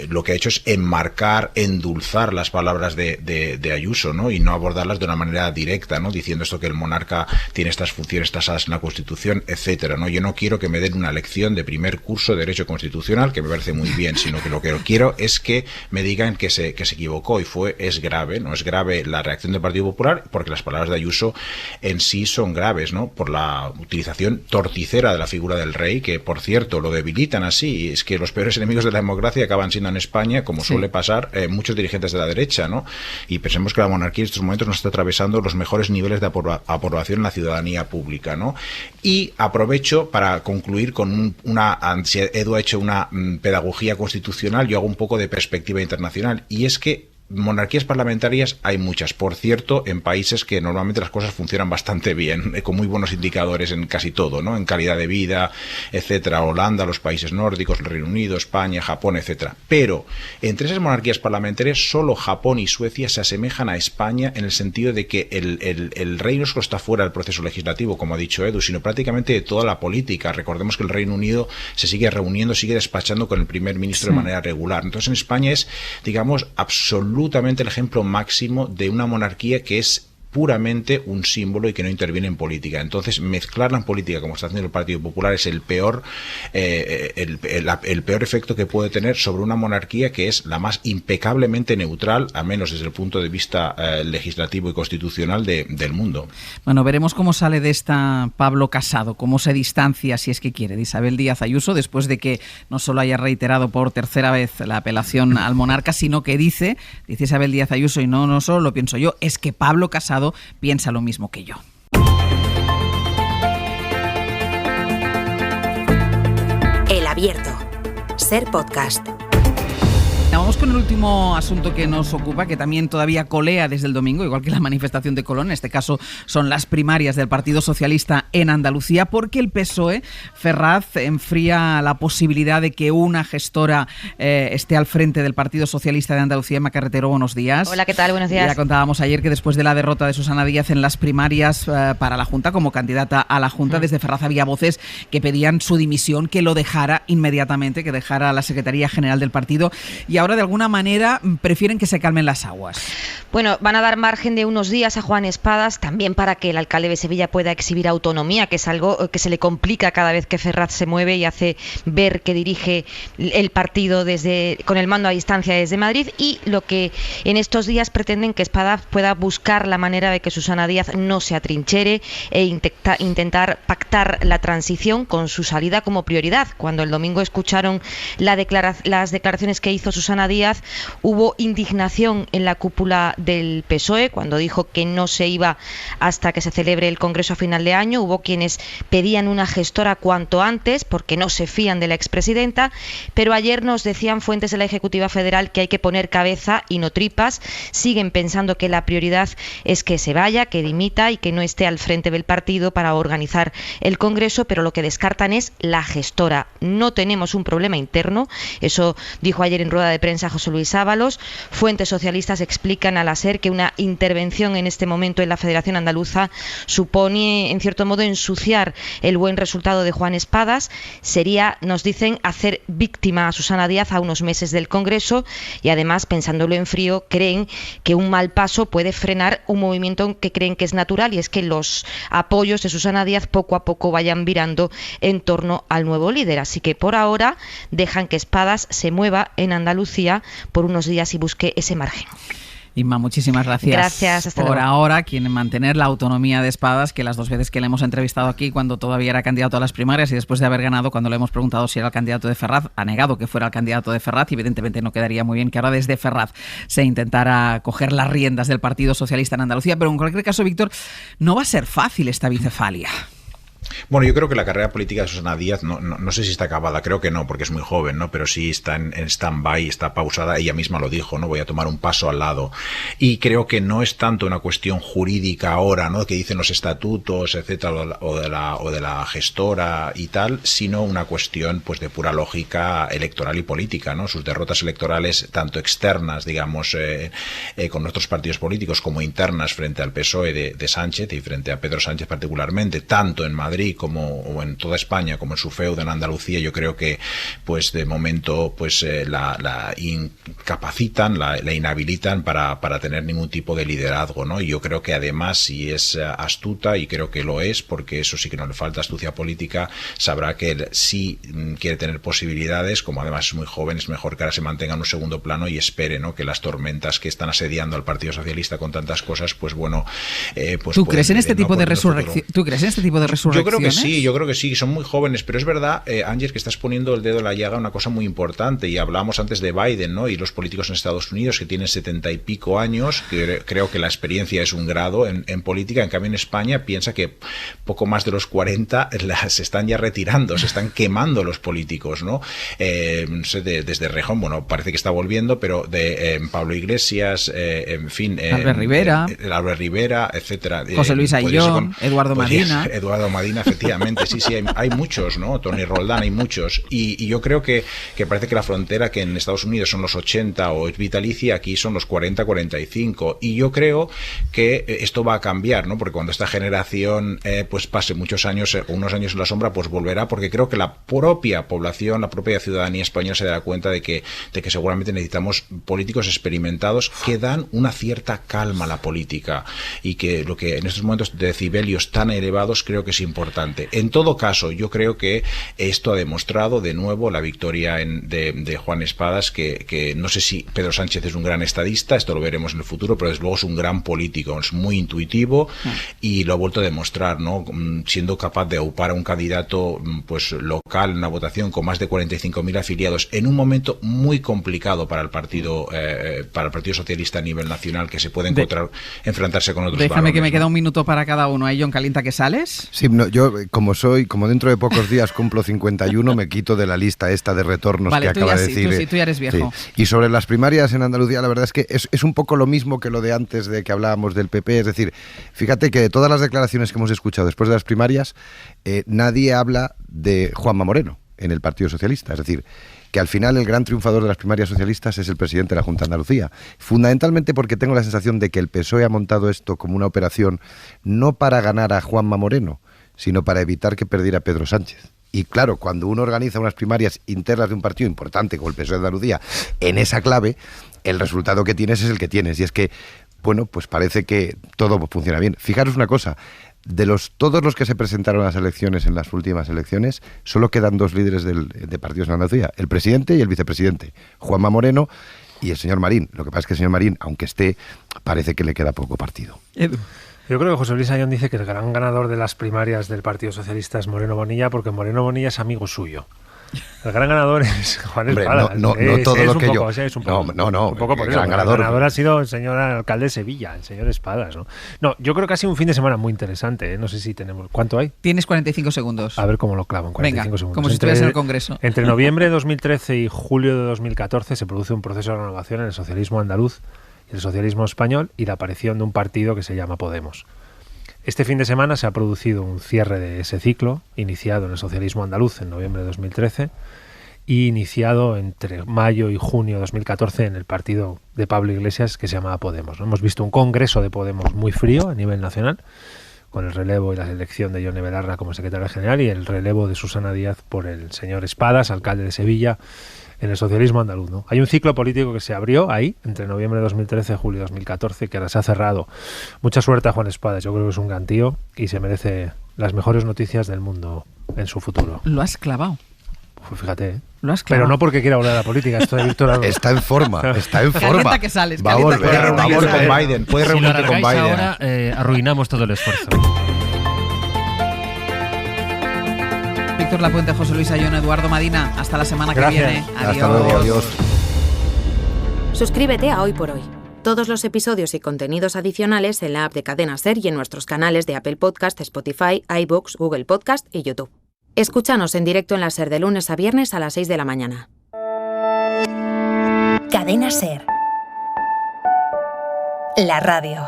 lo que ha hecho es enmarcar, endulzar las palabras de Ayuso, ¿no? Y no abordarlas de una manera directa, ¿no? Diciendo esto que el monarca tiene estas funciones tasadas en la Constitución, etcétera, ¿no? Yo no quiero que me den una lección de primer curso de Derecho Constitucional, que me parece muy bien, sino que lo que quiero es que me digan que se equivocó y es grave, ¿no? Es grave la reacción del Partido Popular porque las palabras de Ayuso en sí son graves, ¿no? Por la utilización torticera de la figura del rey, que por cierto lo debilitan así. Es que los peores enemigos de la democracia acaban siendo en España, como suele pasar, muchos dirigentes de la derecha, ¿no? Y pensemos que la monarquía en estos momentos nos está atravesando los mejores niveles de aprobación en la ciudadanía pública, ¿no? Y aprovecho para concluir con Edu ha hecho una pedagogía constitucional, yo hago un poco de perspectiva internacional, y es que monarquías parlamentarias hay muchas, por cierto, en países que normalmente las cosas funcionan bastante bien, con muy buenos indicadores en casi todo, ¿no? En calidad de vida, etcétera. Holanda, los países nórdicos, el Reino Unido, España, Japón, etcétera. Pero entre esas monarquías parlamentarias, solo Japón y Suecia se asemejan a España en el sentido de que el rey no solo está fuera del proceso legislativo, como ha dicho Edu, sino prácticamente de toda la política. Recordemos que el Reino Unido se sigue reuniendo, sigue despachando con el primer ministro de manera regular. Entonces en España es, digamos, absolutamente el ejemplo máximo de una monarquía que es puramente un símbolo y que no interviene en política. Entonces, mezclarla en política, como está haciendo el Partido Popular, es el peor efecto que puede tener sobre una monarquía que es la más impecablemente neutral, al menos desde el punto de vista legislativo y constitucional del mundo. Bueno, veremos cómo sale de esta Pablo Casado, cómo se distancia, si es que quiere, de Isabel Díaz Ayuso, después de que no solo haya reiterado por 3ª vez la apelación al monarca, sino que dice Isabel Díaz Ayuso, y no solo lo pienso yo, es que Pablo Casado piensa lo mismo que yo. El Abierto. Ser Podcast. Vamos con el último asunto que nos ocupa, que también todavía colea desde el domingo, igual que la manifestación de Colón. En este caso son las primarias del Partido Socialista en Andalucía, porque el PSOE, Ferraz, enfría la posibilidad de que una gestora esté al frente del Partido Socialista de Andalucía. Emma Carretero, buenos días. Hola, ¿qué tal? Buenos días. Ya contábamos ayer que después de la derrota de Susana Díaz en las primarias para la Junta, como candidata a la Junta, desde Ferraz había voces que pedían su dimisión, que lo dejara inmediatamente, que dejara la Secretaría General del partido. Y ahora ahora de alguna manera prefieren que se calmen las aguas. Bueno, van a dar margen de unos días a Juan Espadas, también para que el alcalde de Sevilla pueda exhibir autonomía, que es algo que se le complica cada vez que Ferraz se mueve y hace ver que dirige el partido con el mando a distancia desde Madrid, y lo que en estos días pretenden que Espadas pueda buscar la manera de que Susana Díaz no se atrinchere e intentar pactar la transición con su salida como prioridad. Cuando el domingo escucharon las declaraciones que hizo Susana Díaz, hubo indignación en la cúpula del PSOE cuando dijo que no se iba hasta que se celebre el Congreso a final de año. Hubo quienes pedían una gestora cuanto antes porque no se fían de la expresidenta, pero ayer nos decían fuentes de la Ejecutiva Federal que hay que poner cabeza y no tripas. Siguen pensando que la prioridad es que se vaya, que dimita y que no esté al frente del partido para organizar el Congreso, pero lo que descartan es la gestora. No tenemos un problema interno, eso dijo ayer en rueda de prensa José Luis Ábalos. Fuentes socialistas explican a la SER que una intervención en este momento en la Federación Andaluza supone, en cierto modo, ensuciar el buen resultado de Juan Espadas. Sería, nos dicen, hacer víctima a Susana Díaz a unos meses del Congreso, y además, pensándolo en frío, creen que un mal paso puede frenar un movimiento que creen que es natural, y es que los apoyos de Susana Díaz poco a poco vayan virando en torno al nuevo líder. Así que por ahora dejan que Espadas se mueva en Andalucía por unos días y busque ese margen. Inma, muchísimas gracias. Gracias, hasta por luego. ahora, quien mantener la autonomía de Espadas, que las dos veces que le hemos entrevistado aquí, cuando todavía era candidato a las primarias y después de haber ganado, cuando le hemos preguntado si era el candidato de Ferraz, ha negado que fuera el candidato de Ferraz, y evidentemente no quedaría muy bien que ahora desde Ferraz se intentara coger las riendas del Partido Socialista en Andalucía. Pero en cualquier caso, Víctor, no va a ser fácil esta bicefalia. Bueno, yo creo que la carrera política de Susana Díaz, no sé si está acabada, creo que no, porque es muy joven, ¿no? Pero sí está en stand-by, está pausada, ella misma lo dijo, ¿no? Voy a tomar un paso al lado. Y creo que no es tanto una cuestión jurídica ahora, ¿no? Que dicen los estatutos, etcétera, o de la gestora y tal, sino una cuestión, pues, de pura lógica electoral y política, ¿no? Sus derrotas electorales, tanto externas, digamos, con otros partidos políticos, como internas frente al PSOE de Sánchez y frente a Pedro Sánchez particularmente, tanto en Madrid como en toda España, como en su feudo en Andalucía, yo creo que, pues, de momento, pues, la incapacitan, la inhabilitan para tener ningún tipo de liderazgo, ¿no? Y yo creo que además, si es astuta, y creo que lo es, porque eso sí que no le falta astucia política, sabrá que él sí quiere tener posibilidades. Como además es muy joven, es mejor que ahora se mantenga en un segundo plano y espere, ¿no? Que las tormentas que están asediando al Partido Socialista con tantas cosas, pues bueno, pues ¿Tú crees en este tipo de resurrección? ¿Tú crees en este tipo de resurrección? Yo creo que sí, son muy jóvenes, pero es verdad, Ángel, que estás poniendo el dedo en la llaga, una cosa muy importante, y hablábamos antes de Biden, ¿no? Y los políticos en Estados Unidos que tienen 70 y pico años, que creo que la experiencia es un grado en política. En cambio, en España piensa que poco más de los 40 se están ya retirando, se están quemando los políticos, ¿no? No sé, desde Rejón, bueno, parece que está volviendo, pero de Pablo Iglesias, en fin, Albert Rivera, etcétera, José Luis Ayllón, Eduardo Madina. Eduardo Madina, efectivamente, sí, hay muchos, ¿no? Tony Roldán, hay muchos, y yo creo que parece que la frontera, que en Estados Unidos son los 80 o es vitalicia, aquí son los 40, 45, y yo creo que esto va a cambiar, ¿no? Porque cuando esta generación pues pase muchos años, unos años en la sombra, pues volverá, porque creo que la propia población, la propia ciudadanía española se dará cuenta de que seguramente necesitamos políticos experimentados que dan una cierta calma a la política, y que lo que en estos momentos de decibelios tan elevados creo que es importante. En todo caso, yo creo que esto ha demostrado de nuevo la victoria de Juan Espadas, que no sé si Pedro Sánchez es un gran estadista, esto lo veremos en el futuro, pero desde luego es un gran político, es muy intuitivo, y lo ha vuelto a demostrar, ¿no? Siendo capaz de aupar a un candidato, pues, local en una votación con más de 45.000 afiliados en un momento muy complicado para el Partido Socialista a nivel nacional, que se puede enfrentarse con otros Déjame valores, que me ¿no? queda un minuto para cada uno. John, calienta que sales. Sí, no, yo como dentro de pocos días cumplo 51, me quito de la lista esta de retornos, vale, que acaba de decir. Tú ya eres viejo. Sí. Y sobre las primarias en Andalucía, la verdad es que es un poco lo mismo que lo de antes, de que hablábamos del PP. Es decir, fíjate que de todas las declaraciones que hemos escuchado después de las primarias, nadie habla de Juanma Moreno en el Partido Socialista. Es decir, que al final el gran triunfador de las primarias socialistas es el presidente de la Junta de Andalucía. Fundamentalmente porque tengo la sensación de que el PSOE ha montado esto como una operación no para ganar a Juanma Moreno, sino para evitar que perdiera Pedro Sánchez. Y claro, cuando uno organiza unas primarias internas de un partido importante como el PSOE de Andalucía en esa clave, el resultado que tienes es el que tienes. Y es que, bueno, pues parece que todo funciona bien. Fijaros una cosa, todos los que se presentaron a las elecciones en las últimas elecciones, solo quedan 2 líderes de partidos en Andalucía, el presidente y el vicepresidente, Juanma Moreno y el señor Marín. Lo que pasa es que el señor Marín, aunque esté, parece que le queda poco partido. Yo creo que José Luis Ayón dice que el gran ganador de las primarias del Partido Socialista es Moreno Bonilla, porque Moreno Bonilla es amigo suyo. El gran ganador es Juan Espadas. No todo lo que yo... Un poco por eso. El ganador ha sido el señor alcalde de Sevilla, el señor Espadas. No, yo creo que ha sido un fin de semana muy interesante. No sé si tenemos... ¿Cuánto hay? Tienes 45 segundos. A ver cómo lo clavo en 45 segundos. Como si estuvieras en el Congreso. Entre noviembre de 2013 y julio de 2014 se produce un proceso de renovación en el socialismo andaluz y el socialismo español y la aparición de un partido que se llama Podemos. Este fin de semana se ha producido un cierre de ese ciclo, iniciado en el socialismo andaluz en noviembre de 2013 y iniciado entre mayo y junio de 2014 en el partido de Pablo Iglesias que se llamaba Podemos. Hemos visto un congreso de Podemos muy frío a nivel nacional, con el relevo y la elección de Yone Belarra como secretario general y el relevo de Susana Díaz por el señor Espadas, alcalde de Sevilla, en el socialismo andaluz, ¿no? Hay un ciclo político que se abrió ahí, entre noviembre de 2013 y julio de 2014, que ahora se ha cerrado. Mucha suerte a Juan Espadas, yo creo que es un gran tío y se merece las mejores noticias del mundo en su futuro. Lo has clavado. Pues fíjate, Lo has clavado. Pero no porque quiera volver a la política, esto de Víctor Está en forma. Calienta que sales. Va a volver con Biden. Puede reunirte con Biden. Ahora arruinamos todo el esfuerzo. Víctor Lapuente, José Luis Ayón, Eduardo Madina. Hasta la semana que viene. Adiós. Hasta luego. Adiós. Suscríbete a Hoy por Hoy. Todos los episodios y contenidos adicionales en la app de Cadena SER y en nuestros canales de Apple Podcast, Spotify, iVoox, Google Podcast y YouTube. Escúchanos en directo en la SER de lunes a viernes a las 6 de la mañana. Cadena SER. La radio.